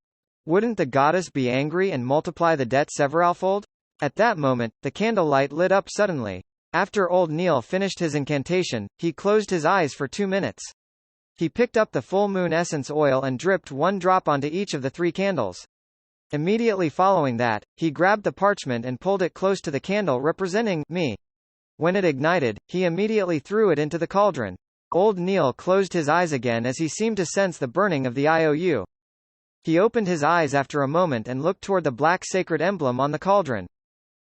Wouldn't the goddess be angry and multiply the debt severalfold? At that moment, the candlelight lit up suddenly. After Old Neil finished his incantation, he closed his eyes for 2 minutes. He picked up the full moon essence oil and dripped 1 drop onto each of the 3 candles. Immediately following that, he grabbed the parchment and pulled it close to the candle representing me. When it ignited, he immediately threw it into the cauldron. Old Neil closed his eyes again as he seemed to sense the burning of the IOU. He opened his eyes after a moment and looked toward the black sacred emblem on the cauldron.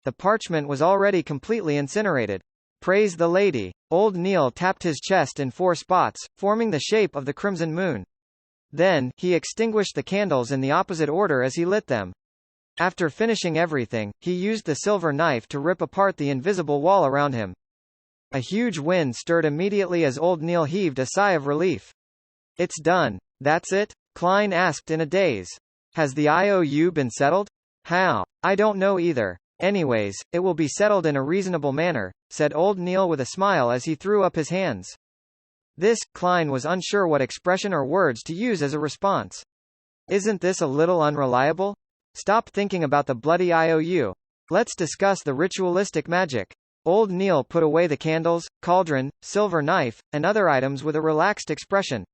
The parchment was already completely incinerated. Praise the Lady. Old Neil tapped his chest in 4 spots, forming the shape of the crimson moon. Then, he extinguished the candles in the opposite order as he lit them. After finishing everything, he used the silver knife to rip apart the invisible wall around him. A huge wind stirred immediately as Old Neil heaved a sigh of relief. It's done. That's it? Klein asked in a daze. Has the IOU been settled? How? I don't know either. Anyways, it will be settled in a reasonable manner, said Old Neil with a smile as he threw up his hands. This, Klein was unsure what expression or words to use as a response. Isn't this a little unreliable? Stop thinking about the bloody IOU. Let's discuss the ritualistic magic. Old Neil put away the candles, cauldron, silver knife, and other items with a relaxed expression.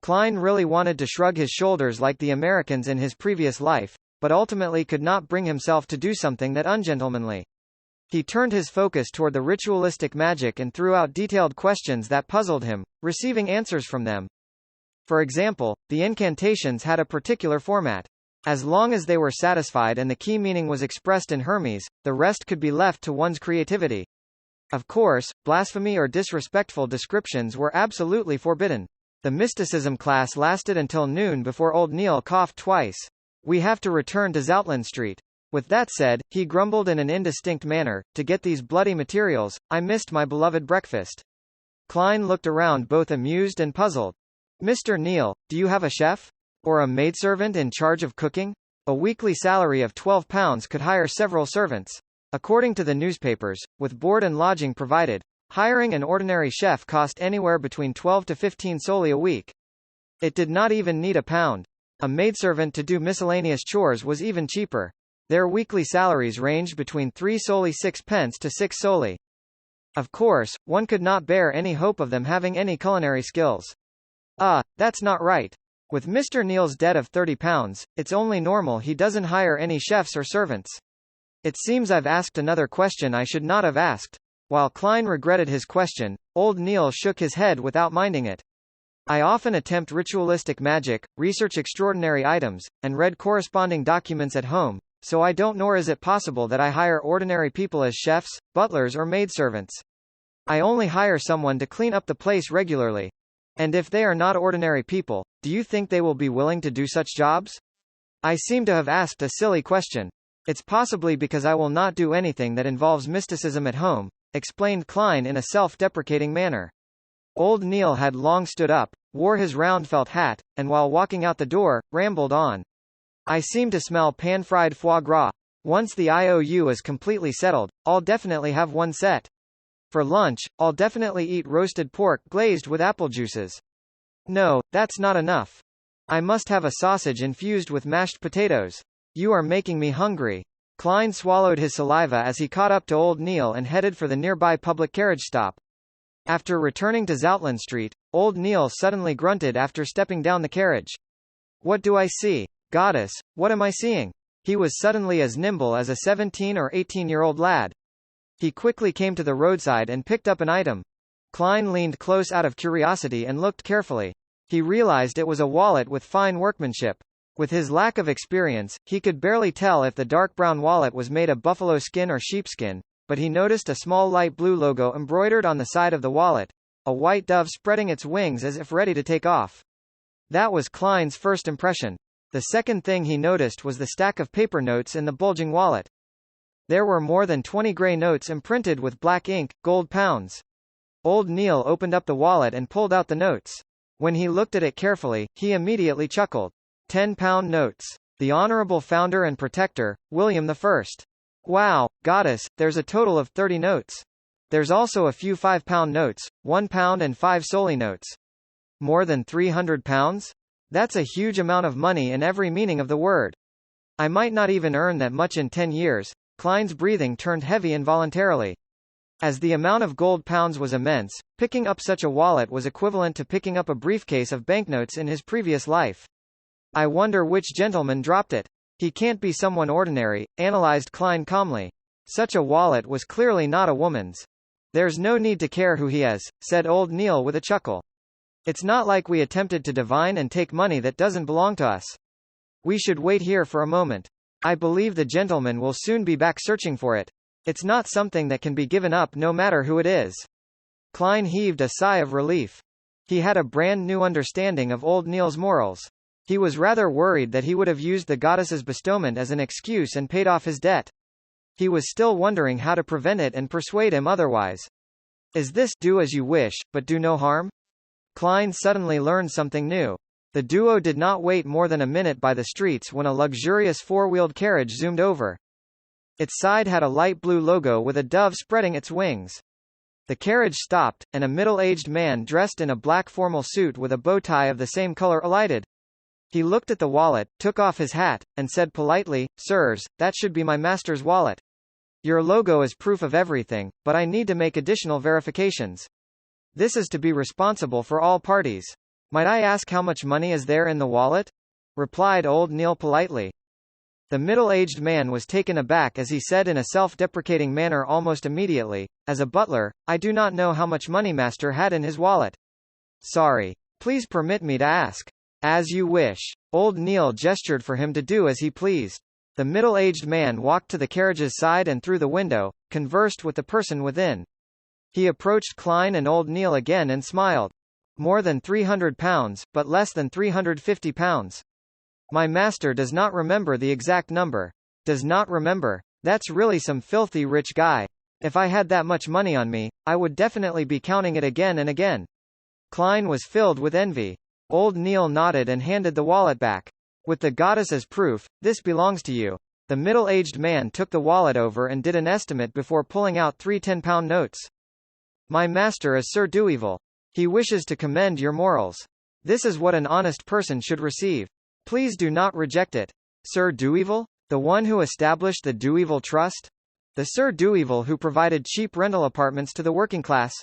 Klein really wanted to shrug his shoulders like the Americans in his previous life, but ultimately could not bring himself to do something that ungentlemanly. He turned his focus toward the ritualistic magic and threw out detailed questions that puzzled him, receiving answers from them. For example, the incantations had a particular format. As long as they were satisfied and the key meaning was expressed in Hermes, the rest could be left to one's creativity. Of course, blasphemy or disrespectful descriptions were absolutely forbidden. The mysticism class lasted until noon before Old Neil coughed twice. We have to return to Zoutland Street. With that said, he grumbled in an indistinct manner, to get these bloody materials, I missed my beloved breakfast. Klein looked around both amused and puzzled. Mr. Neil, do you have a chef? Or a maidservant in charge of cooking? A weekly salary of £12 could hire several servants. According to the newspapers, with board and lodging provided, Hiring an ordinary chef cost anywhere between 12 to 15 soldi a week. It did not even need a pound. A maidservant to do miscellaneous chores was even cheaper. Their weekly salaries ranged between 3 soldi 6 pence to 6 soldi. Of course, one could not bear any hope of them having any culinary skills. That's not right. With Mr. Neal's debt of £30, it's only normal he doesn't hire any chefs or servants. It seems I've asked another question I should not have asked. While Klein regretted his question, old Neal shook his head without minding it. I often attempt ritualistic magic, research extraordinary items, and read corresponding documents at home, so I don't nor is it possible that I hire ordinary people as chefs, butlers or maidservants. I only hire someone to clean up the place regularly. And if they are not ordinary people, do you think they will be willing to do such jobs? I seem to have asked a silly question. It's possibly because I will not do anything that involves mysticism at home, explained Klein in a self-deprecating manner. Old Neal had long stood up, wore his round felt hat, and while walking out the door, rambled on. I seem to smell pan-fried foie gras. Once the IOU is completely settled, I'll definitely have one set. For lunch, I'll definitely eat roasted pork glazed with apple juices. No, that's not enough. I must have a sausage infused with mashed potatoes. You are making me hungry. Klein swallowed his saliva as he caught up to old Neal and headed for the nearby public carriage stop. After returning to Zoutland Street, old Neal suddenly grunted after stepping down the carriage. What do I see? Goddess, what am I seeing? He was suddenly as nimble as a 17 or 18-year-old lad. He quickly came to the roadside and picked up an item. Klein leaned close out of curiosity and looked carefully. He realized it was a wallet with fine workmanship. With his lack of experience, he could barely tell if the dark brown wallet was made of buffalo skin or sheepskin, but he noticed a small light blue logo embroidered on the side of the wallet, a white dove spreading its wings as if ready to take off. That was Klein's first impression. The second thing he noticed was the stack of paper notes in the bulging wallet. There were more than 20 grey notes imprinted with black ink, gold pounds. Old Neal opened up the wallet and pulled out the notes. When he looked at it carefully, he immediately chuckled. 10-pound notes. The Honourable Founder and Protector, William I. Wow, goddess, there's a total of 30 notes. There's also a few £5 notes, £1 and 5 soldi notes. More than £300? That's a huge amount of money in every meaning of the word. I might not even earn that much in 10 years. Klein's breathing turned heavy involuntarily. As the amount of gold pounds was immense, picking up such a wallet was equivalent to picking up a briefcase of banknotes in his previous life. I wonder which gentleman dropped it. He can't be someone ordinary, analyzed Klein calmly. Such a wallet was clearly not a woman's. There's no need to care who he is, said old Neal with a chuckle. It's not like we attempted to divine and take money that doesn't belong to us. We should wait here for a moment. I believe the gentleman will soon be back searching for it. It's not something that can be given up no matter who it is. Klein heaved a sigh of relief. He had a brand new understanding of old Neal's morals. He was rather worried that he would have used the goddess's bestowment as an excuse and paid off his debt. He was still wondering how to prevent it and persuade him otherwise. Is this do as you wish, but do no harm? Klein suddenly learned something new. The duo did not wait more than a minute by the streets when a luxurious four-wheeled carriage zoomed over. Its side had a light blue logo with a dove spreading its wings. The carriage stopped, and a middle-aged man dressed in a black formal suit with a bow tie of the same color alighted. He looked at the wallet, took off his hat, and said politely, "Sirs, that should be my master's wallet. Your logo is proof of everything, but I need to make additional verifications. This is to be responsible for all parties. Might I ask how much money is there in the wallet?" replied old Neal politely. The middle-aged man was taken aback as he said in a self-deprecating manner almost immediately, "As a butler, I do not know how much money master had in his wallet." "Sorry. Please permit me to ask." "As you wish." Old Neal gestured for him to do as he pleased. The middle-aged man walked to the carriage's side and through the window, conversed with the person within. He approached Klein and old Neal again and smiled. "More than £300, but less than £350. My master does not remember the exact number." "Does not remember? That's really some filthy rich guy. If I had that much money on me, I would definitely be counting it again and again." Klein was filled with envy. Old Neal nodded and handed the wallet back. "With the goddess as proof, this belongs to you." The middle-aged man took the wallet over and did an estimate before pulling out 3 10-pound notes. My master is Sir Dewevil. He wishes to commend your morals. This is what an honest person should receive. Please do not reject it. Sir Dewevil? The one who established the Dewevil Trust? The Sir Dewevil who provided cheap rental apartments to the working class?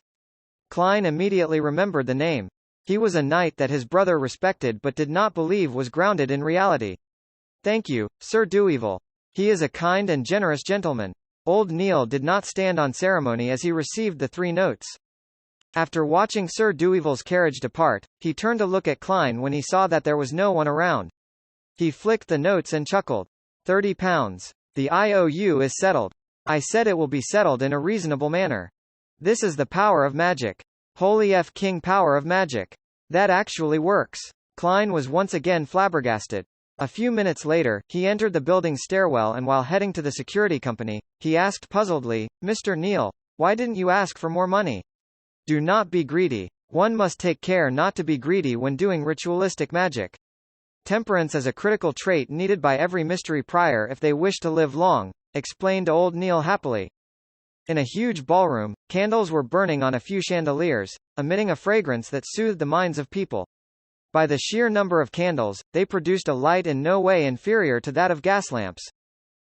Klein immediately remembered the name. He was a knight that his brother respected but did not believe was grounded in reality. Thank you, Sir Dewevil. He is a kind and generous gentleman. Old Neil did not stand on ceremony as he received the 3 notes. After watching Sir Deweville's carriage depart, he turned to look at Klein when he saw that there was no one around. He flicked the notes and chuckled. £30. The IOU is settled. I said it will be settled in a reasonable manner. This is the power of magic. Holy F King power of magic. That actually works. Klein was once again flabbergasted. A few minutes later, he entered the building's stairwell and while heading to the security company, he asked puzzledly, Mr. Neal, why didn't you ask for more money? Do not be greedy. One must take care not to be greedy when doing ritualistic magic. Temperance is a critical trait needed by every mystery prior if they wish to live long, explained old Neil happily. In a huge ballroom, candles were burning on a few chandeliers, emitting a fragrance that soothed the minds of people. By the sheer number of candles, they produced a light in no way inferior to that of gas lamps.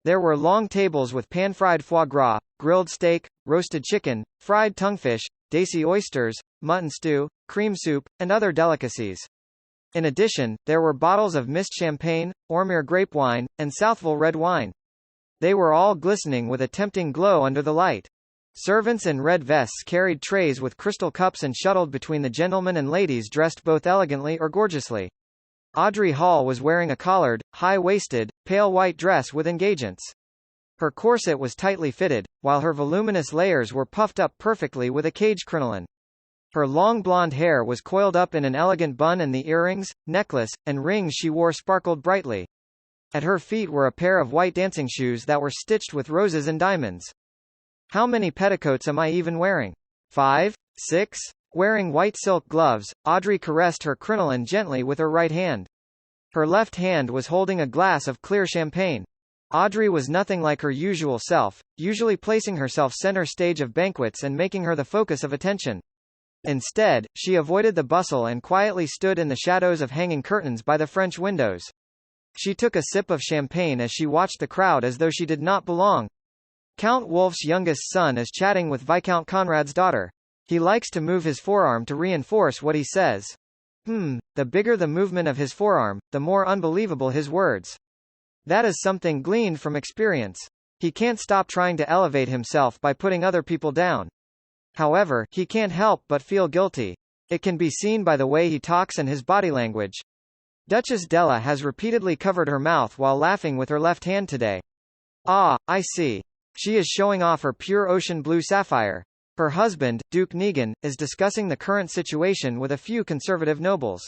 There were long tables with pan-fried foie gras, grilled steak, roasted chicken, fried tonguefish, dacy oysters, mutton stew, cream soup, and other delicacies. In addition, there were bottles of mist champagne, Ormir grape wine, and Southville red wine. They were all glistening with a tempting glow under the light. Servants in red vests carried trays with crystal cups and shuttled between the gentlemen and ladies dressed both elegantly or gorgeously. Audrey Hall was wearing a collared, high-waisted, pale white dress with engagements. Her corset was tightly fitted, while her voluminous layers were puffed up perfectly with a cage crinoline. Her long blonde hair was coiled up in an elegant bun and the earrings, necklace, and rings she wore sparkled brightly. At her feet were a pair of white dancing shoes that were stitched with roses and diamonds. How many petticoats am I even wearing? 5? 6? Wearing white silk gloves, Audrey caressed her crinoline gently with her right hand. Her left hand was holding a glass of clear champagne. Audrey was nothing like her usual self, usually placing herself center stage of banquets and making her the focus of attention. Instead, she avoided the bustle and quietly stood in the shadows of hanging curtains by the French windows. She took a sip of champagne as she watched the crowd as though she did not belong. Count Wolf's youngest son is chatting with Viscount Conrad's daughter. He likes to move his forearm to reinforce what he says. The bigger the movement of his forearm, the more unbelievable his words. That is something gleaned from experience. He can't stop trying to elevate himself by putting other people down. However, he can't help but feel guilty. It can be seen by the way he talks and his body language. Duchess Della has repeatedly covered her mouth while laughing with her left hand today. Ah, I see. She is showing off her pure ocean blue sapphire. Her husband, Duke Negan, is discussing the current situation with a few conservative nobles.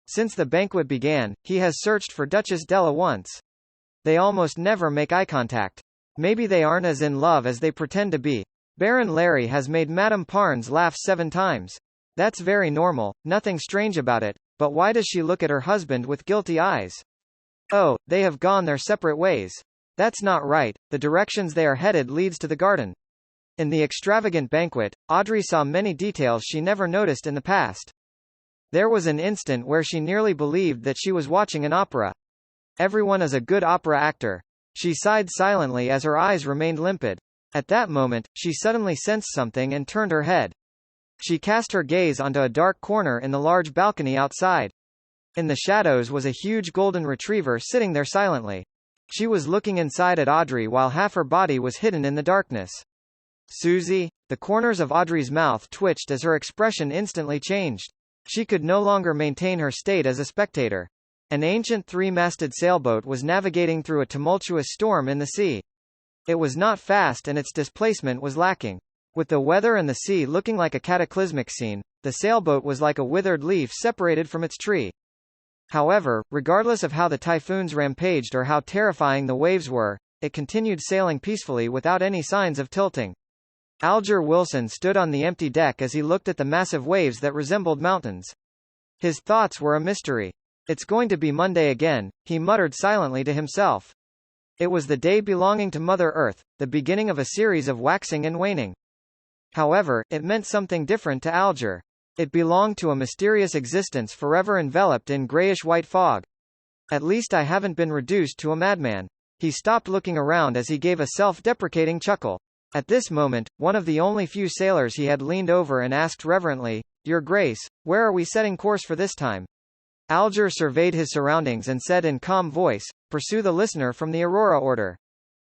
Since the banquet began, he has searched for Duchess Della once. They almost never make eye contact. Maybe they aren't as in love as they pretend to be. Baron Larry has made Madame Parnes laugh 7 times. That's very normal, nothing strange about it, but why does she look at her husband with guilty eyes? Oh, they have gone their separate ways. That's not right, the directions they are headed leads to the garden. In the extravagant banquet, Audrey saw many details she never noticed in the past. There was an instant where she nearly believed that she was watching an opera. Everyone is a good opera actor. She sighed silently as her eyes remained limpid. At that moment, she suddenly sensed something and turned her head. She cast her gaze onto a dark corner in the large balcony outside. In the shadows was a huge golden retriever sitting there silently. She was looking inside at Audrey while half her body was hidden in the darkness. Susie? The corners of Audrey's mouth twitched as her expression instantly changed. She could no longer maintain her state as a spectator. An ancient 3-masted sailboat was navigating through a tumultuous storm in the sea. It was not fast and its displacement was lacking. With the weather and the sea looking like a cataclysmic scene, the sailboat was like a withered leaf separated from its tree. However, regardless of how the typhoons rampaged or how terrifying the waves were, it continued sailing peacefully without any signs of tilting. Alger Wilson stood on the empty deck as he looked at the massive waves that resembled mountains. His thoughts were a mystery. It's going to be Monday again, he muttered silently to himself. It was the day belonging to Mother Earth, the beginning of a series of waxing and waning. However, it meant something different to Alger. It belonged to a mysterious existence forever enveloped in grayish-white fog. At least I haven't been reduced to a madman. He stopped looking around as he gave a self-deprecating chuckle. At this moment, one of the only few sailors he had leaned over and asked reverently, "Your Grace, where are we setting course for this time?" Alger surveyed his surroundings and said in calm voice, "Pursue the listener from the Aurora order."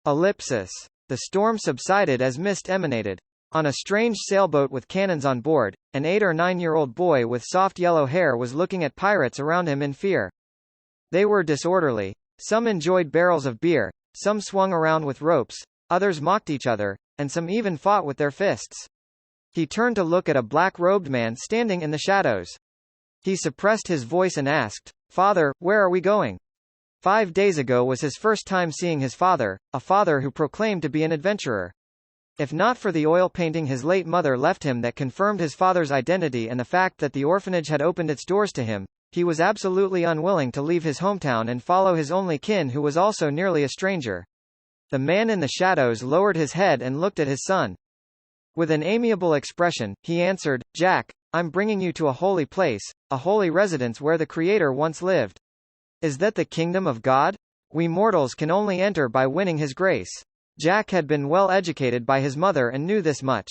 Ellipsis. The storm subsided as mist emanated. On a strange sailboat with cannons on board, an 8 or 9-year-old boy with soft yellow hair was looking at pirates around him in fear. They were disorderly. Some enjoyed barrels of beer, some swung around with ropes, others mocked each other, and some even fought with their fists. He turned to look at a black-robed man standing in the shadows. He suppressed his voice and asked, "Father, where are we going?" 5 days ago was his first time seeing his father, a father who proclaimed to be an adventurer. If not for the oil painting his late mother left him that confirmed his father's identity and the fact that the orphanage had opened its doors to him, he was absolutely unwilling to leave his hometown and follow his only kin who was also nearly a stranger. The man in the shadows lowered his head and looked at his son. With an amiable expression, he answered, "Jack, I'm bringing you to a holy place, a holy residence where the Creator once lived. Is that the kingdom of God? We mortals can only enter by winning His grace." Jack had been well educated by his mother and knew this much.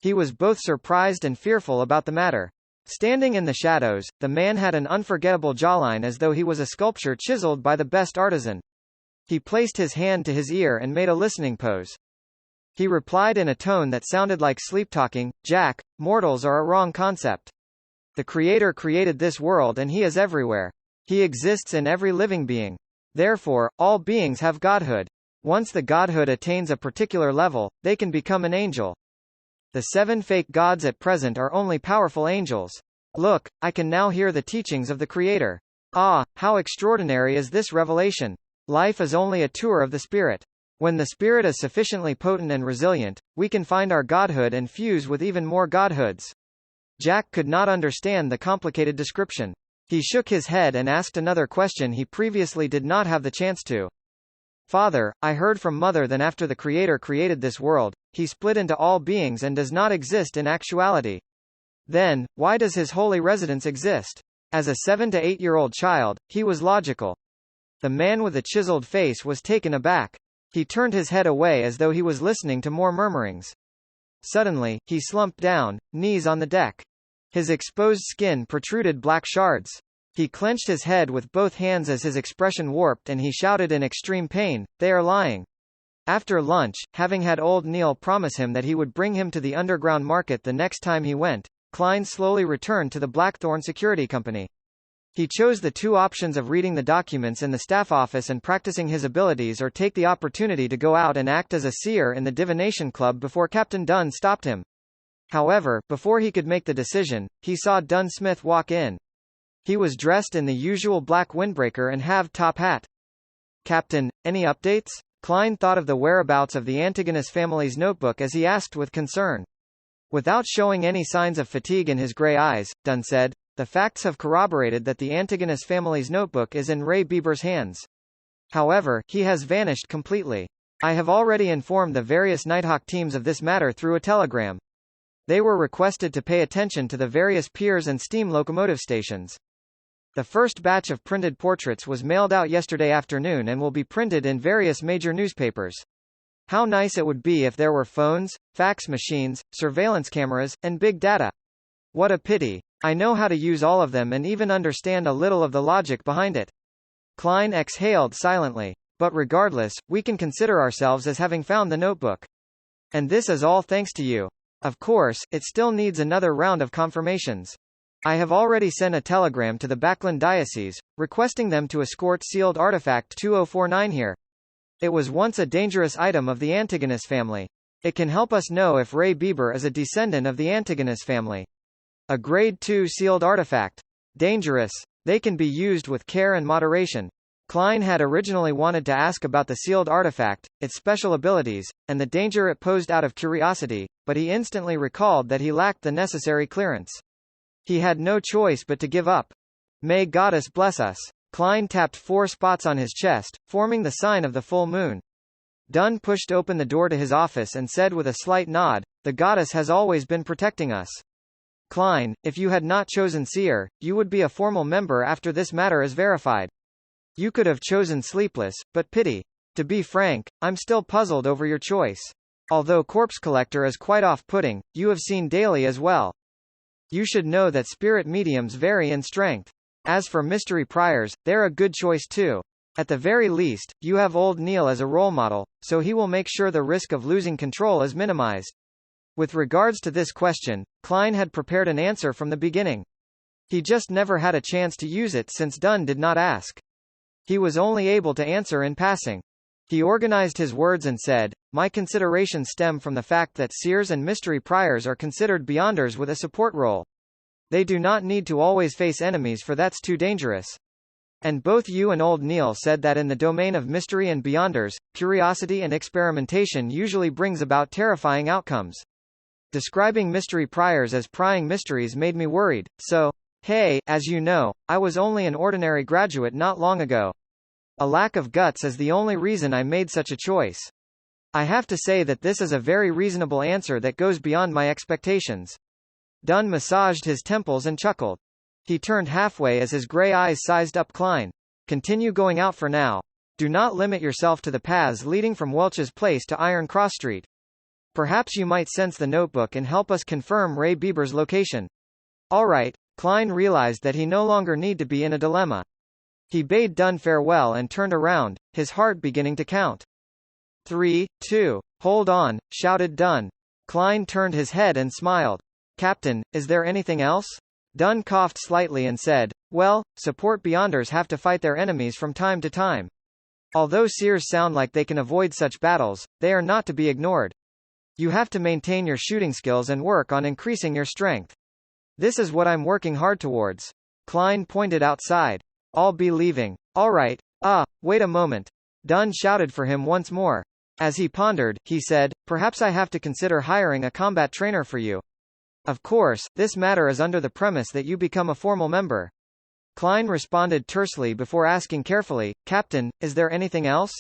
He was both surprised and fearful about the matter. Standing in the shadows, the man had an unforgettable jawline as though he was a sculpture chiseled by the best artisan. He placed his hand to his ear and made a listening pose. He replied in a tone that sounded like sleep-talking, "Jack, mortals are a wrong concept. The Creator created this world and He is everywhere. He exists in every living being. Therefore, all beings have godhood. Once the godhood attains a particular level, they can become an angel. The 7 fake gods at present are only powerful angels. Look, I can now hear the teachings of the Creator. Ah, how extraordinary is this revelation! Life is only a tour of the spirit. When the spirit is sufficiently potent and resilient, we can find our godhood and fuse with even more godhoods." Jack could not understand the complicated description. He shook his head and asked another question he previously did not have the chance to. "Father, I heard from Mother that after the Creator created this world, He split into all beings and does not exist in actuality. Then, why does His holy residence exist?" As a 7 to 8-year-old child, he was logical. The man with the chiseled face was taken aback. He turned his head away as though he was listening to more murmurings. Suddenly, he slumped down, knees on the deck. His exposed skin protruded black shards. He clenched his head with both hands as his expression warped and he shouted in extreme pain, "They are lying." After lunch, having had old Neil promise him that he would bring him to the underground market the next time he went, Klein slowly returned to the Blackthorn Security Company. He chose the 2 options of reading the documents in the staff office and practicing his abilities or take the opportunity to go out and act as a seer in the divination club before Captain Dunn stopped him. However, before he could make the decision, he saw Dunn Smith walk in. He was dressed in the usual black windbreaker and halved top hat. "Captain, any updates?" Klein thought of the whereabouts of the Antigonus family's notebook as he asked with concern. Without showing any signs of fatigue in his gray eyes, Dunn said, "The facts have corroborated that the Antigonus family's notebook is in Ray Bieber's hands. However, he has vanished completely. I have already informed the various Nighthawk teams of this matter through a telegram. They were requested to pay attention to the various piers and steam locomotive stations. The first batch of printed portraits was mailed out yesterday afternoon and will be printed in various major newspapers. How nice it would be if there were phones, fax machines, surveillance cameras, and big data. What a pity. I know how to use all of them and even understand a little of the logic behind it." Klein exhaled silently. "But regardless, we can consider ourselves as having found the notebook. And this is all thanks to you. Of course, it still needs another round of confirmations. I have already sent a telegram to the Backlund Diocese, requesting them to escort sealed artifact 2049 here. It was once a dangerous item of the Antigonus family. It can help us know if Ray Bieber is a descendant of the Antigonus family. A Grade 2 sealed artifact. Dangerous. They can be used with care and moderation." Klein had originally wanted to ask about the sealed artifact, its special abilities, and the danger it posed out of curiosity, but he instantly recalled that he lacked the necessary clearance. He had no choice but to give up. "May Goddess bless us." Klein tapped 4 spots on his chest, forming the sign of the full moon. Dunn pushed open the door to his office and said with a slight nod, "The goddess has always been protecting us. Klein, if you had not chosen Seer, you would be a formal member after this matter is verified. You could have chosen Sleepless, but pity. To be frank, I'm still puzzled over your choice. Although Corpse Collector is quite off-putting, you have seen Daily as well. You should know that spirit mediums vary in strength. As for Mystery Priors, they're a good choice too. At the very least, you have Old Neil as a role model, so he will make sure the risk of losing control is minimized." With regards to this question, Klein had prepared an answer from the beginning. He just never had a chance to use it since Dunn did not ask. He was only able to answer in passing. He organized his words and said, "My considerations stem from the fact that Seers and Mystery Priors are considered Beyonders with a support role. They do not need to always face enemies, for that's too dangerous. And both you and Old Neil said that in the domain of mystery and Beyonders, curiosity and experimentation usually brings about terrifying outcomes. Describing Mystery Priors as prying mysteries made me worried, so, hey, as you know, I was only an ordinary graduate not long ago. A lack of guts is the only reason I made such a choice. I have to say that this is a very reasonable answer that goes beyond my expectations." Dunn massaged his temples and chuckled. He turned halfway as his gray eyes sized up Klein. "Continue going out for now. Do not limit yourself to the paths leading from Welch's Place to Iron Cross Street. Perhaps you might sense the notebook and help us confirm Ray Bieber's location." "All right." Klein realized that he no longer need to be in a dilemma. He bade Dunn farewell and turned around, his heart beginning to count. 3, 2. "Hold on," shouted Dunn. Klein turned his head and smiled. "Captain, is there anything else?" Dunn coughed slightly and said, "Well, support Beyonders have to fight their enemies from time to time. Although Seers sound like they can avoid such battles, they are not to be ignored. You have to maintain your shooting skills and work on increasing your strength. This is what I'm working hard towards." Klein pointed outside. "I'll be leaving." "All right. Wait a moment." Dunn shouted for him once more. As he pondered, he said, "Perhaps I have to consider hiring a combat trainer for you. Of course, this matter is under the premise that you become a formal member." Klein responded tersely before asking carefully, "Captain, is there anything else?"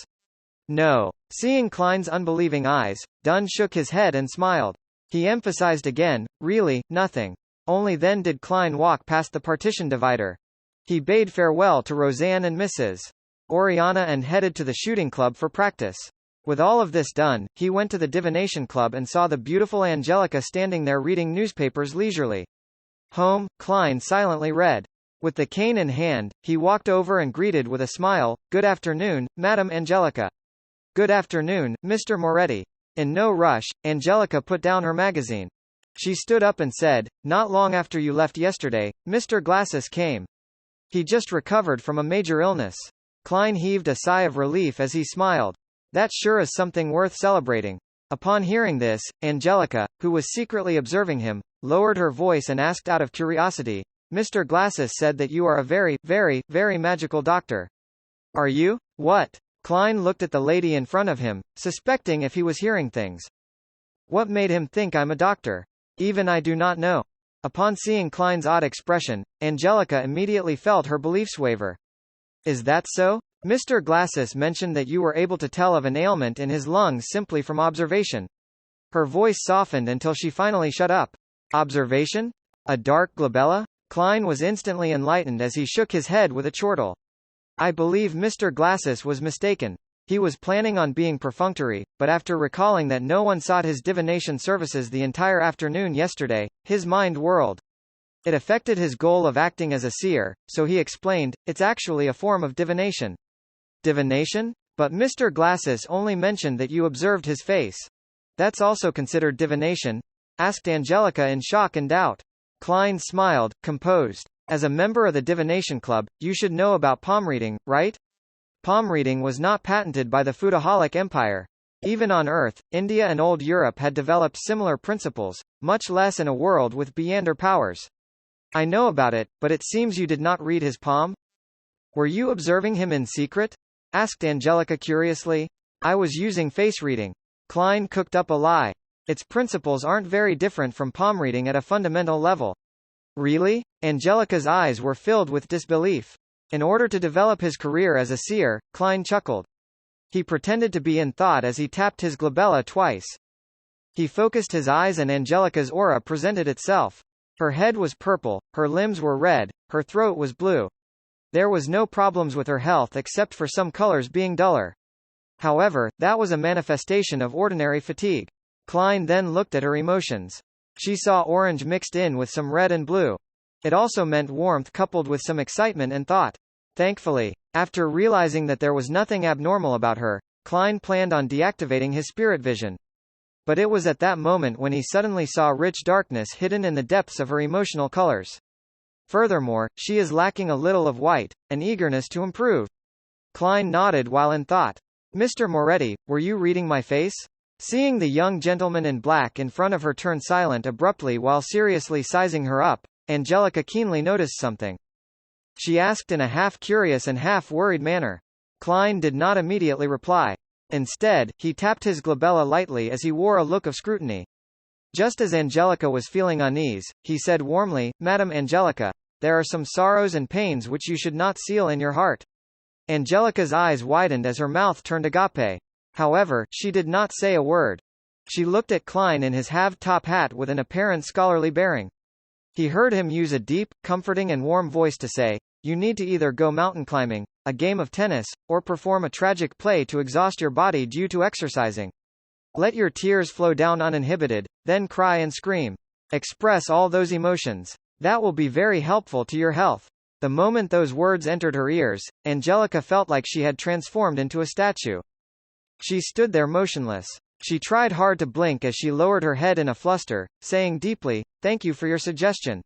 "No." Seeing Klein's unbelieving eyes, Dunn shook his head and smiled. He emphasized again, "Really, nothing." Only then did Klein walk past the partition divider. He bade farewell to Roseanne and Mrs. Oriana and headed to the shooting club for practice. With all of this done, he went to the divination club and saw the beautiful Angelica standing there reading newspapers leisurely. "Home," Klein silently read. With the cane in hand, he walked over and greeted with a smile, "Good afternoon, Madam Angelica." "Good afternoon, Mr. Moretti." In no rush, Angelica put down her magazine. She stood up and said, "Not long after you left yesterday, Mr. Glasses came. He just recovered from a major illness." Klein heaved a sigh of relief as he smiled. "That sure is something worth celebrating." Upon hearing this, Angelica, who was secretly observing him, lowered her voice and asked out of curiosity, "Mr. Glasses said that you are a very, very, very magical doctor. Are you?" "What?" Klein looked at the lady in front of him, suspecting if he was hearing things. "What made him think I'm a doctor? Even I do not know." Upon seeing Klein's odd expression, Angelica immediately felt her beliefs waver. "Is that so? Mr. Glasses mentioned that you were able to tell of an ailment in his lungs simply from observation." Her voice softened until she finally shut up. "Observation? A dark glabella?" Klein was instantly enlightened as he shook his head with a chortle. "I believe Mr. Glasses was mistaken. He was planning on being perfunctory, but after recalling that no one sought his divination services the entire afternoon yesterday, his mind whirled. It affected his goal of acting as a seer, so he explained, it's actually a form of divination." "Divination? But Mr. Glasses only mentioned that you observed his face. That's also considered divination?" asked Angelica in shock and doubt. Klein smiled, composed. "As a member of the Divination Club, you should know about palm reading, right? Palm reading was not patented by the Foodaholic Empire. Even on Earth, India and Old Europe had developed similar principles, much less in a world with Beyonder powers. I know about it, but it seems you did not read his palm?" "Were you observing him in secret?" asked Angelica curiously. "I was using face reading." Klein cooked up a lie. Its principles aren't very different from palm reading at a fundamental level. "Really?" Angelica's eyes were filled with disbelief. In order to develop his career as a seer, Klein chuckled. He pretended to be in thought as he tapped his glabella twice. He focused his eyes and Angelica's aura presented itself. Her head was purple, her limbs were red, her throat was blue. There was no problems with her health except for some colors being duller. However, that was a manifestation of ordinary fatigue. Klein then looked at her emotions. She saw orange mixed in with some red and blue. It also meant warmth coupled with some excitement and thought. Thankfully, after realizing that there was nothing abnormal about her, Klein planned on deactivating his spirit vision. But it was at that moment when he suddenly saw rich darkness hidden in the depths of her emotional colors. Furthermore, she is lacking a little of white, an eagerness to improve. Klein nodded while in thought. Mr. Moretti, were you reading my face? Seeing the young gentleman in black in front of her turn silent abruptly while seriously sizing her up, Angelica keenly noticed something. She asked in a half-curious and half-worried manner. Klein did not immediately reply. Instead, he tapped his glabella lightly as he wore a look of scrutiny. Just as Angelica was feeling unease, he said warmly, Madam Angelica, there are some sorrows and pains which you should not seal in your heart. Angelica's eyes widened as her mouth turned agape. However, she did not say a word. She looked at Klein in his half-top hat with an apparent scholarly bearing. He heard him use a deep, comforting and warm voice to say, you need to either go mountain climbing, a game of tennis, or perform a tragic play to exhaust your body due to exercising. Let your tears flow down uninhibited, then cry and scream. Express all those emotions. That will be very helpful to your health. The moment those words entered her ears, Angelica felt like she had transformed into a statue. She stood there motionless. She tried hard to blink as she lowered her head in a fluster, saying deeply, thank you for your suggestion.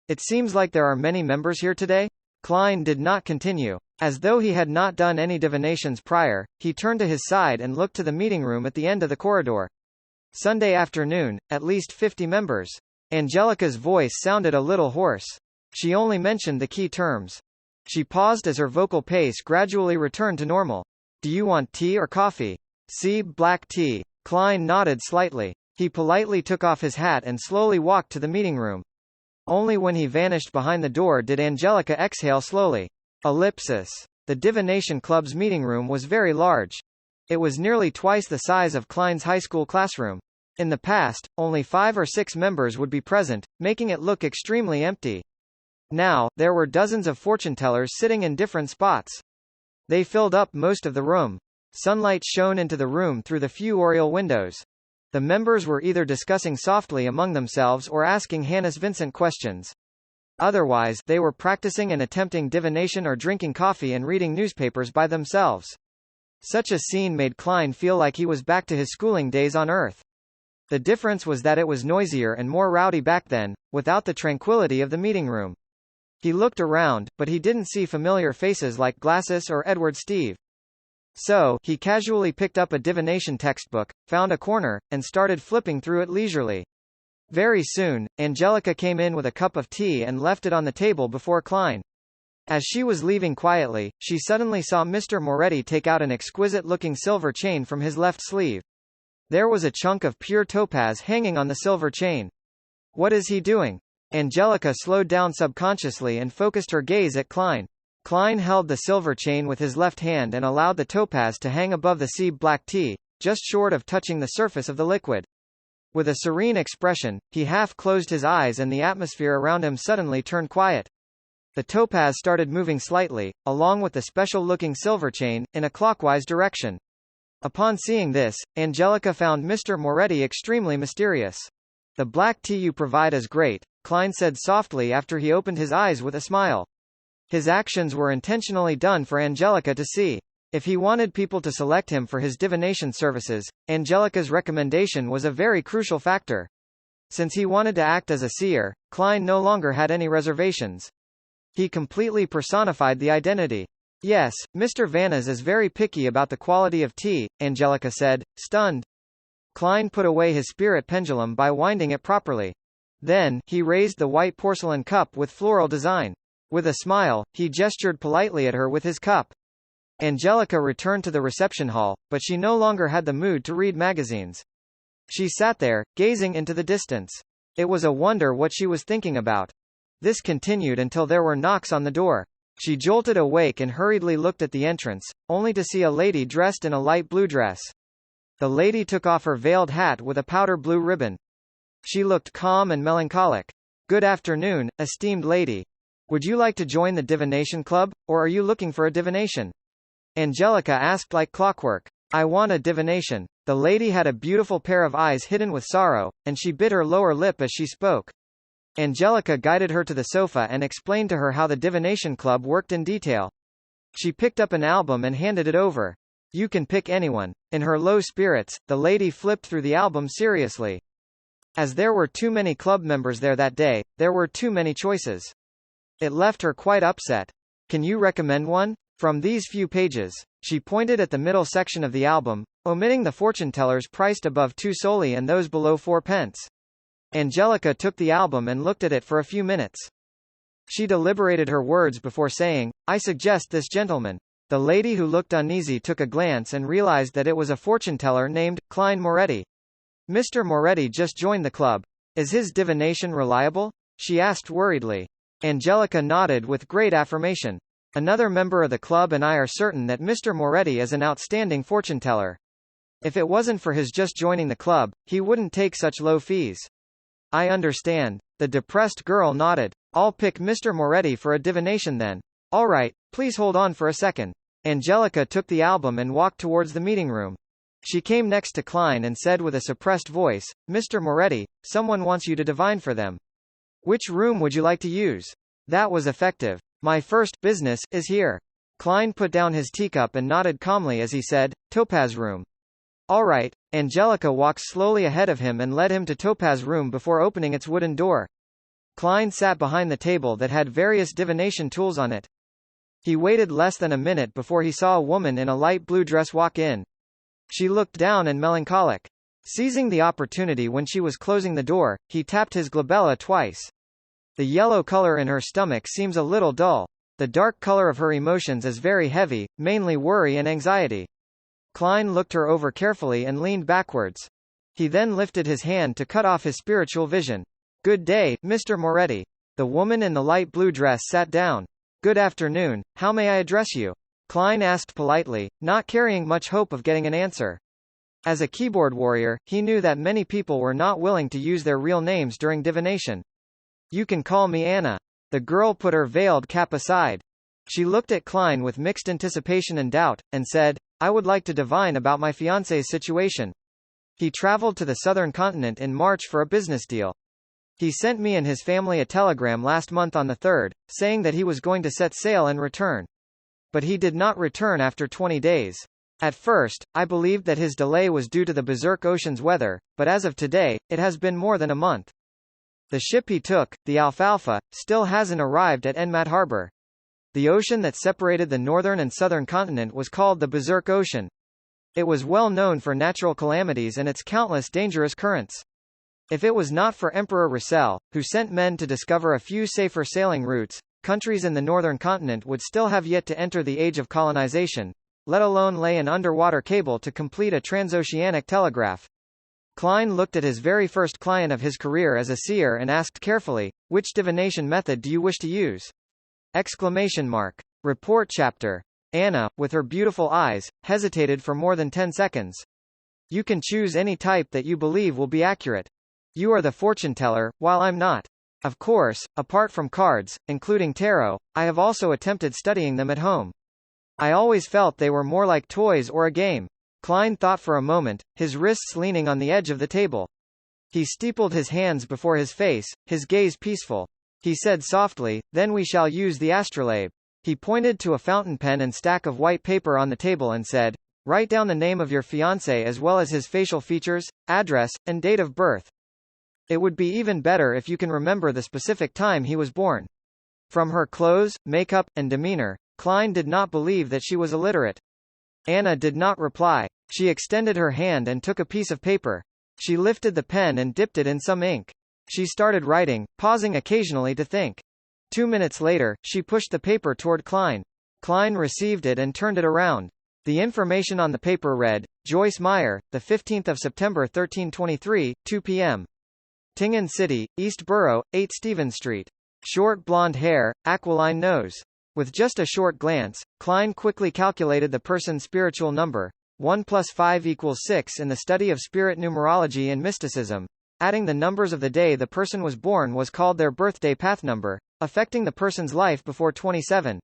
It seems like there are many members here today? Klein did not continue. As though he had not done any divinations prior, he turned to his side and looked to the meeting room at the end of the corridor. Sunday afternoon, at least 50 members. Angelica's voice sounded a little hoarse. She only mentioned the key terms. She paused as her vocal pace gradually returned to normal. Do you want tea or coffee? See, black tea. Klein nodded slightly. He politely took off his hat and slowly walked to the meeting room. Only when he vanished behind the door did Angelica exhale slowly. Ellipsis. The Divination Club's meeting room was very large. It was nearly twice the size of Klein's high school classroom. In the past, only 5 or 6 members would be present, making it look extremely empty. Now, there were dozens of fortune-tellers sitting in different spots. They filled up most of the room. Sunlight shone into the room through the few oriel windows. The members were either discussing softly among themselves or asking Hannes Vincent questions. Otherwise, they were practicing and attempting divination or drinking coffee and reading newspapers by themselves. Such a scene made Klein feel like he was back to his schooling days on Earth. The difference was that it was noisier and more rowdy back then, without the tranquility of the meeting room. He looked around, but he didn't see familiar faces like Glasses or Edward Steve. So, he casually picked up a divination textbook, found a corner, and started flipping through it leisurely. Very soon, Angelica came in with a cup of tea and left it on the table before Klein. As she was leaving quietly, she suddenly saw Mr. Moretti take out an exquisite-looking silver chain from his left sleeve. There was a chunk of pure topaz hanging on the silver chain. What is he doing? Angelica slowed down subconsciously and focused her gaze at Klein. Klein held the silver chain with his left hand and allowed the topaz to hang above the sea black tea, just short of touching the surface of the liquid. With a serene expression, he half closed his eyes and the atmosphere around him suddenly turned quiet. The topaz started moving slightly, along with the special-looking silver chain, in a clockwise direction. Upon seeing this, Angelica found Mr. Moretti extremely mysterious. The black tea you provide is great, Klein said softly after he opened his eyes with a smile. His actions were intentionally done for Angelica to see. If he wanted people to select him for his divination services, Angelica's recommendation was a very crucial factor. Since he wanted to act as a seer, Klein no longer had any reservations. He completely personified the identity. Yes, Mr. Vannes is very picky about the quality of tea, Angelica said, stunned. Klein put away his spirit pendulum by winding it properly. Then, he raised the white porcelain cup with floral design. With a smile, he gestured politely at her with his cup. Angelica returned to the reception hall, but she no longer had the mood to read magazines. She sat there, gazing into the distance. It was a wonder what she was thinking about. This continued until there were knocks on the door. She jolted awake and hurriedly looked at the entrance, only to see a lady dressed in a light blue dress. The lady took off her veiled hat with a powder blue ribbon. She looked calm and melancholic. "Good afternoon, esteemed lady. Would you like to join the divination club, or are you looking for a divination?" Angelica asked like clockwork. "I want a divination." The lady had a beautiful pair of eyes hidden with sorrow, and she bit her lower lip as she spoke. Angelica guided her to the sofa and explained to her how the divination club worked in detail. She picked up an album and handed it over. "You can pick anyone." In her low spirits, the lady flipped through the album seriously. As there were too many club members there that day, there were too many choices. It left her quite upset. "Can you recommend one? From these few pages." She pointed at the middle section of the album, omitting the fortune tellers priced above 2 soldi and those below 4 pence. Angelica took the album and looked at it for a few minutes. She deliberated her words before saying, "I suggest this gentleman." The lady, who looked uneasy, took a glance and realized that it was a fortune teller named Klein Moretti. "Mr. Moretti just joined the club. Is his divination reliable?" she asked worriedly. Angelica nodded with great affirmation. "Another member of the club and I are certain that Mr. Moretti is an outstanding fortune teller. If it wasn't for his just joining the club, he wouldn't take such low fees." "I understand." The depressed girl nodded. "I'll pick Mr. Moretti for a divination then." "All right, please hold on for a second." Angelica took the album and walked towards the meeting room. She came next to Klein and said with a suppressed voice, "Mr. Moretti, someone wants you to divine for them. Which room would you like to use?" That was effective. "My first business is here." Klein put down his teacup and nodded calmly as he said, "Topaz room." "All right." Angelica walked slowly ahead of him and led him to Topaz room before opening its wooden door. Klein sat behind the table that had various divination tools on it. He waited less than a minute before he saw a woman in a light blue dress walk in. She looked down and melancholic. Seizing the opportunity when she was closing the door, he tapped his glabella twice. The yellow color in her stomach seems a little dull. The dark color of her emotions is very heavy, mainly worry and anxiety. Klein looked her over carefully and leaned backwards. He then lifted his hand to cut off his spiritual vision. "Good day, Mr. Moretti." The woman in the light blue dress sat down. "Good afternoon, how may I address you?" Klein asked politely, not carrying much hope of getting an answer. As a keyboard warrior, he knew that many people were not willing to use their real names during divination. "You can call me Anna." The girl put her veiled cap aside. She looked at Klein with mixed anticipation and doubt, and said, "I would like to divine about my fiancé's situation. He traveled to the southern continent in March for a business deal. He sent me and his family a telegram last month on the 3rd, saying that he was going to set sail and return. But he did not return after 20 days. At first, I believed that his delay was due to the berserk ocean's weather, but as of today, it has been more than a month. The ship he took, the Alfalfa, still hasn't arrived at Enmat Harbor. The ocean that separated the northern and southern continent was called the Berserk Ocean. It was well known for natural calamities and its countless dangerous currents. If it was not for Emperor Russell, who sent men to discover a few safer sailing routes, countries in the northern continent would still have yet to enter the age of colonization, let alone lay an underwater cable to complete a transoceanic telegraph. Klein looked at his very first client of his career as a seer and asked carefully, "Which divination method do you wish to use?" Report chapter. Anna, with her beautiful eyes, hesitated for more than 10 seconds. "You can choose any type that you believe will be accurate. You are the fortune teller, while I'm not. Of course, apart from cards, including tarot, I have also attempted studying them at home. I always felt they were more like toys or a game." Klein thought for a moment, his wrists leaning on the edge of the table. He steepled his hands before his face, his gaze peaceful. He said softly, "Then we shall use the astrolabe." He pointed to a fountain pen and stack of white paper on the table and said, "Write down the name of your fiancé as well as his facial features, address, and date of birth. It would be even better if you can remember the specific time he was born." From her clothes, makeup, and demeanor, Klein did not believe that she was illiterate. Anna did not reply. She extended her hand and took a piece of paper. She lifted the pen and dipped it in some ink. She started writing, pausing occasionally to think. 2 minutes later, she pushed the paper toward Klein. Klein received it and turned it around. The information on the paper read, "Joyce Meyer, the 15th of September 1323, 2 p.m. Tingen City, East Borough, 8 Stephen Street. Short blonde hair, aquiline nose. With just a short glance, Klein quickly calculated the person's spiritual number. 1 plus 5 equals 6 in the study of spirit numerology and mysticism. Adding the numbers of the day the person was born was called their birthday path number, affecting the person's life before 27.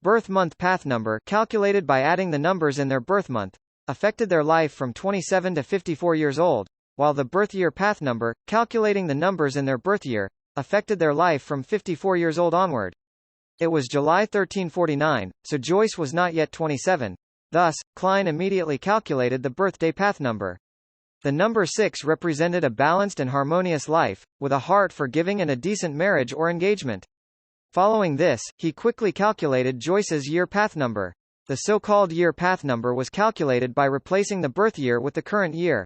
Birth month path number, calculated by adding the numbers in their birth month, affected their life from 27 to 54 years old, while the birth year path number, calculating the numbers in their birth year, affected their life from 54 years old onward. It was July 1349, so Joyce was not yet 27. Thus, Klein immediately calculated the birthday path number. The number 6 represented a balanced and harmonious life, with a heart for giving and a decent marriage or engagement. Following this, he quickly calculated Joyce's year path number. The so-called year path number was calculated by replacing the birth year with the current year.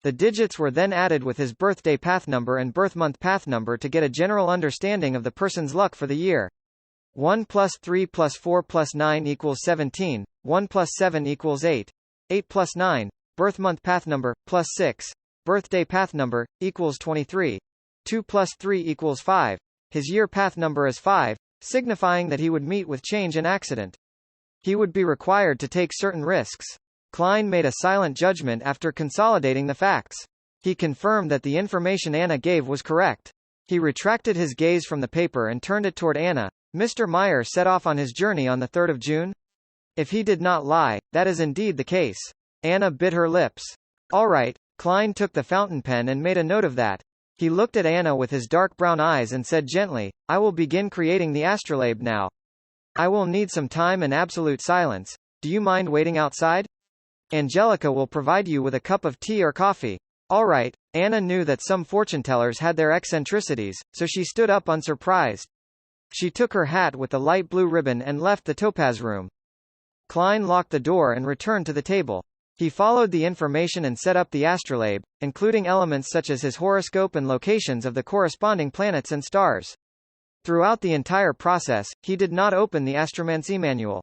The digits were then added with his birthday path number and birth month path number to get a general understanding of the person's luck for the year. 1 plus 3 plus 4 plus 9 equals 17, 1 plus 7 equals 8, 8 plus 9, birth month path number, plus 6, birthday path number, equals 23, 2 plus 3 equals 5, his year path number is 5, signifying that he would meet with change and accident. He would be required to take certain risks. Klein made a silent judgment after consolidating the facts. He confirmed that the information Anna gave was correct. He retracted his gaze from the paper and turned it toward Anna. Mr. Meyer set off on his journey on the 3rd of June? If he did not lie, that is indeed the case. Anna bit her lips. All right, Klein took the fountain pen and made a note of that. He looked at Anna with his dark brown eyes and said gently, I will begin creating the astrolabe now. I will need some time and absolute silence. Do you mind waiting outside? Angelica will provide you with a cup of tea or coffee. All right. Anna knew that some fortune-tellers had their eccentricities, so she stood up unsurprised. She took her hat with the light blue ribbon and left the topaz room. Klein locked the door and returned to the table. He followed the information and set up the astrolabe, including elements such as his horoscope and locations of the corresponding planets and stars. Throughout the entire process, he did not open the astromancy manual.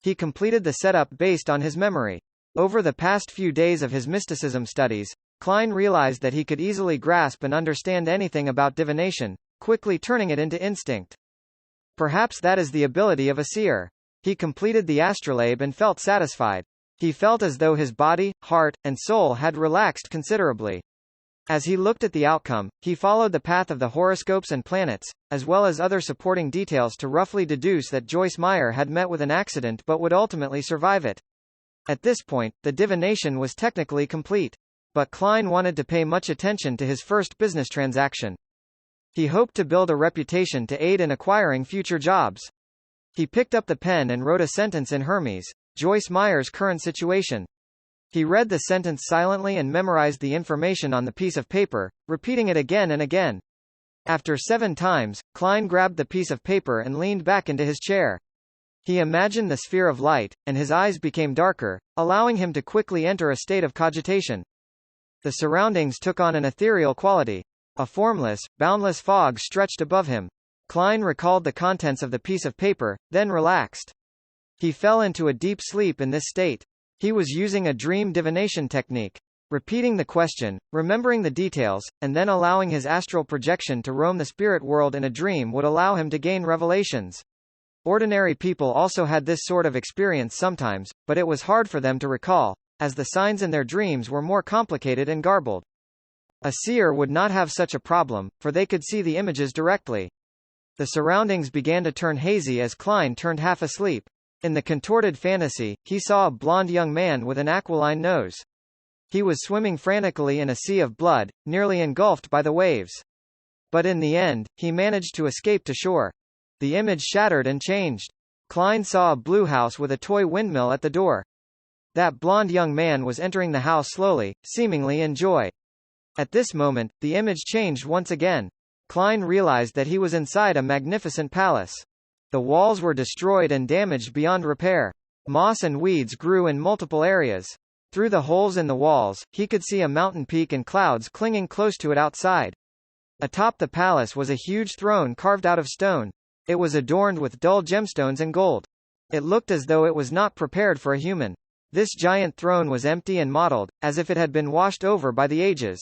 He completed the setup based on his memory. Over the past few days of his mysticism studies, Klein realized that he could easily grasp and understand anything about divination, quickly turning it into instinct. Perhaps that is the ability of a seer. He completed the astrolabe and felt satisfied. He felt as though his body, heart, and soul had relaxed considerably. As he looked at the outcome, he followed the path of the horoscopes and planets, as well as other supporting details to roughly deduce that Joyce Meyer had met with an accident but would ultimately survive it. At this point, the divination was technically complete. But Klein wanted to pay much attention to his first business transaction. He hoped to build a reputation to aid in acquiring future jobs. He picked up the pen and wrote a sentence in Hermes, Joyce Meyer's current situation. He read the sentence silently and memorized the information on the piece of paper, repeating it again and again. After 7 times, Klein grabbed the piece of paper and leaned back into his chair. He imagined the sphere of light, and his eyes became darker, allowing him to quickly enter a state of cogitation. The surroundings took on an ethereal quality. A formless, boundless fog stretched above him. Klein recalled the contents of the piece of paper, then relaxed. He fell into a deep sleep in this state. He was using a dream divination technique. Repeating the question, remembering the details, and then allowing his astral projection to roam the spirit world in a dream would allow him to gain revelations. Ordinary people also had this sort of experience sometimes, but it was hard for them to recall, as the signs in their dreams were more complicated and garbled. A seer would not have such a problem, for they could see the images directly. The surroundings began to turn hazy as Klein turned half asleep. In the contorted fantasy, he saw a blond young man with an aquiline nose. He was swimming frantically in a sea of blood, nearly engulfed by the waves. But in the end, he managed to escape to shore. The image shattered and changed. Klein saw a blue house with a toy windmill at the door. That blond young man was entering the house slowly, seemingly in joy. At this moment, the image changed once again. Klein realized that he was inside a magnificent palace. The walls were destroyed and damaged beyond repair. Moss and weeds grew in multiple areas. Through the holes in the walls, he could see a mountain peak and clouds clinging close to it outside. Atop the palace was a huge throne carved out of stone. It was adorned with dull gemstones and gold. It looked as though it was not prepared for a human. This giant throne was empty and mottled, as if it had been washed over by the ages.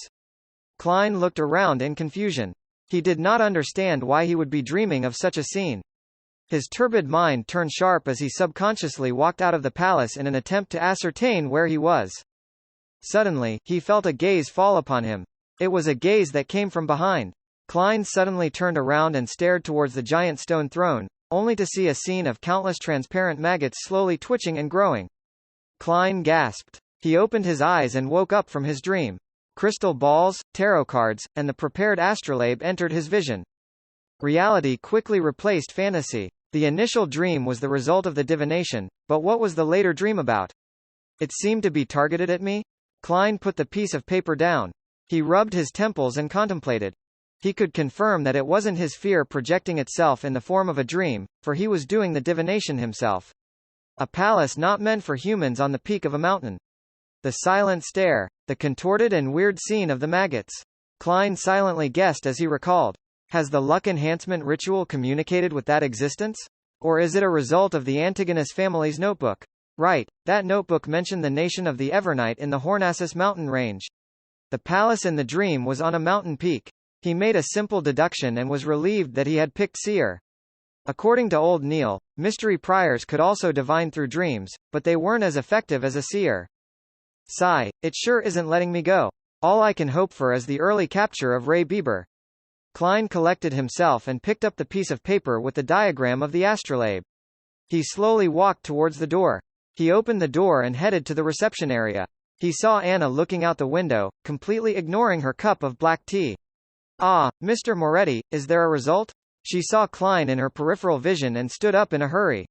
Klein looked around in confusion. He did not understand why he would be dreaming of such a scene. His turbid mind turned sharp as he subconsciously walked out of the palace in an attempt to ascertain where he was. Suddenly, he felt a gaze fall upon him. It was a gaze that came from behind. Klein suddenly turned around and stared towards the giant stone throne, only to see a scene of countless transparent maggots slowly twitching and growing. Klein gasped. He opened his eyes and woke up from his dream. Crystal balls, tarot cards, and the prepared astrolabe entered his vision. Reality quickly replaced fantasy. The initial dream was the result of the divination, but what was the later dream about? It seemed to be targeted at me? Klein put the piece of paper down. He rubbed his temples and contemplated. He could confirm that it wasn't his fear projecting itself in the form of a dream, for he was doing the divination himself. A palace not meant for humans on the peak of a mountain. The silent stare. The contorted and weird scene of the maggots. Klein silently guessed as he recalled. Has the luck enhancement ritual communicated with that existence? Or is it a result of the Antigonus family's notebook? Right, that notebook mentioned the nation of the Evernight in the Hornassus mountain range. The palace in the dream was on a mountain peak. He made a simple deduction and was relieved that he had picked seer. According to Old Neil, mystery priors could also divine through dreams, but they weren't as effective as a seer. Sigh, it sure isn't letting me go. All I can hope for is the early capture of Ray Bieber. Klein collected himself and picked up the piece of paper with the diagram of the astrolabe. He slowly walked towards the door. He opened the door and headed to the reception area. He saw Anna looking out the window, completely ignoring her cup of black tea. Ah, Mr. Moretti, is there a result? She saw Klein in her peripheral vision and stood up in a hurry.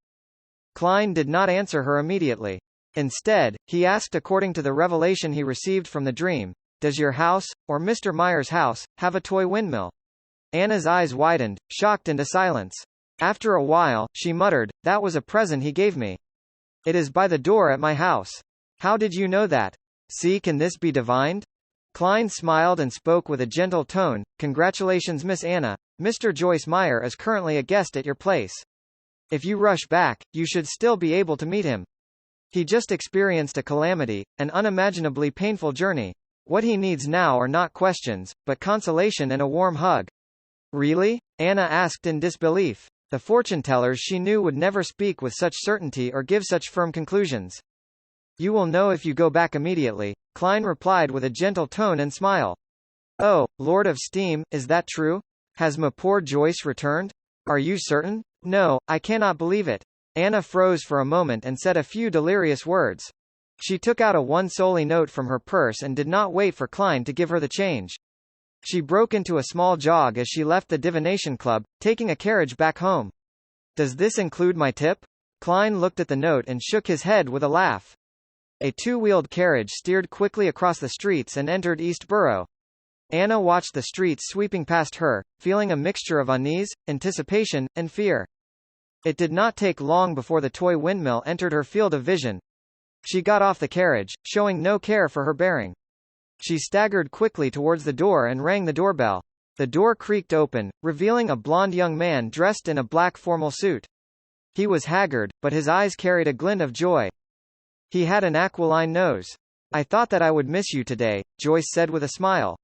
Klein did not answer her immediately. Instead, he asked according to the revelation he received from the dream, does your house, or Mr. Meyer's house, have a toy windmill? Anna's eyes widened, shocked into silence. After a while, she muttered, that was a present he gave me. It is by the door at my house. How did you know that? See, can this be divined? Klein smiled and spoke with a gentle tone, congratulations Miss Anna, Mr. Joyce Meyer is currently a guest at your place. If you rush back, you should still be able to meet him. He just experienced a calamity, an unimaginably painful journey. What he needs now are not questions, but consolation and a warm hug. Really? Anna asked in disbelief. The fortune-tellers she knew would never speak with such certainty or give such firm conclusions. You will know if you go back immediately, Klein replied with a gentle tone and smile. Oh, Lord of Steam, is that true? Has my poor Joyce returned? Are you certain? No, I cannot believe it. Anna froze for a moment and said a few delirious words. She took out a one-solly note from her purse and did not wait for Klein to give her the change. She broke into a small jog as she left the divination club, taking a carriage back home. Does this include my tip? Klein looked at the note and shook his head with a laugh. A two-wheeled carriage steered quickly across the streets and entered East Borough. Anna watched the streets sweeping past her, feeling a mixture of unease, anticipation, and fear. It did not take long before the toy windmill entered her field of vision. She got off the carriage, showing no care for her bearing. She staggered quickly towards the door and rang the doorbell. The door creaked open, revealing a blond young man dressed in a black formal suit. He was haggard, but his eyes carried a glint of joy. He had an aquiline nose. I thought that I would miss you today, Joyce said with a smile.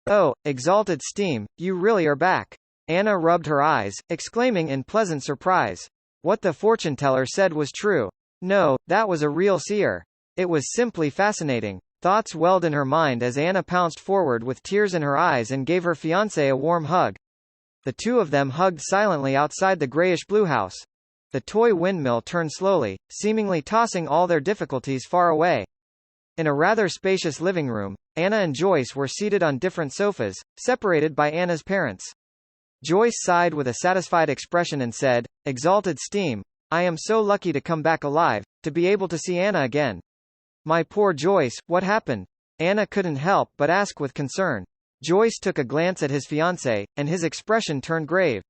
Oh, exalted Steam, you really are back. Anna rubbed her eyes, exclaiming in pleasant surprise. What the fortune-teller said was true. No, that was a real seer. It was simply fascinating. Thoughts welled in her mind as Anna pounced forward with tears in her eyes and gave her fiancé a warm hug. The two of them hugged silently outside the grayish-blue house. The toy windmill turned slowly, seemingly tossing all their difficulties far away. In a rather spacious living room, Anna and Joyce were seated on different sofas, separated by Anna's parents. Joyce sighed with a satisfied expression and said, Exalted Steam, I am so lucky to come back alive, to be able to see Anna again. My poor Joyce, what happened? Anna couldn't help but ask with concern. Joyce took a glance at his fiancé, and his expression turned grave.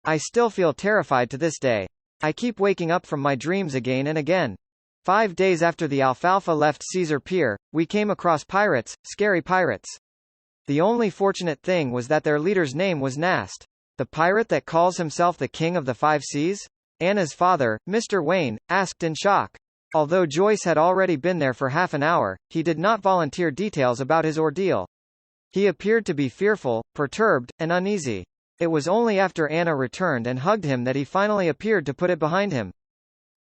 I still feel terrified to this day. I keep waking up from my dreams again and again. 5 days after the Alfalfa left Caesar Pier, we came across pirates, scary pirates. The only fortunate thing was that their leader's name was Nast. The pirate that calls himself the King of the Five Seas? Anna's father, Mr. Wayne, asked in shock. Although Joyce had already been there for half an hour, he did not volunteer details about his ordeal. He appeared to be fearful, perturbed, and uneasy. It was only after Anna returned and hugged him that he finally appeared to put it behind him.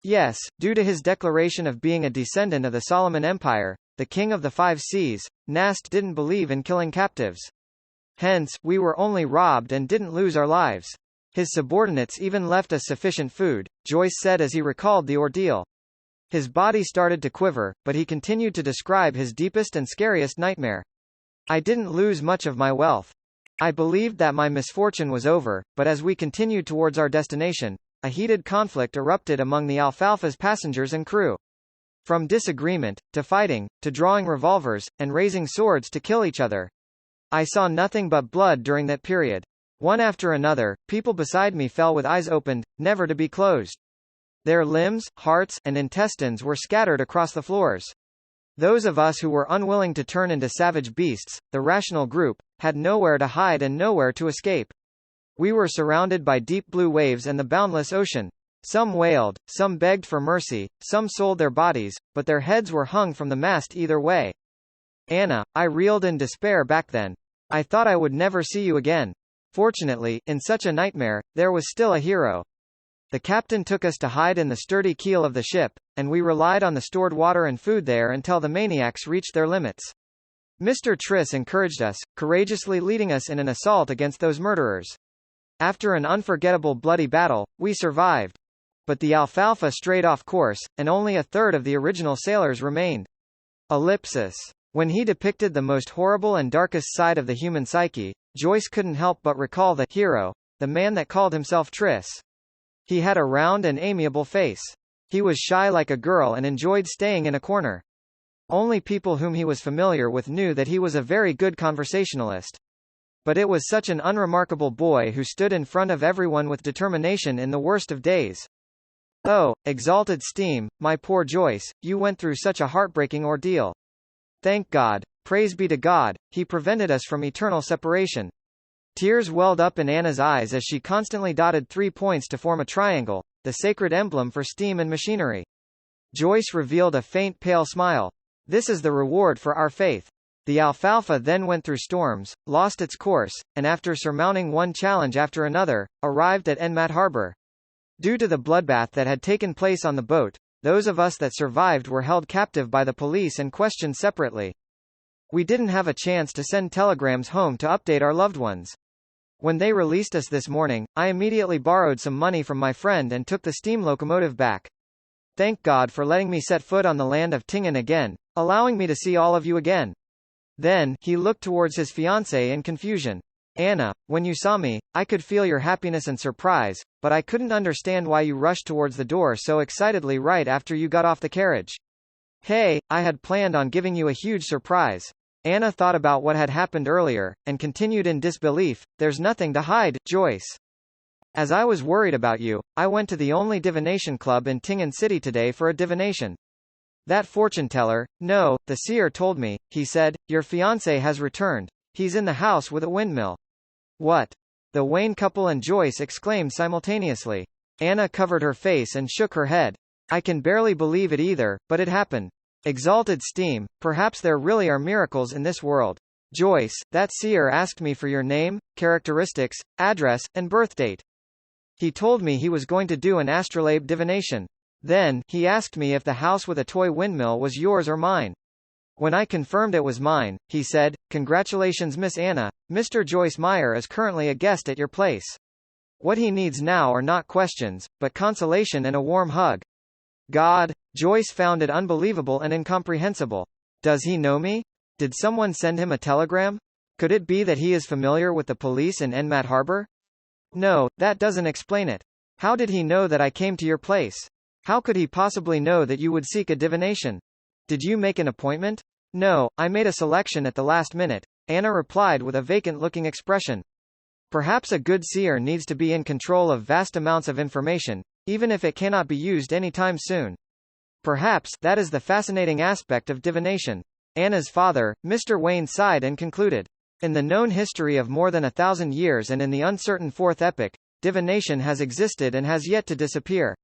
Yes, due to his declaration of being a descendant of the Solomon Empire, the king of the 5 seas, Nast didn't believe in killing captives. Hence, we were only robbed and didn't lose our lives. His subordinates even left us sufficient food, Joyce said as he recalled the ordeal. His body started to quiver, but he continued to describe his deepest and scariest nightmare. I didn't lose much of my wealth. I believed that my misfortune was over, but as we continued towards our destination, a heated conflict erupted among the Alfalfa's passengers and crew. From disagreement, to fighting, to drawing revolvers, and raising swords to kill each other. I saw nothing but blood during that period. One after another, people beside me fell with eyes opened, never to be closed. Their limbs, hearts, and intestines were scattered across the floors. Those of us who were unwilling to turn into savage beasts, the rational group, had nowhere to hide and nowhere to escape. We were surrounded by deep blue waves and the boundless ocean. Some wailed, some begged for mercy, some sold their bodies, but their heads were hung from the mast either way. Anna, I reeled in despair back then. I thought I would never see you again. Fortunately, in such a nightmare, there was still a hero. The captain took us to hide in the sturdy keel of the ship, and we relied on the stored water and food there until the maniacs reached their limits. Mr. Triss encouraged us, courageously leading us in an assault against those murderers. After an unforgettable bloody battle, we survived. But the Alfalfa strayed off course, and only a third of the original sailors remained. Ellipsis. When he depicted the most horrible and darkest side of the human psyche, Joyce couldn't help but recall the hero, the man that called himself Triss. He had a round and amiable face. He was shy like a girl and enjoyed staying in a corner. Only people whom he was familiar with knew that he was a very good conversationalist. But it was such an unremarkable boy who stood in front of everyone with determination in the worst of days. Oh, exalted steam, my poor Joyce, you went through such a heartbreaking ordeal. Thank God, praise be to God, he prevented us from eternal separation. Tears welled up in Anna's eyes as she constantly dotted 3 points to form a triangle, the sacred emblem for steam and machinery. Joyce revealed a faint pale smile. This is the reward for our faith. The Alfalfa then went through storms, lost its course, and after surmounting one challenge after another, arrived at Enmat Harbor. Due to the bloodbath that had taken place on the boat, those of us that survived were held captive by the police and questioned separately. We didn't have a chance to send telegrams home to update our loved ones. When they released us this morning, I immediately borrowed some money from my friend and took the steam locomotive back. Thank God for letting me set foot on the land of Tingen again, allowing me to see all of you again. Then, he looked towards his fiancée in confusion. Anna, when you saw me, I could feel your happiness and surprise, but I couldn't understand why you rushed towards the door so excitedly right after you got off the carriage. Hey, I had planned on giving you a huge surprise. Anna thought about what had happened earlier, and continued in disbelief, there's nothing to hide, Joyce. As I was worried about you, I went to the only divination club in Tingen City today for a divination. That fortune teller, no, the seer told me, he said, your fiancé has returned. He's in the house with a windmill. What? The Wayne couple and Joyce exclaimed simultaneously. Anna covered her face and shook her head. I can barely believe it either, but it happened. Exalted steam, perhaps there really are miracles in this world. Joyce, that seer asked me for your name, characteristics, address, and birthdate. He told me he was going to do an astrolabe divination. Then, he asked me if the house with a toy windmill was yours or mine. When I confirmed it was mine, he said, congratulations Miss Anna, Mr. Joyce Meyer is currently a guest at your place. What he needs now are not questions, but consolation and a warm hug. God, Joyce found it unbelievable and incomprehensible. Does he know me? Did someone send him a telegram? Could it be that he is familiar with the police in Enmat Harbor? No, that doesn't explain it. How did he know that I came to your place? How could he possibly know that you would seek a divination? Did you make an appointment? No, I made a selection at the last minute, Anna replied with a vacant-looking expression. Perhaps a good seer needs to be in control of vast amounts of information, even if it cannot be used anytime soon. Perhaps that is the fascinating aspect of divination. Anna's father, Mr. Wayne sighed and concluded. In the known history of more than 1,000 years and in the uncertain fourth epoch, divination has existed and has yet to disappear.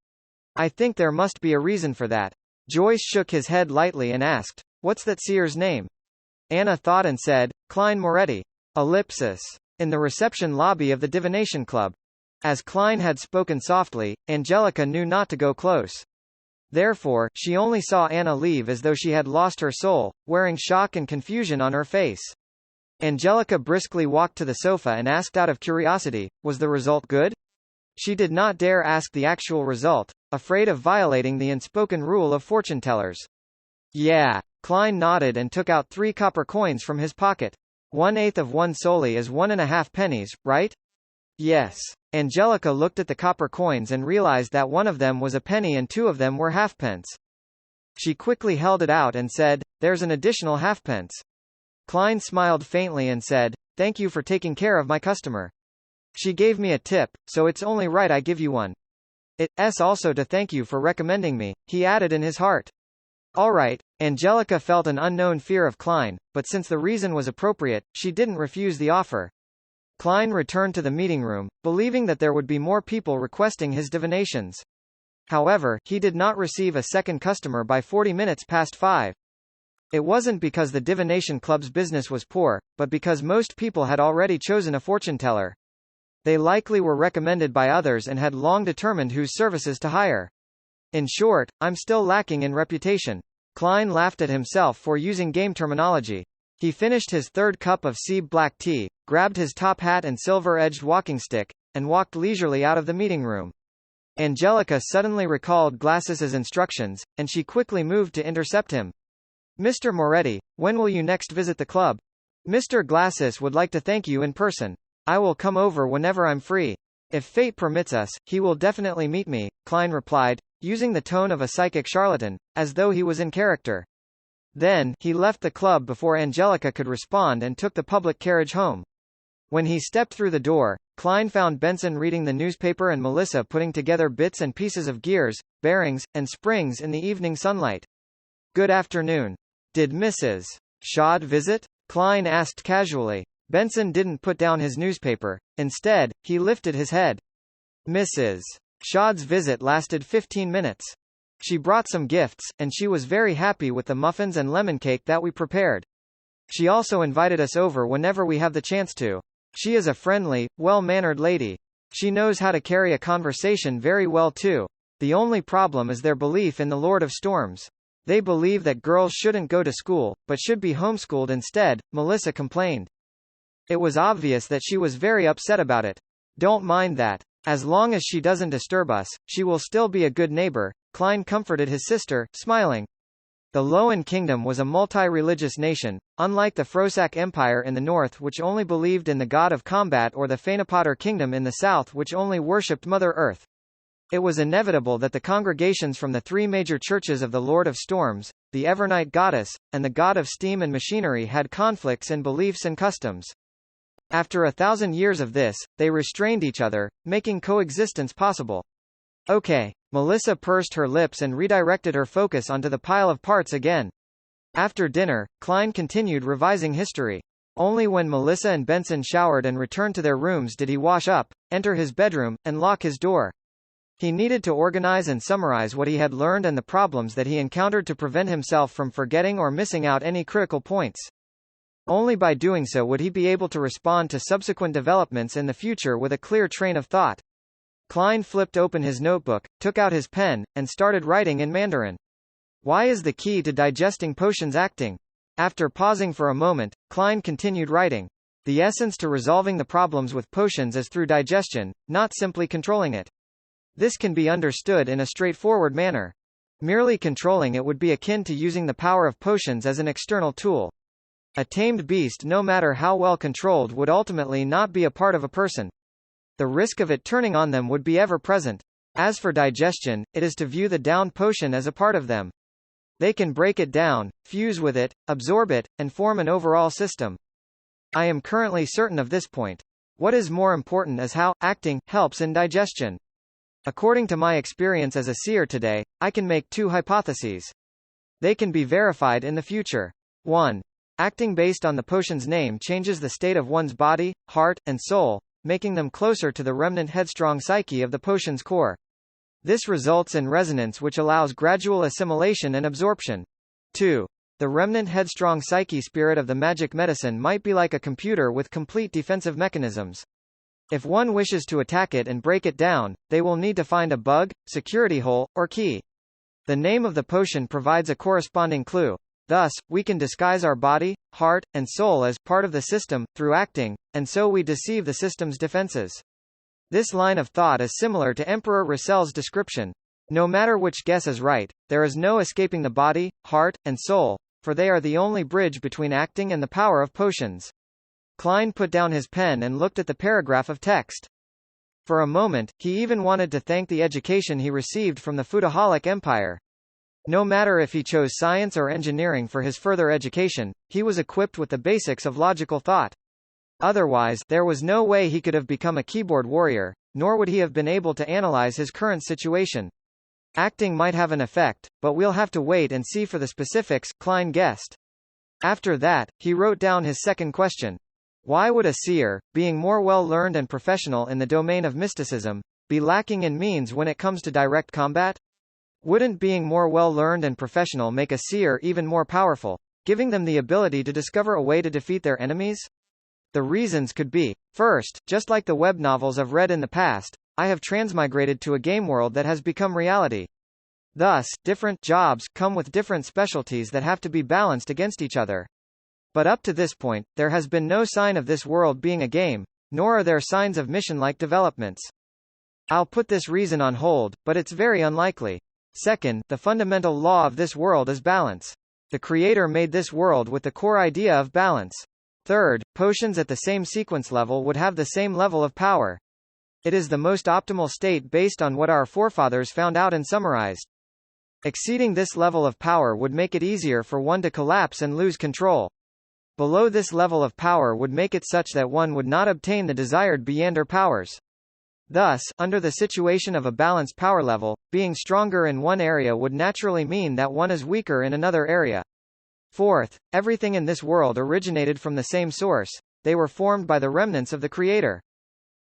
I think there must be a reason for that. Joyce shook his head lightly and asked, what's that seer's name? Anna thought and said, Klein Moretti. Ellipsis. in the reception lobby of the Divination Club. As Klein had spoken softly, Angelica knew not to go close. Therefore, she only saw Anna leave as though she had lost her soul, wearing shock and confusion on her face. Angelica briskly walked to the sofa and asked out of curiosity, was the result good? She did not dare ask the actual result, afraid of violating the unspoken rule of fortune-tellers. Yeah. Klein nodded and took out 3 copper coins from his pocket. 1/8 of 1 soldi is 1.5 pennies, right? Yes. Angelica looked at the copper coins and realized that one of them was a penny and 2 of them were halfpence. She quickly held it out and said, there's an additional halfpence. Klein smiled faintly and said, thank you for taking care of my customer. She gave me a tip, so it's only right I give you one. It's also to thank you for recommending me, he added in his heart. All right. Angelica felt an unknown fear of Klein, but since the reason was appropriate, she didn't refuse the offer. Klein returned to the meeting room, believing that there would be more people requesting his divinations. However, he did not receive a second customer by 40 minutes past 5. It wasn't because the Divination Club's business was poor, but because most people had already chosen a fortune-teller. They likely were recommended by others and had long determined whose services to hire. In short, I'm still lacking in reputation. Klein laughed at himself for using game terminology. He finished his 3rd cup of sea black tea, grabbed his top hat and silver-edged walking stick, and walked leisurely out of the meeting room. Angelica suddenly recalled Glassis's instructions, and she quickly moved to intercept him. Mr. Moretti, when will you next visit the club? Mr. Glassis would like to thank you in person. I will come over whenever I'm free. If fate permits us, he will definitely meet me, Klein replied, using the tone of a psychic charlatan, as though he was in character. Then, he left the club before Angelica could respond and took the public carriage home. When he stepped through the door, Klein found Benson reading the newspaper and Melissa putting together bits and pieces of gears, bearings, and springs in the evening sunlight. Good afternoon. Did Mrs. Schad visit? Klein asked casually. Benson didn't put down his newspaper. Instead, he lifted his head. Mrs. Schad's visit lasted 15 minutes. She brought some gifts, and she was very happy with the muffins and lemon cake that we prepared. She also invited us over whenever we have the chance to. She is a friendly, well-mannered lady. She knows how to carry a conversation very well too. The only problem is their belief in the Lord of Storms. They believe that girls shouldn't go to school, but should be homeschooled instead, Melissa complained. It was obvious that she was very upset about it. Don't mind that. As long as she doesn't disturb us, she will still be a good neighbor, Klein comforted his sister, smiling. The LoM kingdom was a multi-religious nation, unlike the Frosak Empire in the north which only believed in the god of combat or the Fanapotter kingdom in the south which only worshipped Mother Earth. It was inevitable that the congregations from the 3 major churches of the Lord of Storms, the Evernight Goddess, and the God of Steam and Machinery had conflicts in beliefs and customs. After 1,000 years of this, they restrained each other, making coexistence possible. Okay. Melissa pursed her lips and redirected her focus onto the pile of parts again. After dinner, Klein continued revising history. Only when Melissa and Benson showered and returned to their rooms did he wash up, enter his bedroom, and lock his door. He needed to organize and summarize what he had learned and the problems that he encountered to prevent himself from forgetting or missing out any critical points. Only by doing so would he be able to respond to subsequent developments in the future with a clear train of thought. Klein flipped open his notebook, took out his pen, and started writing in Mandarin. Why is the key to digesting potions acting? After pausing for a moment, Klein continued writing. The essence to resolving the problems with potions is through digestion, not simply controlling it. This can be understood in a straightforward manner. Merely controlling it would be akin to using the power of potions as an external tool. A tamed beast, no matter how well controlled, would ultimately not be a part of a person. The risk of it turning on them would be ever present. As for digestion, it is to view the downed potion as a part of them. They can break it down, fuse with it, absorb it, and form an overall system. I am currently certain of this point. What is more important is how acting helps in digestion. According to my experience as a seer today, I can make 2 hypotheses. They can be verified in the future. 1. Acting based on the potion's name changes the state of one's body, heart, and soul, making them closer to the remnant headstrong psyche of the potion's core. This results in resonance which allows gradual assimilation and absorption. 2. the remnant headstrong psyche spirit of the magic medicine might be like a computer with complete defensive mechanisms. If one wishes to attack it and break it down, they will need to find a bug, security hole, or key. The name of the potion provides a corresponding clue. Thus, we can disguise our body, heart, and soul as part of the system, through acting, and so we deceive the system's defenses. This line of thought is similar to Emperor Russell's description. No matter which guess is right, there is no escaping the body, heart, and soul, for they are the only bridge between acting and the power of potions. Klein put down his pen and looked at the paragraph of text. For a moment, he even wanted to thank the education he received from the Foodaholic Empire. No matter if he chose science or engineering for his further education, he was equipped with the basics of logical thought. Otherwise, there was no way he could have become a keyboard warrior, nor would he have been able to analyze his current situation. Acting might have an effect, but we'll have to wait and see for the specifics, Klein guessed. After that, he wrote down his second question. Why would a seer, being more well-learned and professional in the domain of mysticism, be lacking in means when it comes to direct combat? Wouldn't being more well-learned and professional make a seer even more powerful, giving them the ability to discover a way to defeat their enemies? The reasons could be, first, just like the web novels I've read in the past, I have transmigrated to a game world that has become reality. Thus, different jobs come with different specialties that have to be balanced against each other. But up to this point, there has been no sign of this world being a game, nor are there signs of mission-like developments. I'll put this reason on hold, but it's very unlikely. Second, the fundamental law of this world is balance. The Creator made this world with the core idea of balance. Third, potions at the same sequence level would have the same level of power. It is the most optimal state based on what our forefathers found out and summarized. Exceeding this level of power would make it easier for one to collapse and lose control. Below this level of power would make it such that one would not obtain the desired Beyonder powers. Thus, under the situation of a balanced power level, being stronger in one area would naturally mean that one is weaker in another area. Fourth, everything in this world originated from the same source. They were formed by the remnants of the Creator.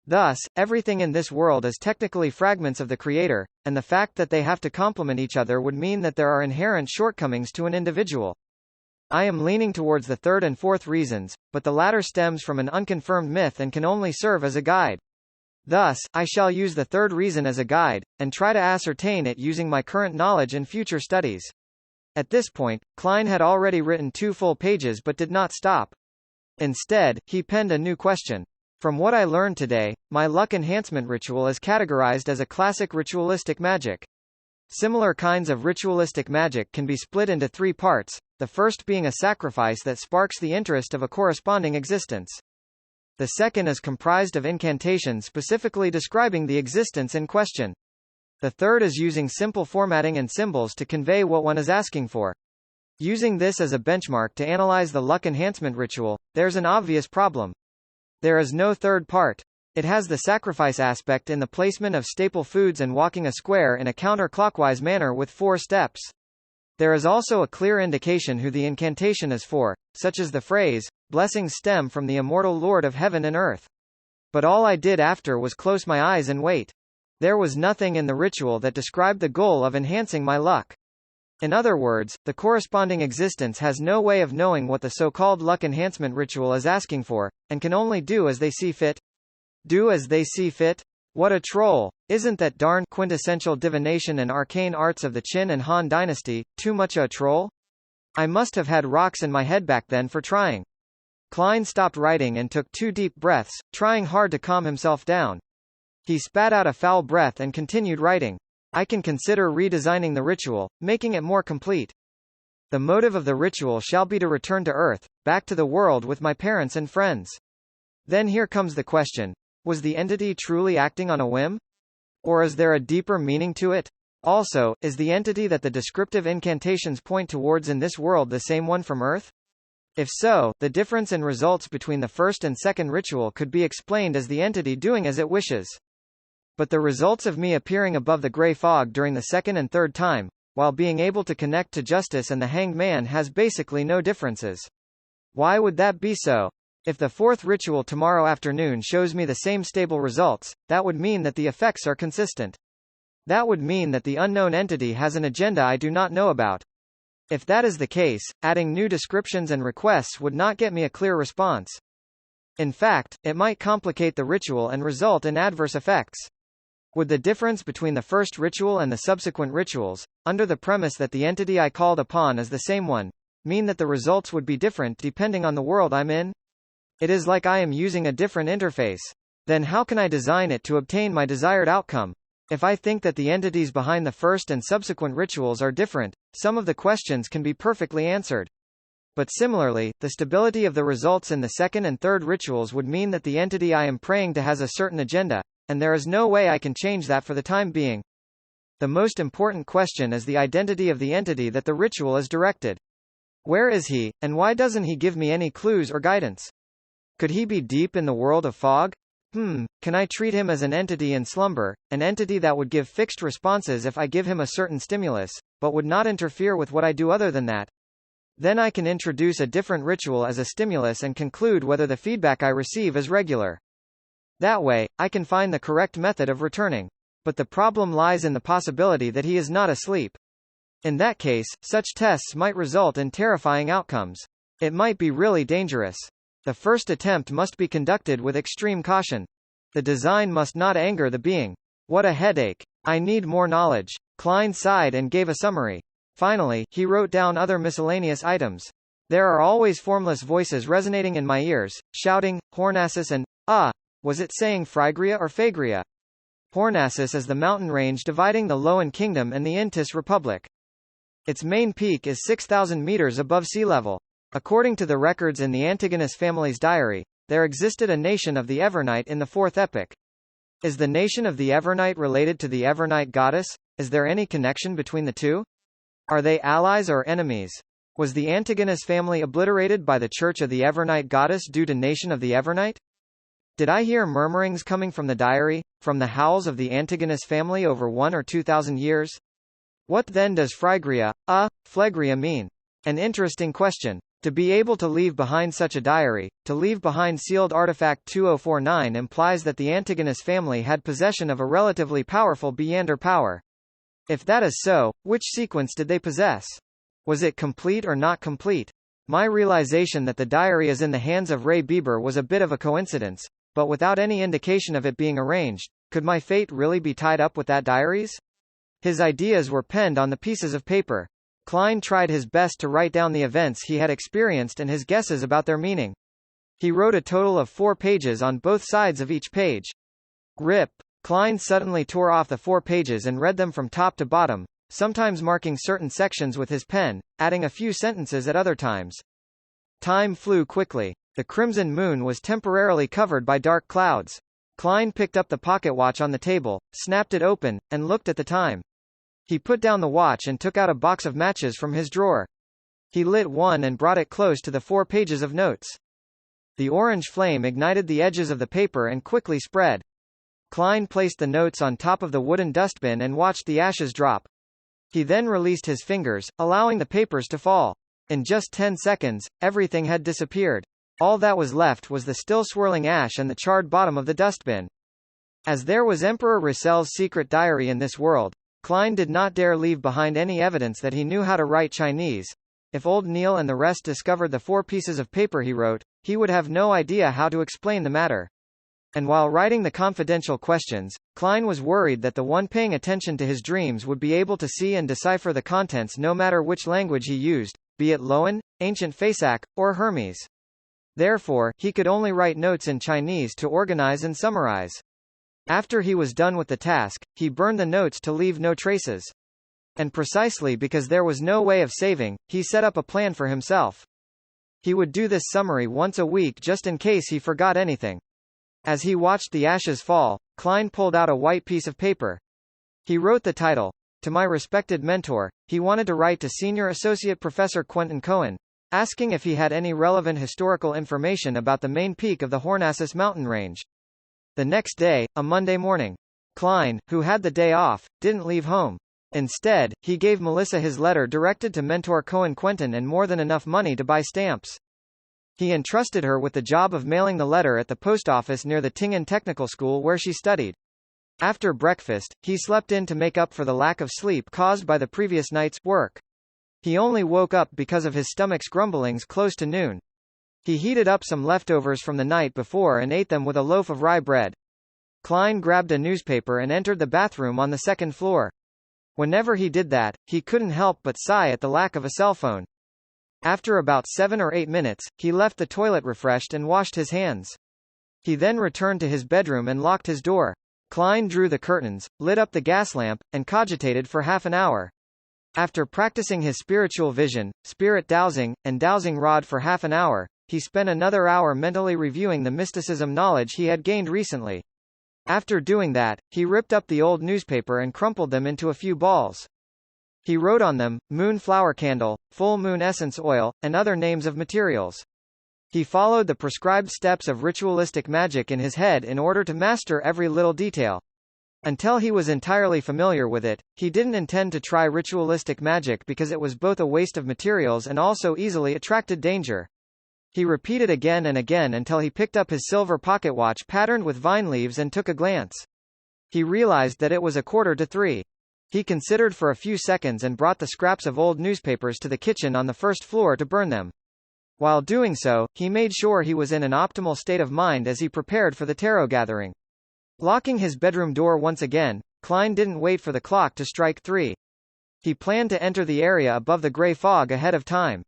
Thus, everything in this world is technically fragments of the Creator, and the fact that they have to complement each other would mean that there are inherent shortcomings to an individual. I am leaning towards the third and fourth reasons, but the latter stems from an unconfirmed myth and can only serve as a guide. Thus, I shall use the third reason as a guide, and try to ascertain it using my current knowledge and future studies. At this point, Klein had already written 2 full pages but did not stop. Instead, he penned a new question. From what I learned today, my luck enhancement ritual is categorized as a classic ritualistic magic. Similar kinds of ritualistic magic can be split into 3 parts, the first being a sacrifice that sparks the interest of a corresponding existence. The second is comprised of incantations specifically describing the existence in question. The third is using simple formatting and symbols to convey what one is asking for. Using this as a benchmark to analyze the luck enhancement ritual, there's an obvious problem. There is no third part. It has the sacrifice aspect in the placement of staple foods and walking a square in a counterclockwise manner with 4 steps. There is also a clear indication who the incantation is for, such as the phrase, "Blessings stem from the immortal Lord of heaven and earth." But all I did after was close my eyes and wait. There was nothing in the ritual that described the goal of enhancing my luck. In other words, the corresponding existence has no way of knowing what the so-called luck enhancement ritual is asking for, and can only do as they see fit. Do as they see fit? What a troll! Isn't that darn quintessential divination and arcane arts of the Qin and Han dynasty too much a troll? I must have had rocks in my head back then for trying. Klein stopped writing and took 2 deep breaths, trying hard to calm himself down. He spat out a foul breath and continued writing. I can consider redesigning the ritual, making it more complete. The motive of the ritual shall be to return to Earth, back to the world with my parents and friends. Then here comes the question. Was the entity truly acting on a whim? Or is there a deeper meaning to it? Also, is the entity that the descriptive incantations point towards in this world the same one from Earth? If so, the difference in results between the first and second ritual could be explained as the entity doing as it wishes. But the results of me appearing above the gray fog during the second and third time, while being able to connect to justice and the hanged man has basically no differences. Why would that be so? If the fourth ritual tomorrow afternoon shows me the same stable results, that would mean that the effects are consistent. That would mean that the unknown entity has an agenda I do not know about. If that is the case, adding new descriptions and requests would not get me a clear response. In fact, it might complicate the ritual and result in adverse effects. Would the difference between the first ritual and the subsequent rituals, under the premise that the entity I called upon is the same one, mean that the results would be different depending on the world I'm in? It is like I am using a different interface. Then how can I design it to obtain my desired outcome? If I think that the entities behind the first and subsequent rituals are different, some of the questions can be perfectly answered. But similarly, the stability of the results in the second and third rituals would mean that the entity I am praying to has a certain agenda, and there is no way I can change that for the time being. The most important question is the identity of the entity that the ritual is directed. Where is he, and why doesn't he give me any clues or guidance? Could he be deep in the world of fog? Can I treat him as an entity in slumber, an entity that would give fixed responses if I give him a certain stimulus, but would not interfere with what I do other than that? Then I can introduce a different ritual as a stimulus and conclude whether the feedback I receive is regular. That way, I can find the correct method of returning. But the problem lies in the possibility that he is not asleep. In that case, such tests might result in terrifying outcomes. It might be really dangerous. The first attempt must be conducted with extreme caution. The design must not anger the being. What a headache. I need more knowledge. Klein sighed and gave a summary. Finally, he wrote down other miscellaneous items. There are always formless voices resonating in my ears, shouting, Hornassus and, was it saying Phrygia or Phagria? Hornassus is the mountain range dividing the LoM Kingdom and the Intis Republic. Its main peak is 6,000 meters above sea level. According to the records in the Antigonus family's diary, there existed a nation of the Evernite in the fourth epoch. Is the nation of the Evernite related to the Evernite goddess? Is there any connection between the two? Are they allies or enemies? Was the Antigonus family obliterated by the Church of the Evernite goddess due to nation of the Evernite? Did I hear murmurings coming from the diary, from the howls of the Antigonus family over 1 or 2,000 years? What then does Phrygia, Phlegria mean? An interesting question. To be able to leave behind such a diary, to leave behind sealed artifact 2049 implies that the Antigonus family had possession of a relatively powerful Beyonder power. If that is so, which sequence did they possess? Was it complete or not complete? My realization that the diary is in the hands of Ray Bieber was a bit of a coincidence, but without any indication of it being arranged, could my fate really be tied up with that diary's? His ideas were penned on the pieces of paper. Klein tried his best to write down the events he had experienced and his guesses about their meaning. He wrote a total of 4 pages on both sides of each page. Rip. Klein suddenly tore off the 4 pages and read them from top to bottom, sometimes marking certain sections with his pen, adding a few sentences at other times. Time flew quickly. The crimson moon was temporarily covered by dark clouds. Klein picked up the pocket watch on the table, snapped it open, and looked at the time. He put down the watch and took out a box of matches from his drawer. He lit one and brought it close to the 4 pages of notes. The orange flame ignited the edges of the paper and quickly spread. Klein placed the notes on top of the wooden dustbin and watched the ashes drop. He then released his fingers, allowing the papers to fall. In just 10 seconds, everything had disappeared. All that was left was the still swirling ash and the charred bottom of the dustbin. As there was Emperor Russell's secret diary in this world, Klein did not dare leave behind any evidence that he knew how to write Chinese. If old Neil and the rest discovered the 4 pieces of paper he wrote, he would have no idea how to explain the matter. And while writing the confidential questions, Klein was worried that the one paying attention to his dreams would be able to see and decipher the contents no matter which language he used, be it LoM, Ancient Phasak, or Hermes. Therefore, he could only write notes in Chinese to organize and summarize. After he was done with the task, he burned the notes to leave no traces. And precisely because there was no way of saving, he set up a plan for himself. He would do this summary once a week just in case he forgot anything. As he watched the ashes fall, Klein pulled out a white piece of paper. He wrote the title. To my respected mentor, he wanted to write to Senior Associate Professor Quentin Cohen, asking if he had any relevant historical information about the main peak of the Hornassus mountain range. The next day, a Monday morning, Klein, who had the day off, didn't leave home. Instead, he gave Melissa his letter directed to mentor Cohen Quentin and more than enough money to buy stamps. He entrusted her with the job of mailing the letter at the post office near the Tingen Technical School where she studied. After breakfast, he slept in to make up for the lack of sleep caused by the previous night's work. He only woke up because of his stomach's grumblings close to noon. He heated up some leftovers from the night before and ate them with a loaf of rye bread. Klein grabbed a newspaper and entered the bathroom on the second floor. Whenever he did that, he couldn't help but sigh at the lack of a cell phone. After about 7 or 8 minutes, he left the toilet refreshed and washed his hands. He then returned to his bedroom and locked his door. Klein drew the curtains, lit up the gas lamp, and cogitated for half an hour. After practicing his spiritual vision, spirit dowsing, and dowsing rod for half an hour, he spent another hour mentally reviewing the mysticism knowledge he had gained recently. After doing that, he ripped up the old newspaper and crumpled them into a few balls. He wrote on them, moon flower candle, full moon essence oil, and other names of materials. He followed the prescribed steps of ritualistic magic in his head in order to master every little detail. Until he was entirely familiar with it, he didn't intend to try ritualistic magic because it was both a waste of materials and also easily attracted danger. He repeated again and again until he picked up his silver pocket watch patterned with vine leaves and took a glance. He realized that it was 2:45. He considered for a few seconds and brought the scraps of old newspapers to the kitchen on the first floor to burn them. While doing so, he made sure he was in an optimal state of mind as he prepared for the tarot gathering. Locking his bedroom door once again, Klein didn't wait for the clock to strike 3. He planned to enter the area above the gray fog ahead of time.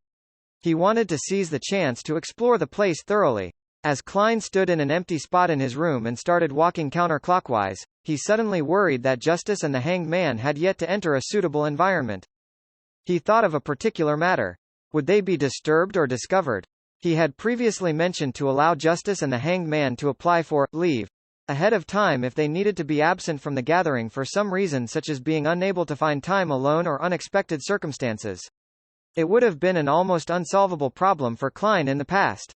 He wanted to seize the chance to explore the place thoroughly. As Klein stood in an empty spot in his room and started walking counterclockwise, he suddenly worried that Justice and the Hanged Man had yet to enter a suitable environment. He thought of a particular matter. Would they be disturbed or discovered? He had previously mentioned to allow Justice and the Hanged Man to apply for leave ahead of time if they needed to be absent from the gathering for some reason, such as being unable to find time alone or unexpected circumstances. It would have been an almost unsolvable problem for Klein in the past.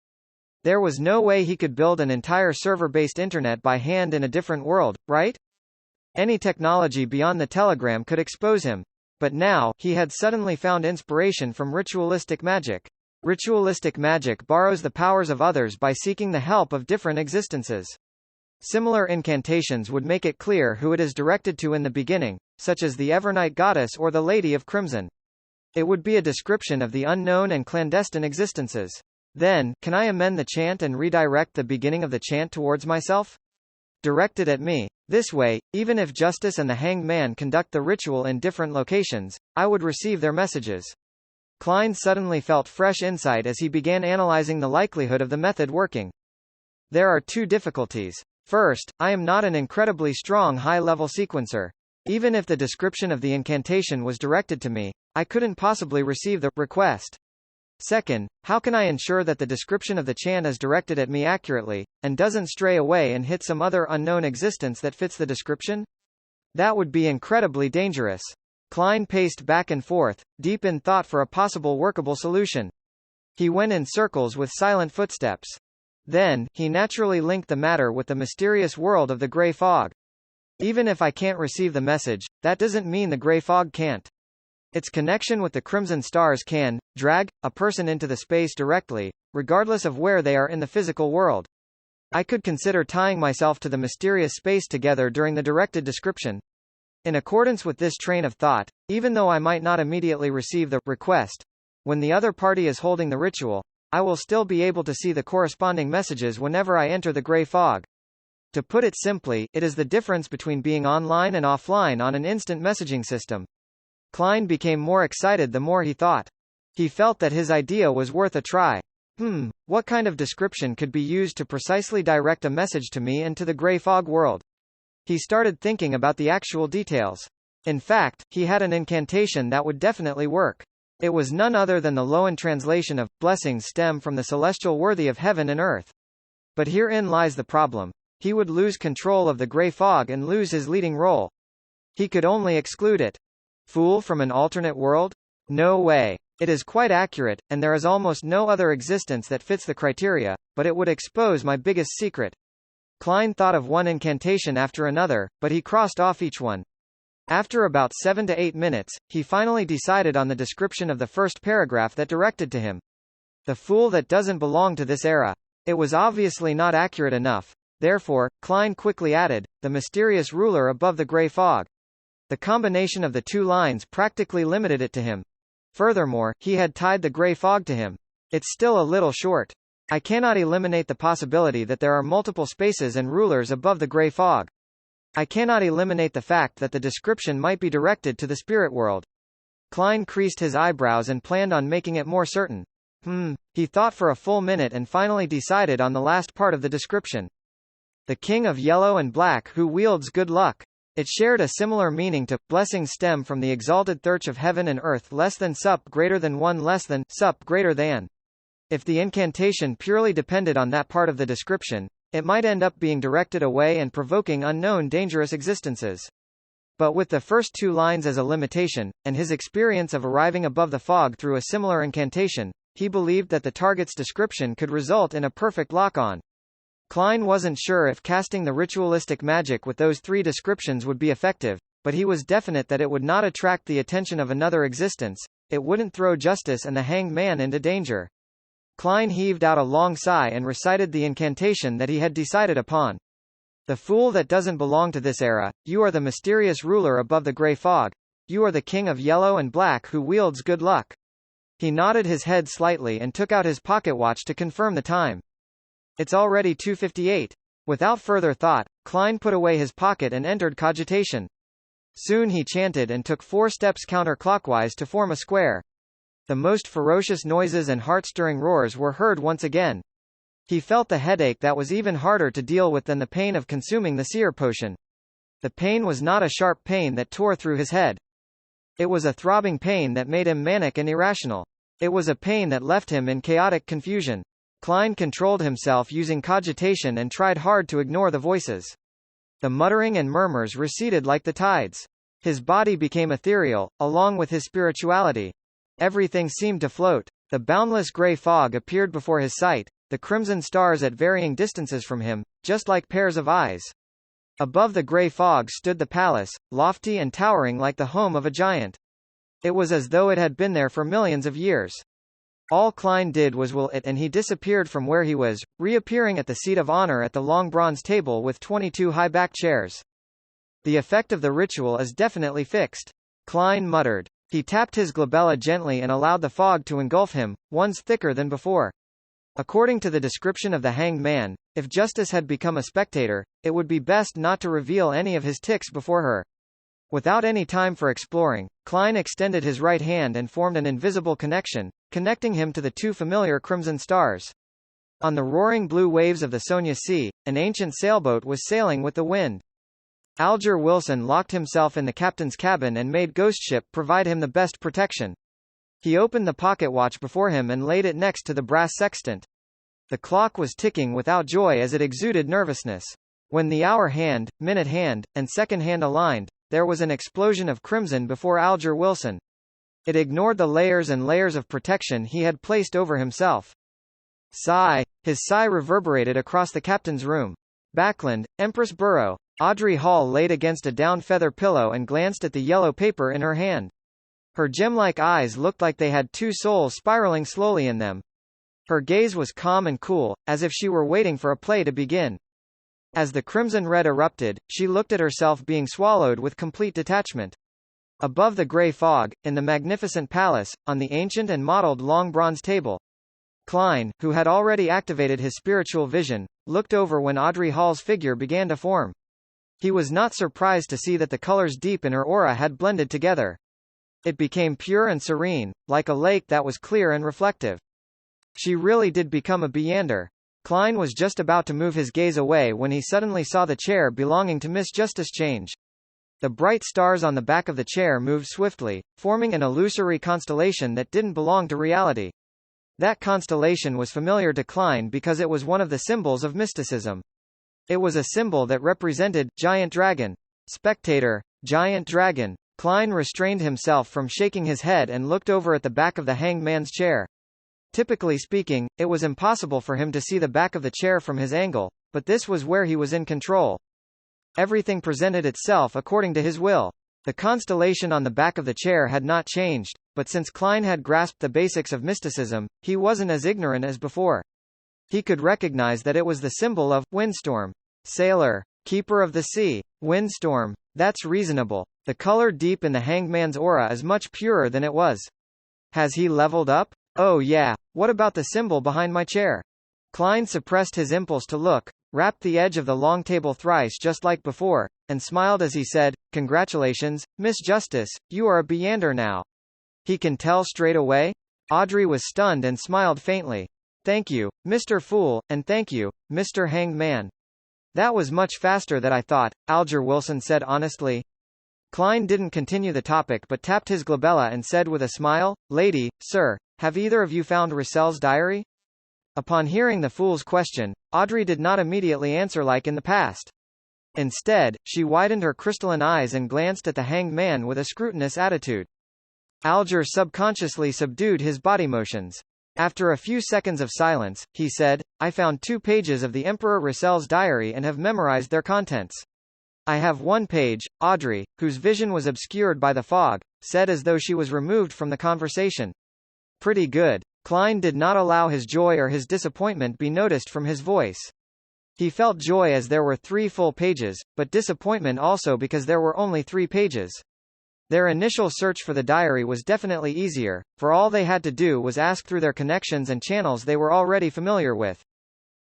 There was no way he could build an entire server-based internet by hand in a different world, right? Any technology beyond the telegram could expose him. But now, he had suddenly found inspiration from ritualistic magic. Ritualistic magic borrows the powers of others by seeking the help of different existences. Similar incantations would make it clear who it is directed to in the beginning, such as the Evernight Goddess or the Lady of Crimson. It would be a description of the unknown and clandestine existences. Then, can I amend the chant and redirect the beginning of the chant towards myself? Directed at me. This way, even if Justice and the Hanged Man conduct the ritual in different locations, I would receive their messages. Klein suddenly felt fresh insight as he began analyzing the likelihood of the method working. There are 2 difficulties. First, I am not an incredibly strong high-level sequencer. Even if the description of the incantation was directed to me, I couldn't possibly receive the request. Second, how can I ensure that the description of the chant is directed at me accurately, and doesn't stray away and hit some other unknown existence that fits the description? That would be incredibly dangerous. Klein paced back and forth, deep in thought for a possible workable solution. He went in circles with silent footsteps. Then, he naturally linked the matter with the mysterious world of the gray fog. Even if I can't receive the message, that doesn't mean the gray fog can't. Its connection with the crimson stars can drag a person into the space directly, regardless of where they are in the physical world. I could consider tying myself to the mysterious space together during the directed description. In accordance with this train of thought, even though I might not immediately receive the request, when the other party is holding the ritual, I will still be able to see the corresponding messages whenever I enter the gray fog. To put it simply, it is the difference between being online and offline on an instant messaging system. Klein became more excited the more he thought. He felt that his idea was worth a try. What kind of description could be used to precisely direct a message to me and to the gray fog world? He started thinking about the actual details. In fact, he had an incantation that would definitely work. It was none other than the LoM translation of, blessings stem from the celestial worthy of heaven and earth. But herein lies the problem. He would lose control of the gray fog and lose his leading role. He could only exclude it. Fool from an alternate world? No way. It is quite accurate, and there is almost no other existence that fits the criteria, but it would expose my biggest secret. Klein thought of one incantation after another, but he crossed off each one. After about 7 to 8 minutes, he finally decided on the description of the first paragraph that directed to him. The fool that doesn't belong to this era. It was obviously not accurate enough. Therefore, Klein quickly added, the mysterious ruler above the gray fog. The combination of the 2 lines practically limited it to him. Furthermore, he had tied the grey fog to him. It's still a little short. I cannot eliminate the possibility that there are multiple spaces and rulers above the grey fog. I cannot eliminate the fact that the description might be directed to the spirit world. Klein creased his eyebrows and planned on making it more certain. He thought for a full minute and finally decided on the last part of the description. The king of yellow and black who wields good luck. It shared a similar meaning to blessings stem from the exalted thirch of heaven and earth less than sup greater than one less than sup greater than. If the incantation purely depended on that part of the description, it might end up being directed away and provoking unknown dangerous existences. But with the first two lines as a limitation, and his experience of arriving above the fog through a similar incantation, he believed that the target's description could result in a perfect lock-on. Klein wasn't sure if casting the ritualistic magic with those three descriptions would be effective, but he was definite that it would not attract the attention of another existence, it wouldn't throw Justice and the Hanged Man into danger. Klein heaved out a long sigh and recited the incantation that he had decided upon. The fool that doesn't belong to this era, you are the mysterious ruler above the grey fog, you are the king of yellow and black who wields good luck. He nodded his head slightly and took out his pocket watch to confirm the time. It's already 2:58. Without further thought, Klein put away his pocket and entered cogitation. Soon he chanted and took 4 steps counterclockwise to form a square. The most ferocious noises and heart-stirring roars were heard once again. He felt the headache that was even harder to deal with than the pain of consuming the seer potion. The pain was not a sharp pain that tore through his head. It was a throbbing pain that made him manic and irrational. It was a pain that left him in chaotic confusion. Klein controlled himself using cogitation and tried hard to ignore the voices. The muttering and murmurs receded like the tides. His body became ethereal, along with his spirituality. Everything seemed to float. The boundless grey fog appeared before his sight, the crimson stars at varying distances from him, just like pairs of eyes. Above the grey fog stood the palace, lofty and towering like the home of a giant. It was as though it had been there for millions of years. All Klein did was will it and he disappeared from where he was, reappearing at the seat of honor at the long bronze table with 22 high-backed chairs. The effect of the ritual is definitely fixed. Klein muttered. He tapped his glabella gently and allowed the fog to engulf him, once thicker than before. According to the description of the Hanged Man, if Justice had become a spectator, it would be best not to reveal any of his tics before her. Without any time for exploring, Klein extended his right hand and formed an invisible connection, connecting him to the 2 familiar crimson stars. On the roaring blue waves of the Sonia Sea, an ancient sailboat was sailing with the wind. Alger Wilson locked himself in the captain's cabin and made Ghostship provide him the best protection. He opened the pocket watch before him and laid it next to the brass sextant. The clock was ticking without joy as it exuded nervousness. When the hour hand, minute hand, and second hand aligned, there was an explosion of crimson before Alger Wilson. It ignored the layers and layers of protection he had placed over himself. Sigh. His sigh reverberated across the captain's room. Backland, Empress Burrow. Audrey Hall laid against a down feather pillow and glanced at the yellow paper in her hand. Her gem-like eyes looked like they had 2 souls spiraling slowly in them. Her gaze was calm and cool, as if she were waiting for a play to begin. As the crimson red erupted, she looked at herself being swallowed with complete detachment. Above the grey fog, in the magnificent palace, on the ancient and mottled long bronze table, Klein, who had already activated his spiritual vision, looked over when Audrey Hall's figure began to form. He was not surprised to see that the colors deep in her aura had blended together. It became pure and serene, like a lake that was clear and reflective. She really did become a Beyander. Klein was just about to move his gaze away when he suddenly saw the chair belonging to Miss Justice change. The bright stars on the back of the chair moved swiftly, forming an illusory constellation that didn't belong to reality. That constellation was familiar to Klein because it was one of the symbols of mysticism. It was a symbol that represented giant dragon. Spectator, giant dragon. Klein restrained himself from shaking his head and looked over at the back of the Hanged Man's chair. Typically speaking, it was impossible for him to see the back of the chair from his angle, but this was where he was in control. Everything presented itself according to his will. The constellation on the back of the chair had not changed, but since Klein had grasped the basics of mysticism, he wasn't as ignorant as before. He could recognize that it was the symbol of windstorm. Sailor, keeper of the sea, windstorm. That's reasonable. The color deep in the Hanged Man's aura is much purer than it was. Has he leveled up? Oh yeah, what about the symbol behind my chair? Klein suppressed his impulse to look, rapped the edge of the long table thrice just like before, and smiled as he said, "Congratulations, Miss Justice, you are a Beander now." He can tell straight away? Audrey was stunned and smiled faintly. "Thank you, Mr. Fool, and thank you, Mr. Hanged Man." "That was much faster than I thought," Alger Wilson said honestly. Klein didn't continue the topic but tapped his glabella and said with a smile, "Lady, sir, have either of you found Roussel's diary?" Upon hearing the fool's question, Audrey did not immediately answer like in the past. Instead, she widened her crystalline eyes and glanced at the hanged man with a scrutinous attitude. Alger subconsciously subdued his body motions. After a few seconds of silence, he said, "I found 2 pages of the Emperor Roussel's diary and have memorized their contents." "I have 1 page," Audrey, whose vision was obscured by the fog, said as though she was removed from the conversation. "Pretty good." Klein did not allow his joy or his disappointment be noticed from his voice. He felt joy as there were 3 full pages, but disappointment also because there were only 3 pages. Their initial search for the diary was definitely easier, for all they had to do was ask through their connections and channels they were already familiar with.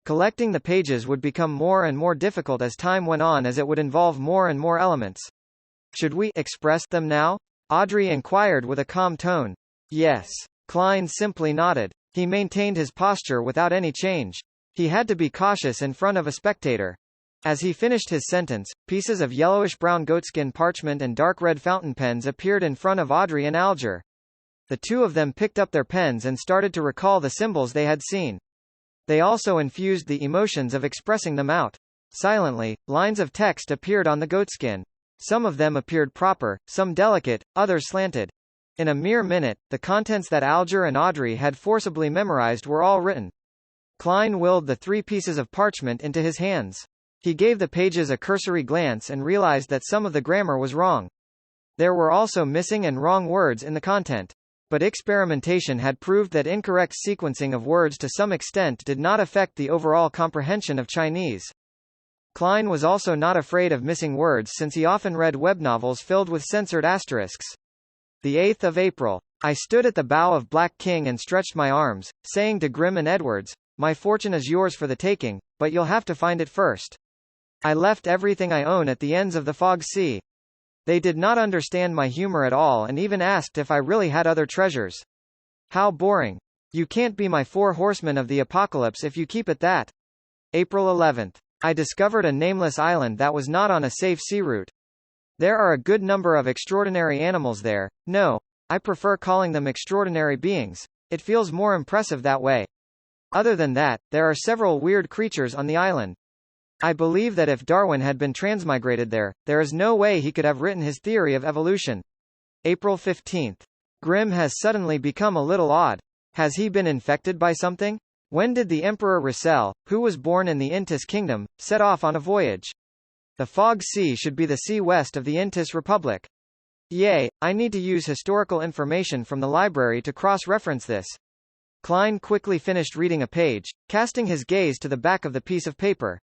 Collecting the pages would become more and more difficult as time went on as it would involve more and more elements. "Should we express them now?" Audrey inquired with a calm tone. "Yes." Klein simply nodded. He maintained his posture without any change. He had to be cautious in front of a spectator. As he finished his sentence, pieces of yellowish-brown goatskin parchment and dark red fountain pens appeared in front of Audrey and Alger. The two of them picked up their pens and started to recall the symbols they had seen. They also infused the emotions of expressing them out. Silently, lines of text appeared on the goatskin. Some of them appeared proper, some delicate, others slanted. In a mere minute, the contents that Alger and Audrey had forcibly memorized were all written. Klein willed the 3 pieces of parchment into his hands. He gave the pages a cursory glance and realized that some of the grammar was wrong. There were also missing and wrong words in the content. But experimentation had proved that incorrect sequencing of words to some extent did not affect the overall comprehension of Chinese. Klein was also not afraid of missing words since he often read web novels filled with censored asterisks. The 8th of April. I stood at the bow of Black King and stretched my arms, saying to Grimm and Edwards, "My fortune is yours for the taking, but you'll have to find it first." I left everything I own at the ends of the fog sea. They did not understand my humor at all and even asked if I really had other treasures. How boring. You can't be my 4 horsemen of the apocalypse if you keep it that. April 11th. I discovered a nameless island that was not on a safe sea route. There are a good number of extraordinary animals there. No, I prefer calling them extraordinary beings. It feels more impressive that way. Other than that, there are several weird creatures on the island. I believe that if Darwin had been transmigrated there, there is no way he could have written his theory of evolution. April 15th. Grimm has suddenly become a little odd. Has he been infected by something? When did the Emperor Roussel, who was born in the Intis Kingdom, set off on a voyage? The Fog Sea should be the sea west of the Intis Republic. Yay, I need to use historical information from the library to cross-reference this. Klein quickly finished reading a page, casting his gaze to the back of the piece of paper.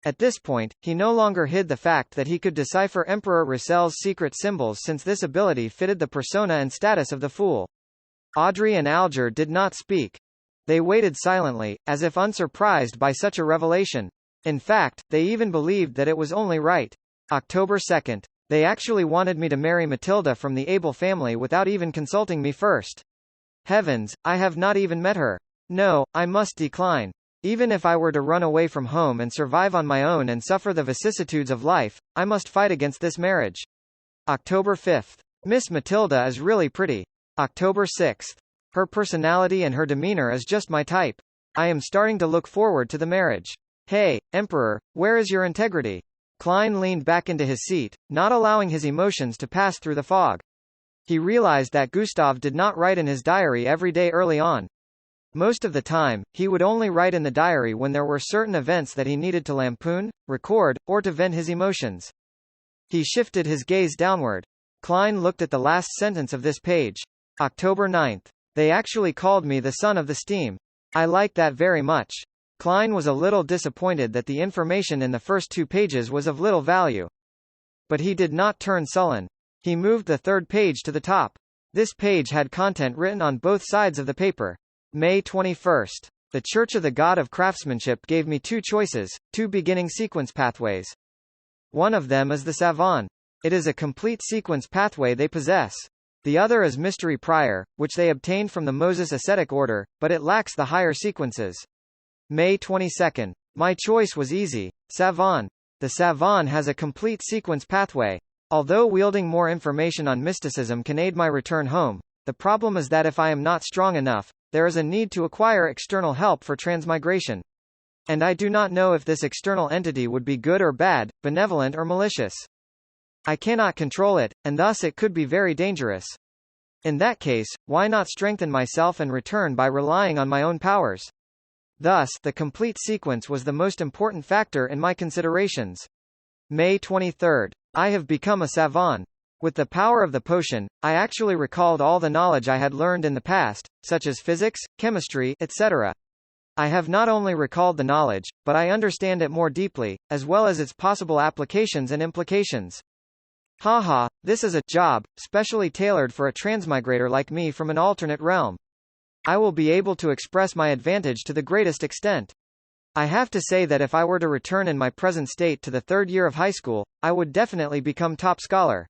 At this point, he no longer hid the fact that he could decipher Emperor Roussel's secret symbols since this ability fitted the persona and status of the fool. Audrey and Alger did not speak. They waited silently, as if unsurprised by such a revelation. In fact, they even believed that it was only right. October 2nd. They actually wanted me to marry Matilda from the Abel family without even consulting me first. Heavens, I have not even met her. No, I must decline. Even if I were to run away from home and survive on my own and suffer the vicissitudes of life, I must fight against this marriage. October 5th. Miss Matilda is really pretty. October 6th. Her personality and her demeanor is just my type. I am starting to look forward to the marriage. Hey, Emperor, where is your integrity? Klein leaned back into his seat, not allowing his emotions to pass through the fog. He realized that Gustav did not write in his diary every day early on. Most of the time, he would only write in the diary when there were certain events that he needed to lampoon, record, or to vent his emotions. He shifted his gaze downward. Klein looked at the last sentence of this page. October 9th. They actually called me the son of the steam. I like that very much. Klein was a little disappointed that the information in the first 2 pages was of little value. But he did not turn sullen. He moved the 3rd page to the top. This page had content written on both sides of the paper. May 21. The Church of the God of Craftsmanship gave me two choices, two beginning sequence pathways. One of them is the Savant. It is a complete sequence pathway they possess. The other is Mystery Prior, which they obtained from the Moses ascetic order, but it lacks the higher sequences. May 22. My choice was easy. Savant. The Savant has a complete sequence pathway. Although wielding more information on mysticism can aid my return home, the problem is that if I am not strong enough, there is a need to acquire external help for transmigration. And I do not know if this external entity would be good or bad, benevolent or malicious. I cannot control it, and thus it could be very dangerous. In that case, why not strengthen myself and return by relying on my own powers? Thus, the complete sequence was the most important factor in my considerations. May 23. I have become a savant. With the power of the potion, I actually recalled all the knowledge I had learned in the past, such as physics, chemistry, etc. I have not only recalled the knowledge, but I understand it more deeply, as well as its possible applications and implications. Haha, this is a job, specially tailored for a transmigrator like me from an alternate realm. I will be able to express my advantage to the greatest extent. I have to say that if I were to return in my present state to the third year of high school, I would definitely become top scholar.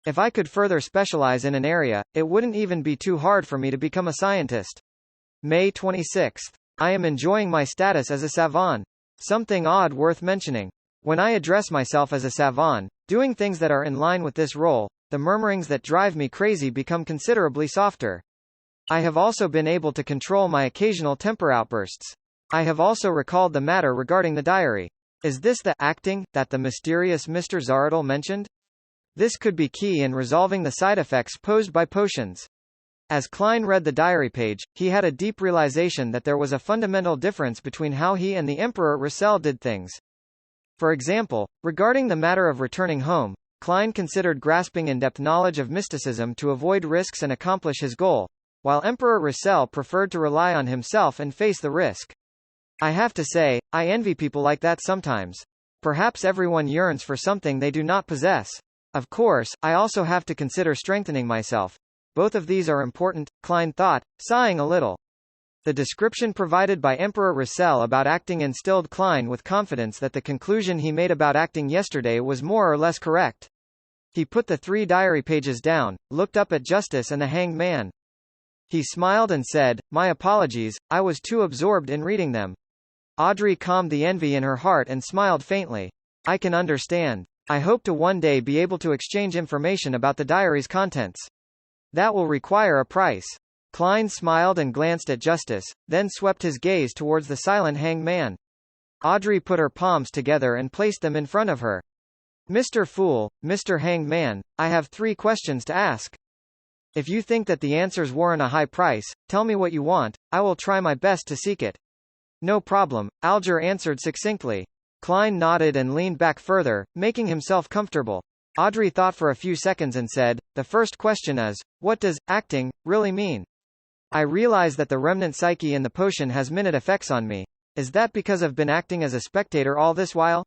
If I could further specialize in an area, it wouldn't even be too hard for me to become a scientist. May 26. I am enjoying my status as a savant. Something odd worth mentioning. When I address myself as a savant, doing things that are in line with this role, the murmurings that drive me crazy become considerably softer. I have also been able to control my occasional temper outbursts. I have also recalled the matter regarding the diary. Is this the acting that the mysterious Mr. Zaradel mentioned? This could be key in resolving the side effects posed by potions. As Klein read the diary page, he had a deep realization that there was a fundamental difference between how he and the Emperor Roussel did things. For example, regarding the matter of returning home, Klein considered grasping in-depth knowledge of mysticism to avoid risks and accomplish his goal, while Emperor Roussel preferred to rely on himself and face the risk. I have to say, I envy people like that sometimes. Perhaps everyone yearns for something they do not possess. Of course, I also have to consider strengthening myself. Both of these are important, Klein thought, sighing a little. The description provided by Emperor Roussel about acting instilled Klein with confidence that the conclusion he made about acting yesterday was more or less correct. He put the 3 diary pages down, looked up at Justice and the hanged man. He smiled and said, "My apologies, I was too absorbed in reading them." Audrey calmed the envy in her heart and smiled faintly. I can understand. I hope to one day be able to exchange information about the diary's contents. That will require a price. Klein smiled and glanced at Justice, then swept his gaze towards the silent hanged man. Audrey put her palms together and placed them in front of her. Mr. Fool, Mr. Hanged Man, I have 3 questions to ask. If you think that the answers warrant a high price, tell me what you want, I will try my best to seek it. No problem, Alger answered succinctly. Klein nodded and leaned back further, making himself comfortable. Audrey thought for a few seconds and said, "The first question is, what does acting really mean? I realize that the remnant psyche in the potion has minute effects on me. Is that because I've been acting as a spectator all this while?"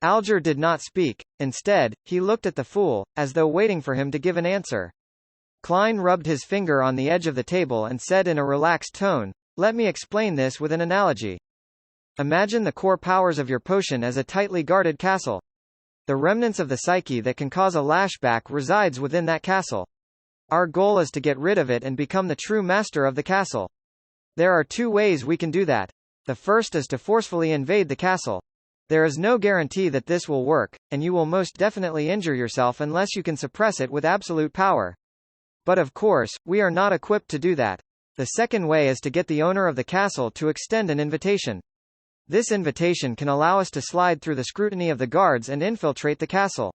Alger did not speak. Instead, he looked at the fool, as though waiting for him to give an answer. Klein rubbed his finger on the edge of the table and said in a relaxed tone, "Let me explain this with an analogy. Imagine the core powers of your potion as a tightly guarded castle. The remnants of the psyche that can cause a lashback resides within that castle. Our goal is to get rid of it and become the true master of the castle. There are 2 ways we can do that. The first is to forcefully invade the castle. There is no guarantee that this will work, and you will most definitely injure yourself unless you can suppress it with absolute power. But of course, we are not equipped to do that. The second way is to get the owner of the castle to extend an invitation. This invitation can allow us to slide through the scrutiny of the guards and infiltrate the castle.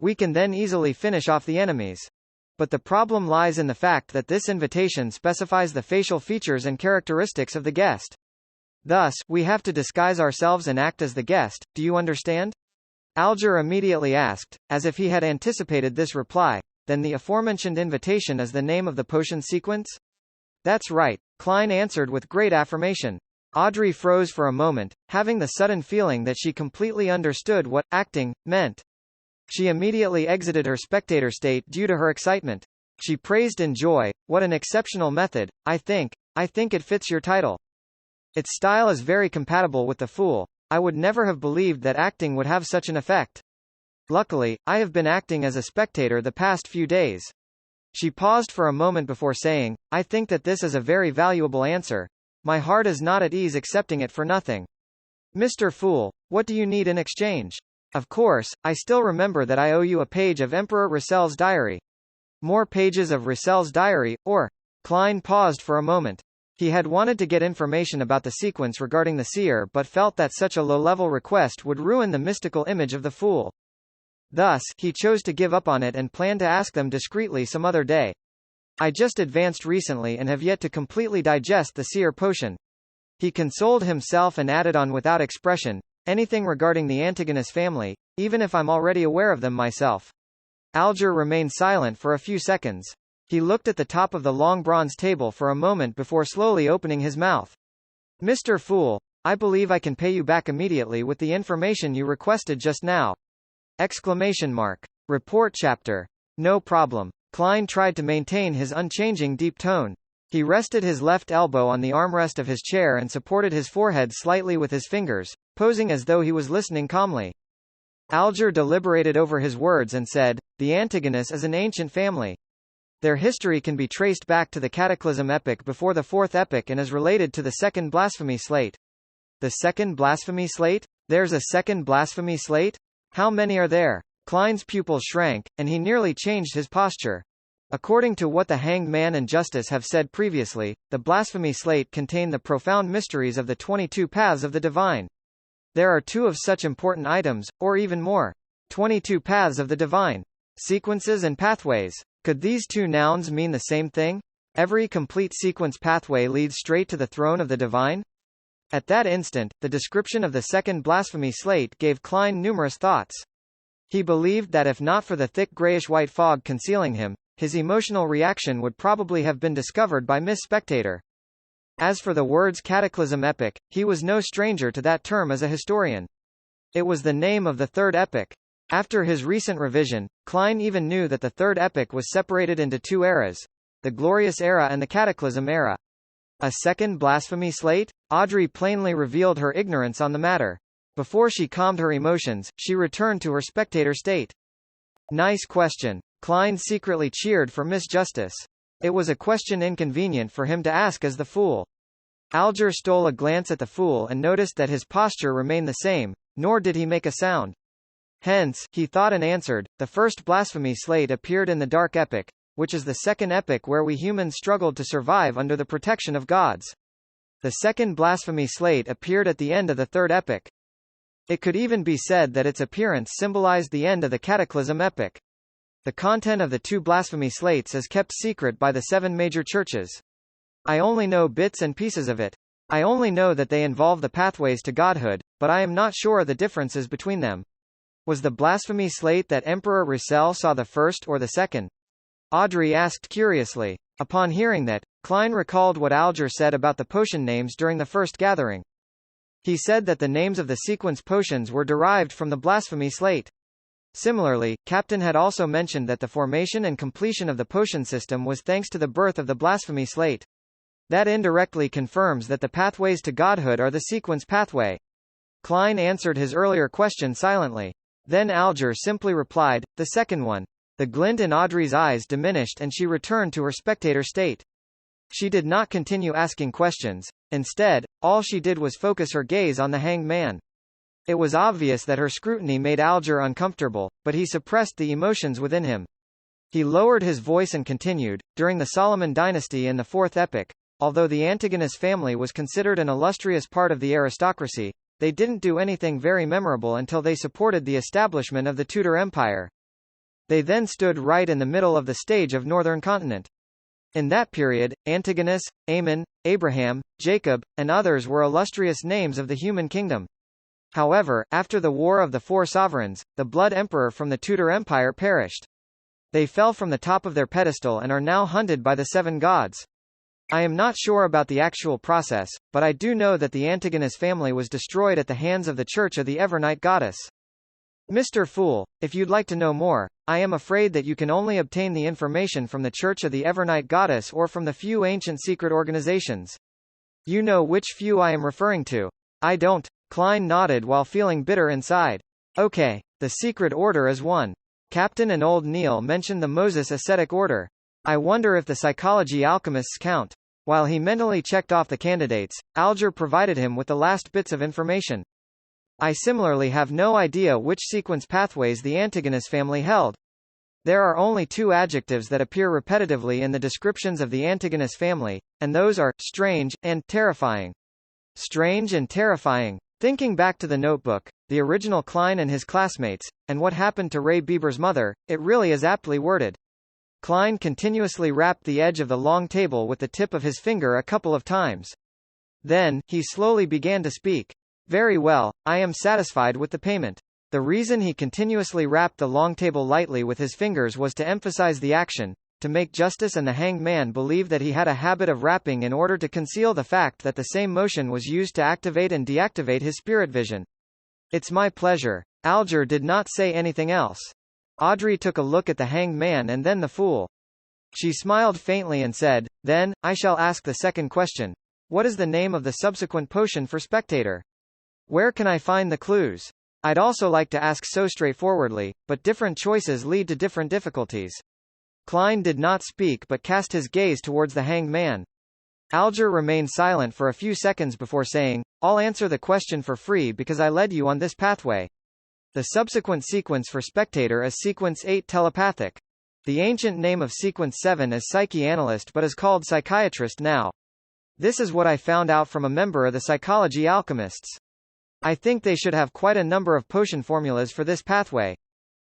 We can then easily finish off the enemies. But the problem lies in the fact that this invitation specifies the facial features and characteristics of the guest. Thus, we have to disguise ourselves and act as the guest. Do you understand? Alger immediately asked, as if he had anticipated this reply. Then the aforementioned invitation is the name of the potion sequence? That's right, Klein answered with great affirmation. Audrey froze for a moment, having the sudden feeling that she completely understood what acting meant. She immediately exited her spectator state due to her excitement. She praised in joy, "What an exceptional method, I think it fits your title. Its style is very compatible with the Fool. I would never have believed that acting would have such an effect. Luckily, I have been acting as a spectator the past few days." She paused for a moment before saying, "I think that this is a very valuable answer. My heart is not at ease accepting it for nothing. Mr. Fool, what do you need in exchange? Of course, I still remember that I owe you a page of Emperor Russell's diary." More pages of Russell's diary, or? Klein paused for a moment. He had wanted to get information about the sequence regarding the seer but felt that such a low-level request would ruin the mystical image of the Fool. Thus, he chose to give up on it and planned to ask them discreetly some other day. "I just advanced recently and have yet to completely digest the seer potion." He consoled himself and added on without expression, "Anything regarding the Antigonus family, even if I'm already aware of them myself." Alger remained silent for a few seconds. He looked at the top of the long bronze table for a moment before slowly opening his mouth. "Mr. Fool, I believe I can pay you back immediately with the information you requested just now." Exclamation mark. Report chapter. "No problem." Klein tried to maintain his unchanging deep tone. He rested his left elbow on the armrest of his chair and supported his forehead slightly with his fingers, posing as though he was listening calmly. Alger deliberated over his words and said, "The Antigonus is an ancient family. Their history can be traced back to the Cataclysm epoch before the Fourth Epoch and is related to the Second Blasphemy Slate." The Second Blasphemy Slate? There's a Second Blasphemy Slate? How many are there? Klein's pupil shrank, and he nearly changed his posture. According to what the Hanged Man and Justice have said previously, the Blasphemy Slate contained the profound mysteries of the 22 paths of the divine. There are 2 of such important items, or even more. 22 paths of the divine. Sequences and pathways. Could these 2 nouns mean the same thing? Every complete sequence pathway leads straight to the throne of the divine? At that instant, the description of the Second Blasphemy Slate gave Klein numerous thoughts. He believed that if not for the thick grayish-white fog concealing him, his emotional reaction would probably have been discovered by Miss Spectator. As for the words Cataclysm Epoch, he was no stranger to that term as a historian. It was the name of the Third Epoch. After his recent revision, Klein even knew that the Third Epoch was separated into 2 eras: the Glorious Era and the Cataclysm Era. A second blasphemy slate? Audrey plainly revealed her ignorance on the matter. Before she calmed her emotions, she returned to her spectator state. Nice question. Klein secretly cheered for Miss Justice. It was a question inconvenient for him to ask as the Fool. Alger stole a glance at the Fool and noticed that his posture remained the same, nor did he make a sound. Hence, he thought and answered, the first blasphemy slate appeared in the Dark Epoch, which is the second epoch where we humans struggled to survive under the protection of gods. The second blasphemy slate appeared at the end of the Third Epoch. It could even be said that its appearance symbolized the end of the Cataclysm Epoch. The content of the 2 blasphemy slates is kept secret by the 7 major churches. I only know bits and pieces of it. I only know that they involve the pathways to godhood, but I am not sure the differences between them. Was the blasphemy slate that Emperor Russell saw the first or the second? Audrey asked curiously. Upon hearing that, Klein recalled what Alger said about the potion names during the first gathering. He said that the names of the sequence potions were derived from the blasphemy slate. Similarly, Captain had also mentioned that the formation and completion of the potion system was thanks to the birth of the blasphemy slate. That indirectly confirms that the pathways to godhood are the sequence pathway. Klein answered his earlier question silently. Then Alger simply replied, the second one. The glint in Audrey's eyes diminished and she returned to her spectator state. She did not continue asking questions. Instead, all she did was focus her gaze on the Hanged Man. It was obvious that her scrutiny made Alger uncomfortable, but he suppressed the emotions within him. He lowered his voice and continued, during the Solomon dynasty in the Fourth Epoch, although the Antigonus family was considered an illustrious part of the aristocracy, they didn't do anything very memorable until they supported the establishment of the Tudor Empire. They then stood right in the middle of the stage of northern continent. In that period, Antigonus, Ammon, Abraham, Jacob, and others were illustrious names of the human kingdom. However, after the War of the Four Sovereigns, the Blood Emperor from the Tudor Empire perished. They fell from the top of their pedestal and are now hunted by the 7 gods. I am not sure about the actual process, but I do know that the Antigonus family was destroyed at the hands of the Church of the Evernight Goddess. Mr. Fool, if you'd like to know more, I am afraid that you can only obtain the information from the Church of the Evernight Goddess or from the few ancient secret organizations. You know which few I am referring to. I don't. Klein nodded while feeling bitter inside. Okay, the secret order is one. Captain and Old Neil mentioned the Moses Ascetic Order. I wonder if the psychology alchemists count. While he mentally checked off the candidates, Alger provided him with the last bits of information. I similarly have no idea which sequence pathways the Antigonus family held. There are only two adjectives that appear repetitively in the descriptions of the Antigonus family, and those are strange and terrifying. Strange and terrifying. Thinking back to the notebook, the original Klein and his classmates, and what happened to Ray Bieber's mother, it really is aptly worded. Klein continuously rapped the edge of the long table with the tip of his finger a couple of times. Then, he slowly began to speak. Very well, I am satisfied with the payment. The reason he continuously rapped the long table lightly with his fingers was to emphasize the action, to make Justice and the Hanged Man believe that he had a habit of rapping in order to conceal the fact that the same motion was used to activate and deactivate his spirit vision. It's my pleasure. Alger did not say anything else. Audrey took a look at the Hanged Man and then the Fool. She smiled faintly and said, Then, I shall ask the second question. What is the name of the subsequent potion for Spectator? Where can I find the clues? I'd also like to ask so straightforwardly, but different choices lead to different difficulties. Klein did not speak but cast his gaze towards the Hanged Man. Alger remained silent for a few seconds before saying, I'll answer the question for free because I led you on this pathway. The subsequent sequence for Spectator is Sequence 8 Telepathic. The ancient name of Sequence 7 is Psychianalyst but is called Psychiatrist now. This is what I found out from a member of the Psychology Alchemists. I think they should have quite a number of potion formulas for this pathway.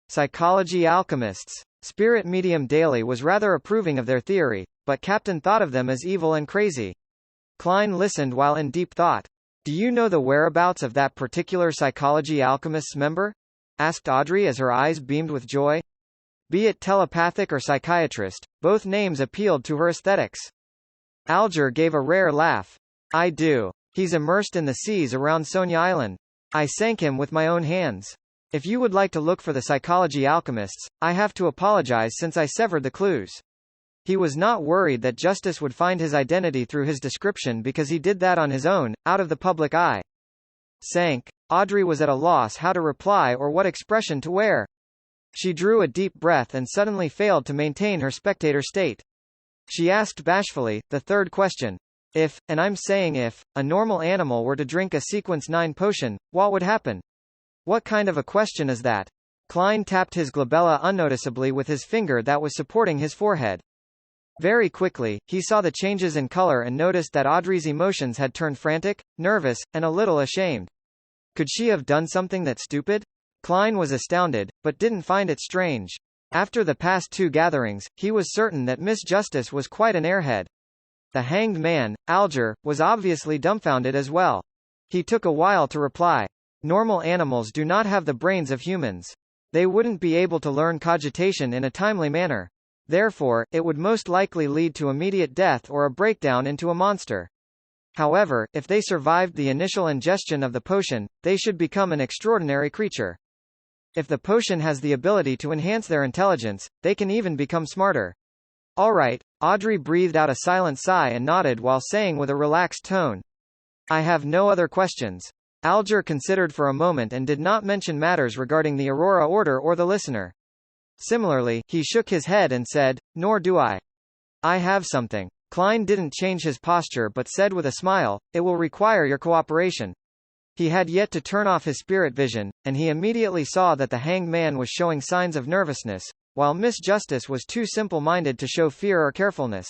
Psychology Alchemists. Spirit Medium Daily was rather approving of their theory, but Captain thought of them as evil and crazy. Klein listened while in deep thought. Do you know the whereabouts of that particular Psychology Alchemists member? Asked Audrey as her eyes beamed with joy. Be it telepathic or psychiatrist, both names appealed to her aesthetics. Alger gave a rare laugh. I do. He's immersed in the seas around Sonia Island. I sank him with my own hands. If you would like to look for the Psychology Alchemists, I have to apologize since I severed the clues. He was not worried that Justice would find his identity through his description because he did that on his own, out of the public eye. Sank. Audrey was at a loss how to reply or what expression to wear. She drew a deep breath and suddenly failed to maintain her spectator state. She asked bashfully, the third question. If, and I'm saying if, a normal animal were to drink a Sequence 9 potion, what would happen? What kind of a question is that? Klein tapped his glabella unnoticeably with his finger that was supporting his forehead. Very quickly, he saw the changes in color and noticed that Audrey's emotions had turned frantic, nervous, and a little ashamed. Could she have done something that stupid? Klein was astounded, but didn't find it strange. After the past two gatherings, he was certain that Miss Justice was quite an airhead. The Hanged Man, Alger, was obviously dumbfounded as well. He took a while to reply. Normal animals do not have the brains of humans. They wouldn't be able to learn cogitation in a timely manner. Therefore, it would most likely lead to immediate death or a breakdown into a monster. However, if they survived the initial ingestion of the potion, they should become an extraordinary creature. If the potion has the ability to enhance their intelligence, they can even become smarter. All right. Audrey breathed out a silent sigh and nodded while saying with a relaxed tone. I have no other questions. Alger considered for a moment and did not mention matters regarding the Aurora Order or the listener. Similarly, he shook his head and said, Nor do I. I have something. Klein didn't change his posture but said with a smile, It will require your cooperation. He had yet to turn off his spirit vision, and he immediately saw that the Hanged Man was showing signs of nervousness, while Miss Justice was too simple-minded to show fear or carefulness.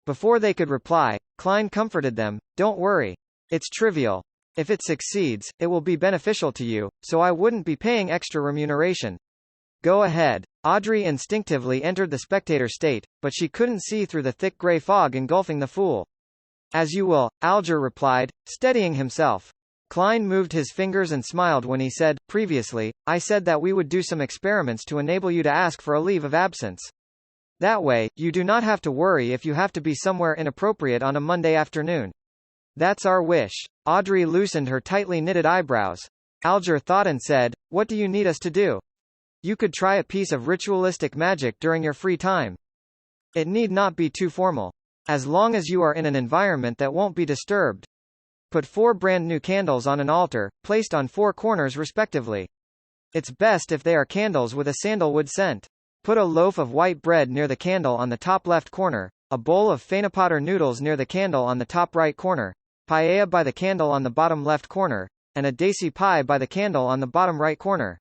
Before they could reply, Klein comforted them, Don't worry. It's trivial. If it succeeds, it will be beneficial to you, so I wouldn't be paying extra remuneration. Go ahead. Audrey instinctively entered the spectator state, but she couldn't see through the thick gray fog engulfing the Fool. As you will, Alger replied, steadying himself. Klein moved his fingers and smiled when he said, Previously, I said that we would do some experiments to enable you to ask for a leave of absence. That way, you do not have to worry if you have to be somewhere inappropriate on a Monday afternoon. That's our wish. Audrey loosened her tightly knitted eyebrows. Alger thought and said, "What do you need us to do? You could try a piece of ritualistic magic during your free time. It need not be too formal. As long as you are in an environment that won't be disturbed. Put 4 brand new candles on an altar, placed on 4 corners respectively. It's best if they are candles with a sandalwood scent. Put a loaf of white bread near the candle on the top left corner, a bowl of fenipater noodles near the candle on the top right corner, paella by the candle on the bottom left corner, and a desi pie by the candle on the bottom right corner.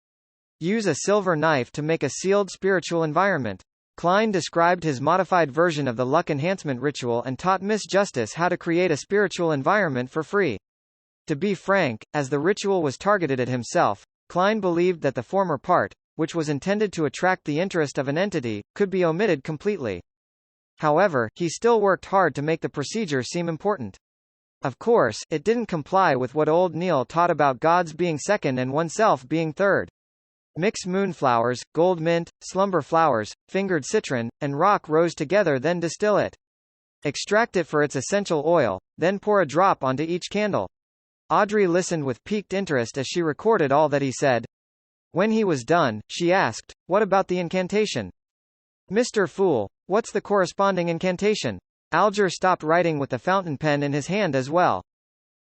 Use a silver knife to make a sealed spiritual environment." Klein described his modified version of the luck enhancement ritual and taught Miss Justice how to create a spiritual environment for free. To be frank, as the ritual was targeted at himself, Klein believed that the former part, which was intended to attract the interest of an entity, could be omitted completely. However, he still worked hard to make the procedure seem important. Of course, it didn't comply with what old Neil taught about gods being second and oneself being third. Mix moonflowers, gold mint, slumber flowers, fingered citron, and rock rose together, then distill it. Extract it for its essential oil, then pour a drop onto each candle. Audrey listened with piqued interest as she recorded all that he said. When he was done, she asked, "What about the incantation?" "Mr. Fool, what's the corresponding incantation?" Alger stopped writing with the fountain pen in his hand as well.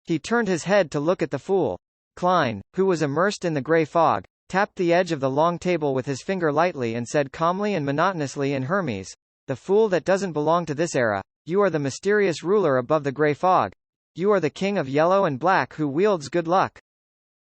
He turned his head to look at the fool. Klein, who was immersed in the grey fog, tapped the edge of the long table with his finger lightly and said calmly and monotonously in Hermes, "The fool that doesn't belong to this era. You are the mysterious ruler above the grey fog. You are the king of yellow and black who wields good luck.